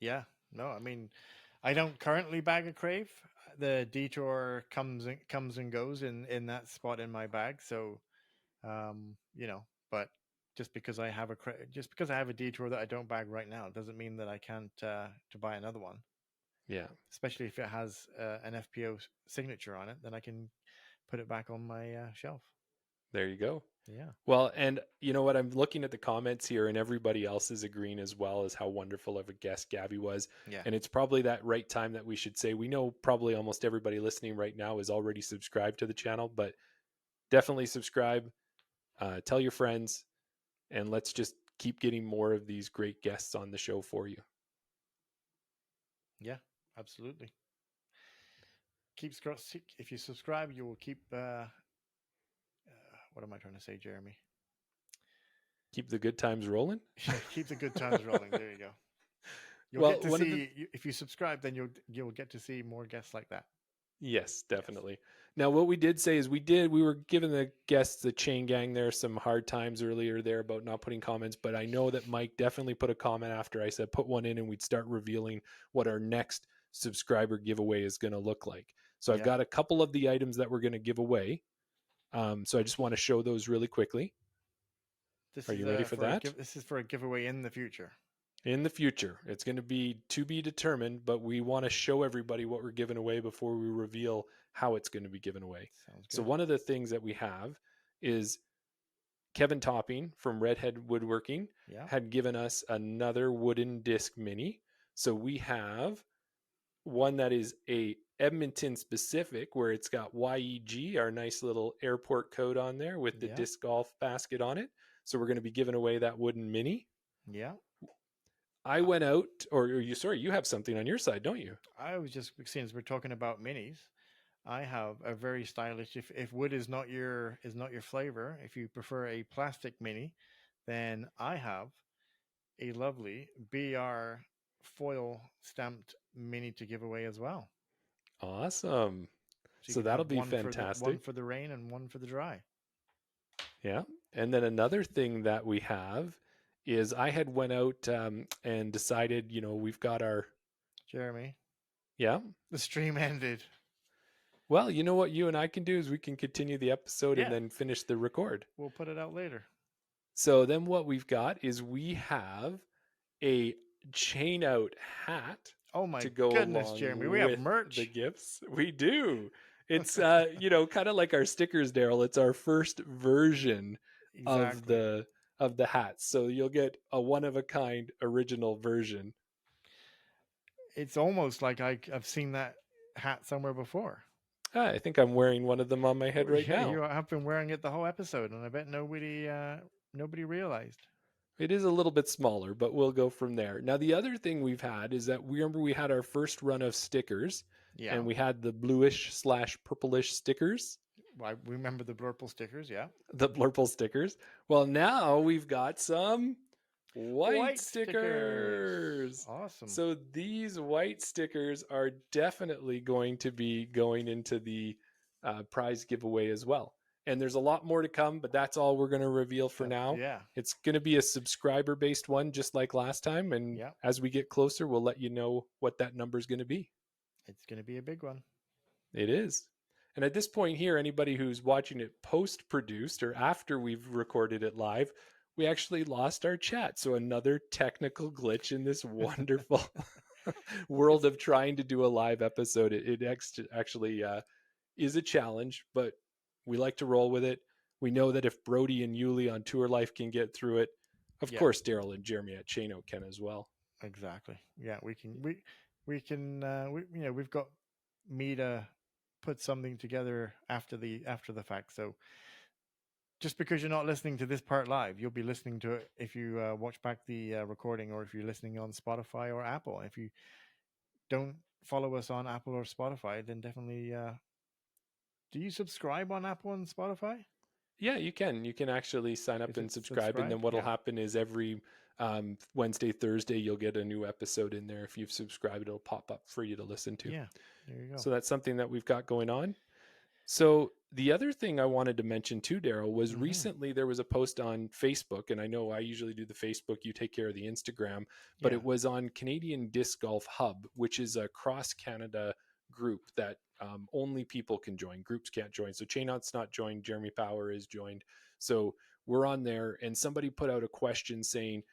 yeah. No, I mean, I don't currently bag a crave. The detour comes and goes in that spot in my bag. So, but just because I have just because I have a detour that I don't bag right now doesn't mean that I can't to buy another one. Yeah, Especially if it has an FPO signature on it, then I can put it back on my shelf. there you go. Yeah. Well, and you know what? I'm looking at the comments here, and everybody else is agreeing as well as how wonderful of a guest Gabby was. Yeah. And it's probably that right time that we should say we know probably almost everybody listening right now is already subscribed to the channel, but definitely subscribe, tell your friends, and let's just keep getting more of these great guests on the show for you. Yeah, absolutely. If you subscribe, you will keep. What am I trying to say, Jeremy? Keep the good times rolling. Keep the good times rolling. There you go. You'll Well, get to one of see if you subscribe, then you'll get to see more guests like that. Yes, definitely. Yes. Now, what we did say is we were giving the guests, the chain gang there, some hard times earlier there about not putting comments, but I know that Mike definitely put a comment after I said put one in and we'd start revealing what our next subscriber giveaway is going to look like. So I've got a couple of the items that we're going to give away. So I just want to show those really quickly. Are you ready for that? This is for a giveaway in the future. In the future. It's going to be determined, but we want to show everybody what we're giving away before we reveal how it's going to be given away. Sounds good. So one of the things that we have is Kevin Topping from Redhead Woodworking had given us another wooden disc mini. So we have one that is a Edmonton specific where it's got YEG, our nice little airport code on there with the disc golf basket on it. So we're going to be giving away that wooden mini. Yeah. I went out, you have something on your side, don't you? I was just seeing as we're talking about minis, I have a very stylish. If wood is not your flavor, if you prefer a plastic mini, then I have a lovely BR foil stamped mini to give away as well. Awesome. So that'll be fantastic. One for the rain and one for the dry. Yeah. And then another thing that we have is I had went out and decided, we've got our... Jeremy. Yeah? The stream ended. Well, you know what you and I can do is we can continue the episode and then finish the record. We'll put it out later. So then what we've got is we have a chain out hat. Oh my to go goodness, along Jeremy. We have merch. The gifts. We do. It's kind of like our stickers, Daryl. It's our first version of the hats. So you'll get a one of a kind original version. It's almost like I've seen that hat somewhere before. I think I'm wearing one of them on my head right now. You have been wearing it the whole episode, and I bet nobody realized. It is a little bit smaller, but we'll go from there. Now, the other thing we've had is that we had our first run of stickers, and we had the bluish/purplish stickers. I remember the blurple stickers, yeah. The blurple stickers. Well, now we've got some White stickers. Awesome. So these white stickers are definitely going to be going into the prize giveaway as well. And there's a lot more to come, but that's all we're going to reveal for now. Yeah. It's going to be a subscriber based one, just like last time. And Yeah. as we get closer, we'll let you know what that number is going to be. It's going to be a big one. It is. And at this point here, anybody who's watching it post produced or after we've recorded it live, we actually lost our chat. So another technical glitch in this wonderful world of trying to do a live episode. It actually is a challenge, but we like to roll with it. We know that if Brody and Yuli on Tour Life can get through it, of course Daryl and Jeremy at Chano can as well. Exactly. Yeah, we can. We've got me to put something together after the fact. So just because you're not listening to this part live, you'll be listening to it if you watch back the recording, or if you're listening on Spotify or Apple. If you don't follow us on Apple or Spotify, then definitely. Do you subscribe on Apple and Spotify? Yeah, you can. You can actually sign up and subscribe, and then what'll happen is every Wednesday, Thursday, you'll get a new episode in there. If you've subscribed, it'll pop up for you to listen to. Yeah, there you go. So that's something that we've got going on. So the other thing I wanted to mention too, Daryl, was recently there was a post on Facebook, and I know I usually do the Facebook, you take care of the Instagram, but it was on Canadian Disc Golf Hub, which is a cross Canada group that only people can join. Groups can't join. So Chainot's not joined. Jeremy Power is joined. So we're on there, and somebody put out a question saying,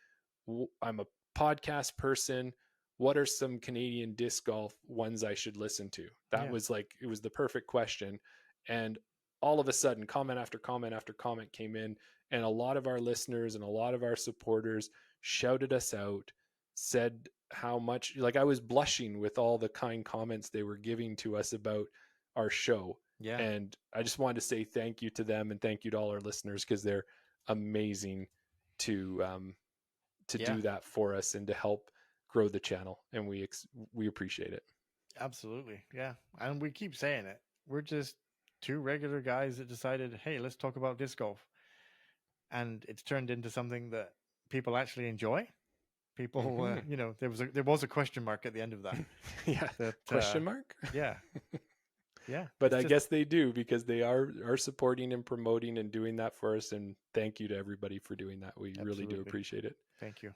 I'm a podcast person. What are some Canadian disc golf ones I should listen to? That was like, it was the perfect question. And all of a sudden, comment after comment after comment came in, and a lot of our listeners and a lot of our supporters shouted us out, said how much, like, I was blushing with all the kind comments they were giving to us about our show. Yeah. And I just wanted to say thank you to them, and thank you to all our listeners, because they're amazing to do that for us and to help grow the channel. And we appreciate it. Absolutely. Yeah. And we keep saying it. We're just two regular guys that decided, hey, let's talk about disc golf. And it's turned into something that people actually enjoy. People, there was a question mark at the end of that. Question mark? Yeah. Yeah. But I guess they do, because they are supporting and promoting and doing that for us. And thank you to everybody for doing that. We really do appreciate it. Thank you.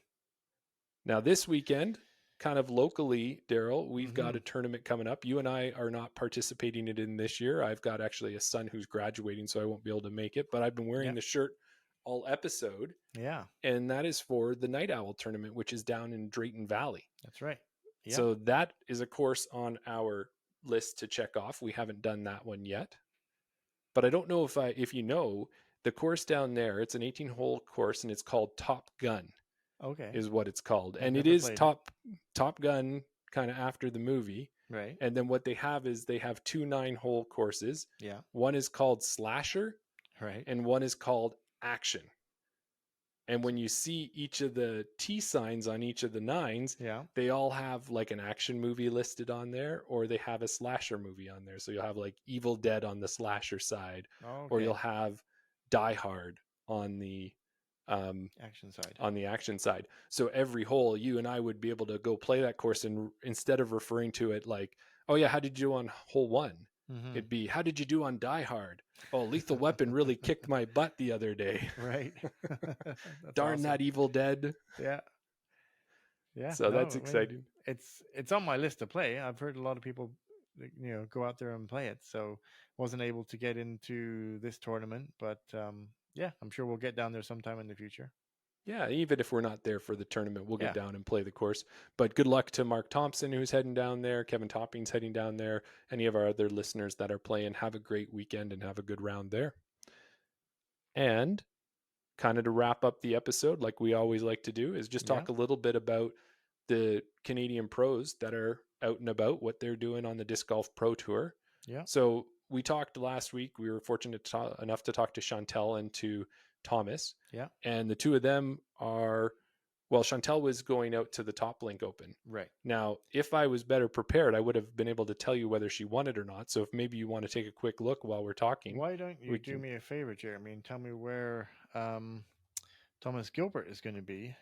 Now, this weekend, kind of locally, Daryl, we've got a tournament coming up. You and I are not participating in this year. I've got actually a son who's graduating, so I won't be able to make it. But I've been wearing the shirt all episode. Yeah. And that is for the Night Owl tournament, which is down in Drayton Valley. That's right. Yep. So that is a course on our list to check off. We haven't done that one yet. But I don't know if you know, the course down there, it's an 18-hole course, and it's called Top Gun. Okay. Is what it's called. And it is Top Gun, kind of after the movie. Right. And then what they have is they have 2 9-hole courses. Yeah. One is called Slasher. Right. And one is called Action. And when you see each of the T signs on each of the 9s, they all have like an action movie listed on there, or they have a slasher movie on there. So you'll have like Evil Dead on the slasher side, or you'll have Die Hard on the action side. So every hole, you and I would be able to go play that course, and instead of referring to it like, oh yeah, how did you do on hole 1? It'd be, how did you do on Die Hard? Oh, Lethal Weapon really kicked my butt the other day. Right. Darn awesome. That Evil Dead. Yeah. Yeah. So that's exciting. It's on my list to play. I've heard a lot of people, go out there and play it. So wasn't able to get into this tournament, but yeah, I'm sure we'll get down there sometime in the future. Yeah, even if we're not there for the tournament, we'll get down and play the course. But good luck to Mark Thompson, who's heading down there, Kevin Topping's heading down there, any of our other listeners that are playing. Have a great weekend and have a good round there. And kind of to wrap up the episode, like we always like to do, is just talk a little bit about the Canadian pros that are out and about, what they're doing on the Disc Golf Pro Tour. Yeah. So we talked last week. We were fortunate enough to talk to Chantel and to Thomas. Yeah. And the two of them are, well, Chantel was going out to the Top Link Open. Right. Now, if I was better prepared, I would have been able to tell you whether she won it or not. So if maybe you want to take a quick look while we're talking. Why don't you do me a favor, Jeremy, and tell me where Thomas Gilbert is going to be?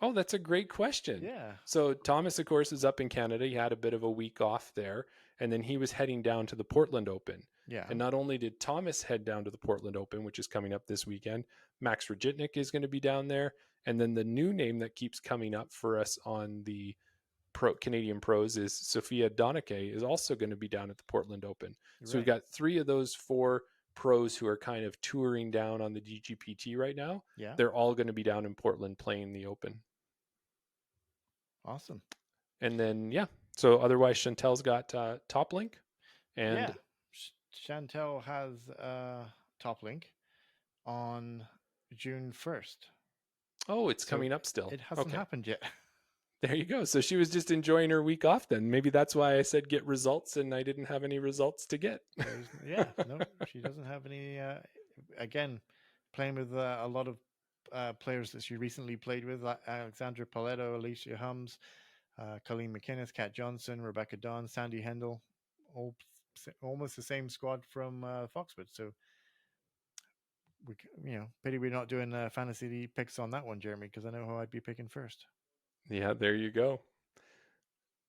Oh, that's a great question. Yeah. So Thomas, of course, is up in Canada. He had a bit of a week off there, and then he was heading down to the Portland Open. Yeah. And not only did Thomas head down to the Portland Open, which is coming up this weekend, Max Rajitnik is going to be down there. And then the new name that keeps coming up for us on the Canadian pros is Sophia Donake is also going to be down at the Portland Open. So we've got 3 of those 4 pros who are kind of touring down on the DGPT right now. Yeah. They're all going to be down in Portland playing the Open. Awesome. And then, so otherwise Chantel's got Top Link. And yeah. Chantel has Top Link on June 1st. Oh, it's coming up still. It hasn't happened yet. There you go. So she was just enjoying her week off then. Maybe that's why I said get results and I didn't have any results to get. Yeah, no, she doesn't have any. Again, playing with a lot of players that she recently played with, like Alexandra Paletto, Alicia Hums, Colleen McInnes, Kat Johnson, Rebecca Dawn, Sandy Hendel, all almost the same squad from Foxwood. So, pity we're not doing fantasy picks on that one, Jeremy, because I know who I'd be picking first. Yeah, there you go.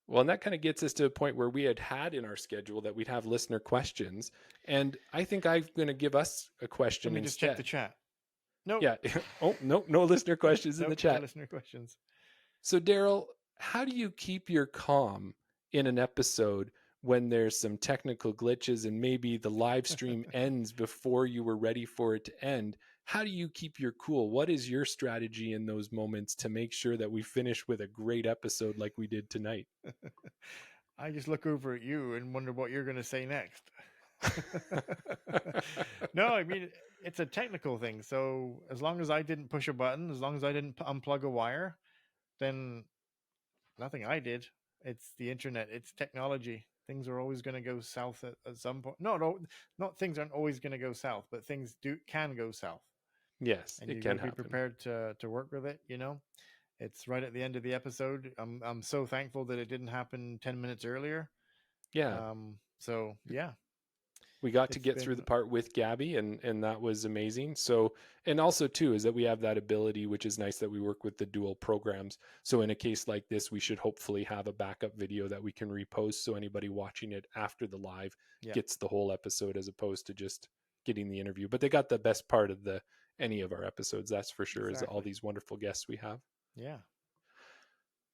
Well, and that kind of gets us to a point where we had in our schedule that we'd have listener questions. And I think I'm going to give us a question Let me just instead. check the chat. No. Yeah. Oh, no listener questions in the chat. No listener questions. So, Daryl, how do you keep your calm in an episode when there's some technical glitches and maybe the live stream ends before you were ready for it to end? How do you keep your cool? What is your strategy in those moments to make sure that we finish with a great episode like we did tonight? I just look over at you and wonder what you're going to say next. No, I mean, it's a technical thing. So as long as I didn't push a button, as long as I didn't unplug a wire, then nothing I did. It's the internet. It's technology. Things are always going to go south at some point. No, not things aren't always going to go south, but things can go south. Yes, and it you can got to be prepared to work with it. It's right at the end of the episode. I'm so thankful that it didn't happen 10 minutes earlier. Yeah. So yeah, we got to get through the part with Gabby, and that was amazing. So, and also too is that we have that ability, which is nice, that we work with the dual programs. So in a case like this, we should hopefully have a backup video that we can repost, so anybody watching it after the live gets the whole episode as opposed to just getting the interview. But they got the best part of any of our episodes, that's for sure. Exactly. Is all these wonderful guests we have. Yeah.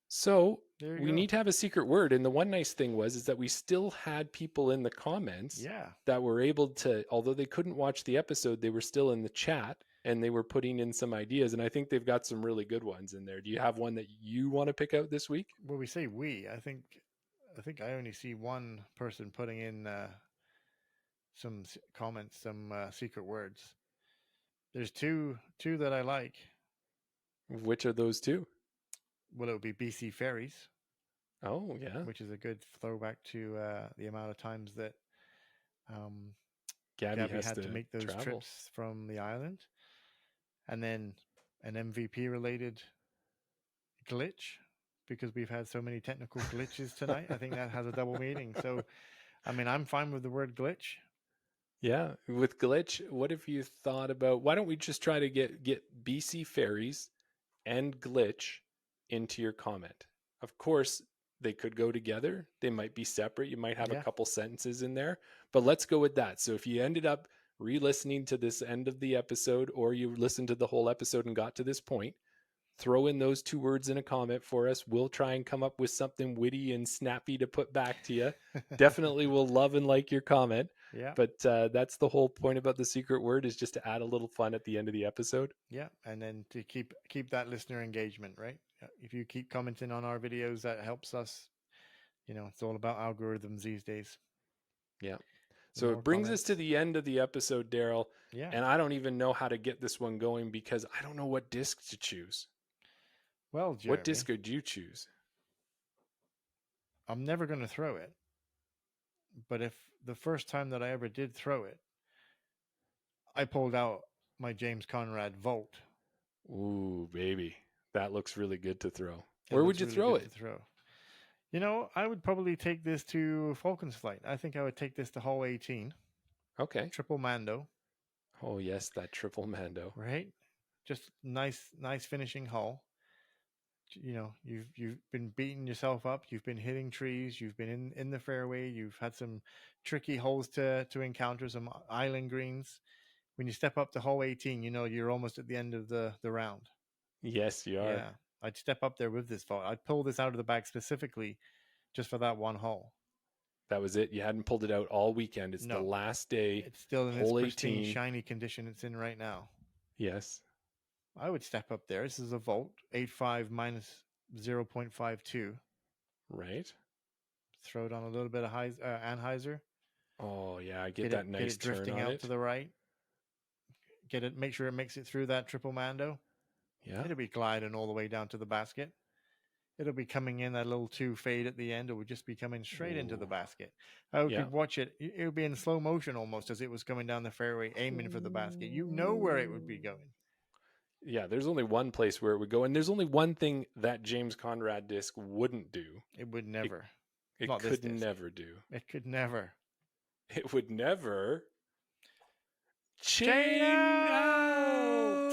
So we need to have a secret word. And the one nice thing is that we still had people in the comments that were able to, although they couldn't watch the episode, they were still in the chat and they were putting in some ideas. And I think they've got some really good ones in there. Do you have one that you want to pick out this week? Well, we say I think I only see one person putting in some comments, some secret words. There's two that I like. Which are those two? Well, it would be BC Ferries. Oh, yeah. Which is a good throwback to the amount of times that Gabby had to make those trips from the island. And then an MVP related glitch, because we've had so many technical glitches tonight. I think that has a double meaning. So, I mean, I'm fine with the word glitch. Yeah, with glitch, what if you thought about, why don't we just try to get BC Ferries and glitch into your comment? Of course, they could go together. They might be separate. You might have a couple sentences in there, but let's go with that. So if you ended up re-listening to this end of the episode, or you listened to the whole episode and got to this point, throw in those 2 words in a comment for us. We'll try and come up with something witty and snappy to put back to you. Definitely will love and like your comment. Yeah. But that's the whole point about the secret word, is just to add a little fun at the end of the episode. Yeah. And then to keep that listener engagement, right? If you keep commenting on our videos, that helps us. It's all about algorithms these days. Yeah. So it brings us to the end of the episode, Daryl. Yeah. And I don't even know how to get this one going because I don't know what disc to choose. Well, Jeremy, what disc would you choose? I'm never going to throw it. But if the first time that I ever did throw it, I pulled out my James Conrad Volt. Ooh, baby. That looks really good to throw. Where would you throw it? I would probably take this to Falcon's Flight. I think I would take this to Hall 18. Okay. Triple Mando. Oh, yes, that triple Mando. Right? Just nice finishing hull. you know, you've been beating yourself up, you've been hitting trees, you've been in the fairway, you've had some tricky holes to encounter, some island greens. When you step up to hole 18, you know you're almost at the end of the round. Yes, you are. Yeah, I'd step up there with this vault. I'd pull this out of the bag specifically just for that one hole. That was it. You hadn't pulled it out all weekend. It's the No. last day. It's still in its hole pristine, 18. shiny condition it's in right now. Yes. I would step up there. This is a vault, 8.5 minus 0.52. Right. Throw it on a little bit of anhyzer. Oh yeah, I get that nice get it drifting turn on out it. to the right. Make sure it makes it through that triple mando. Yeah. It'll be gliding all the way down to the basket. It'll be coming in that little 2 fade at the end. It would just be coming straight into the basket. I could watch it. It would be in slow motion almost as it was coming down the fairway, aiming for the basket. You know where it would be going. Yeah, there's only one place where it would go, and there's only one thing that James Conrad disc wouldn't do. It would never. It could never do. It could never. It would never chain out.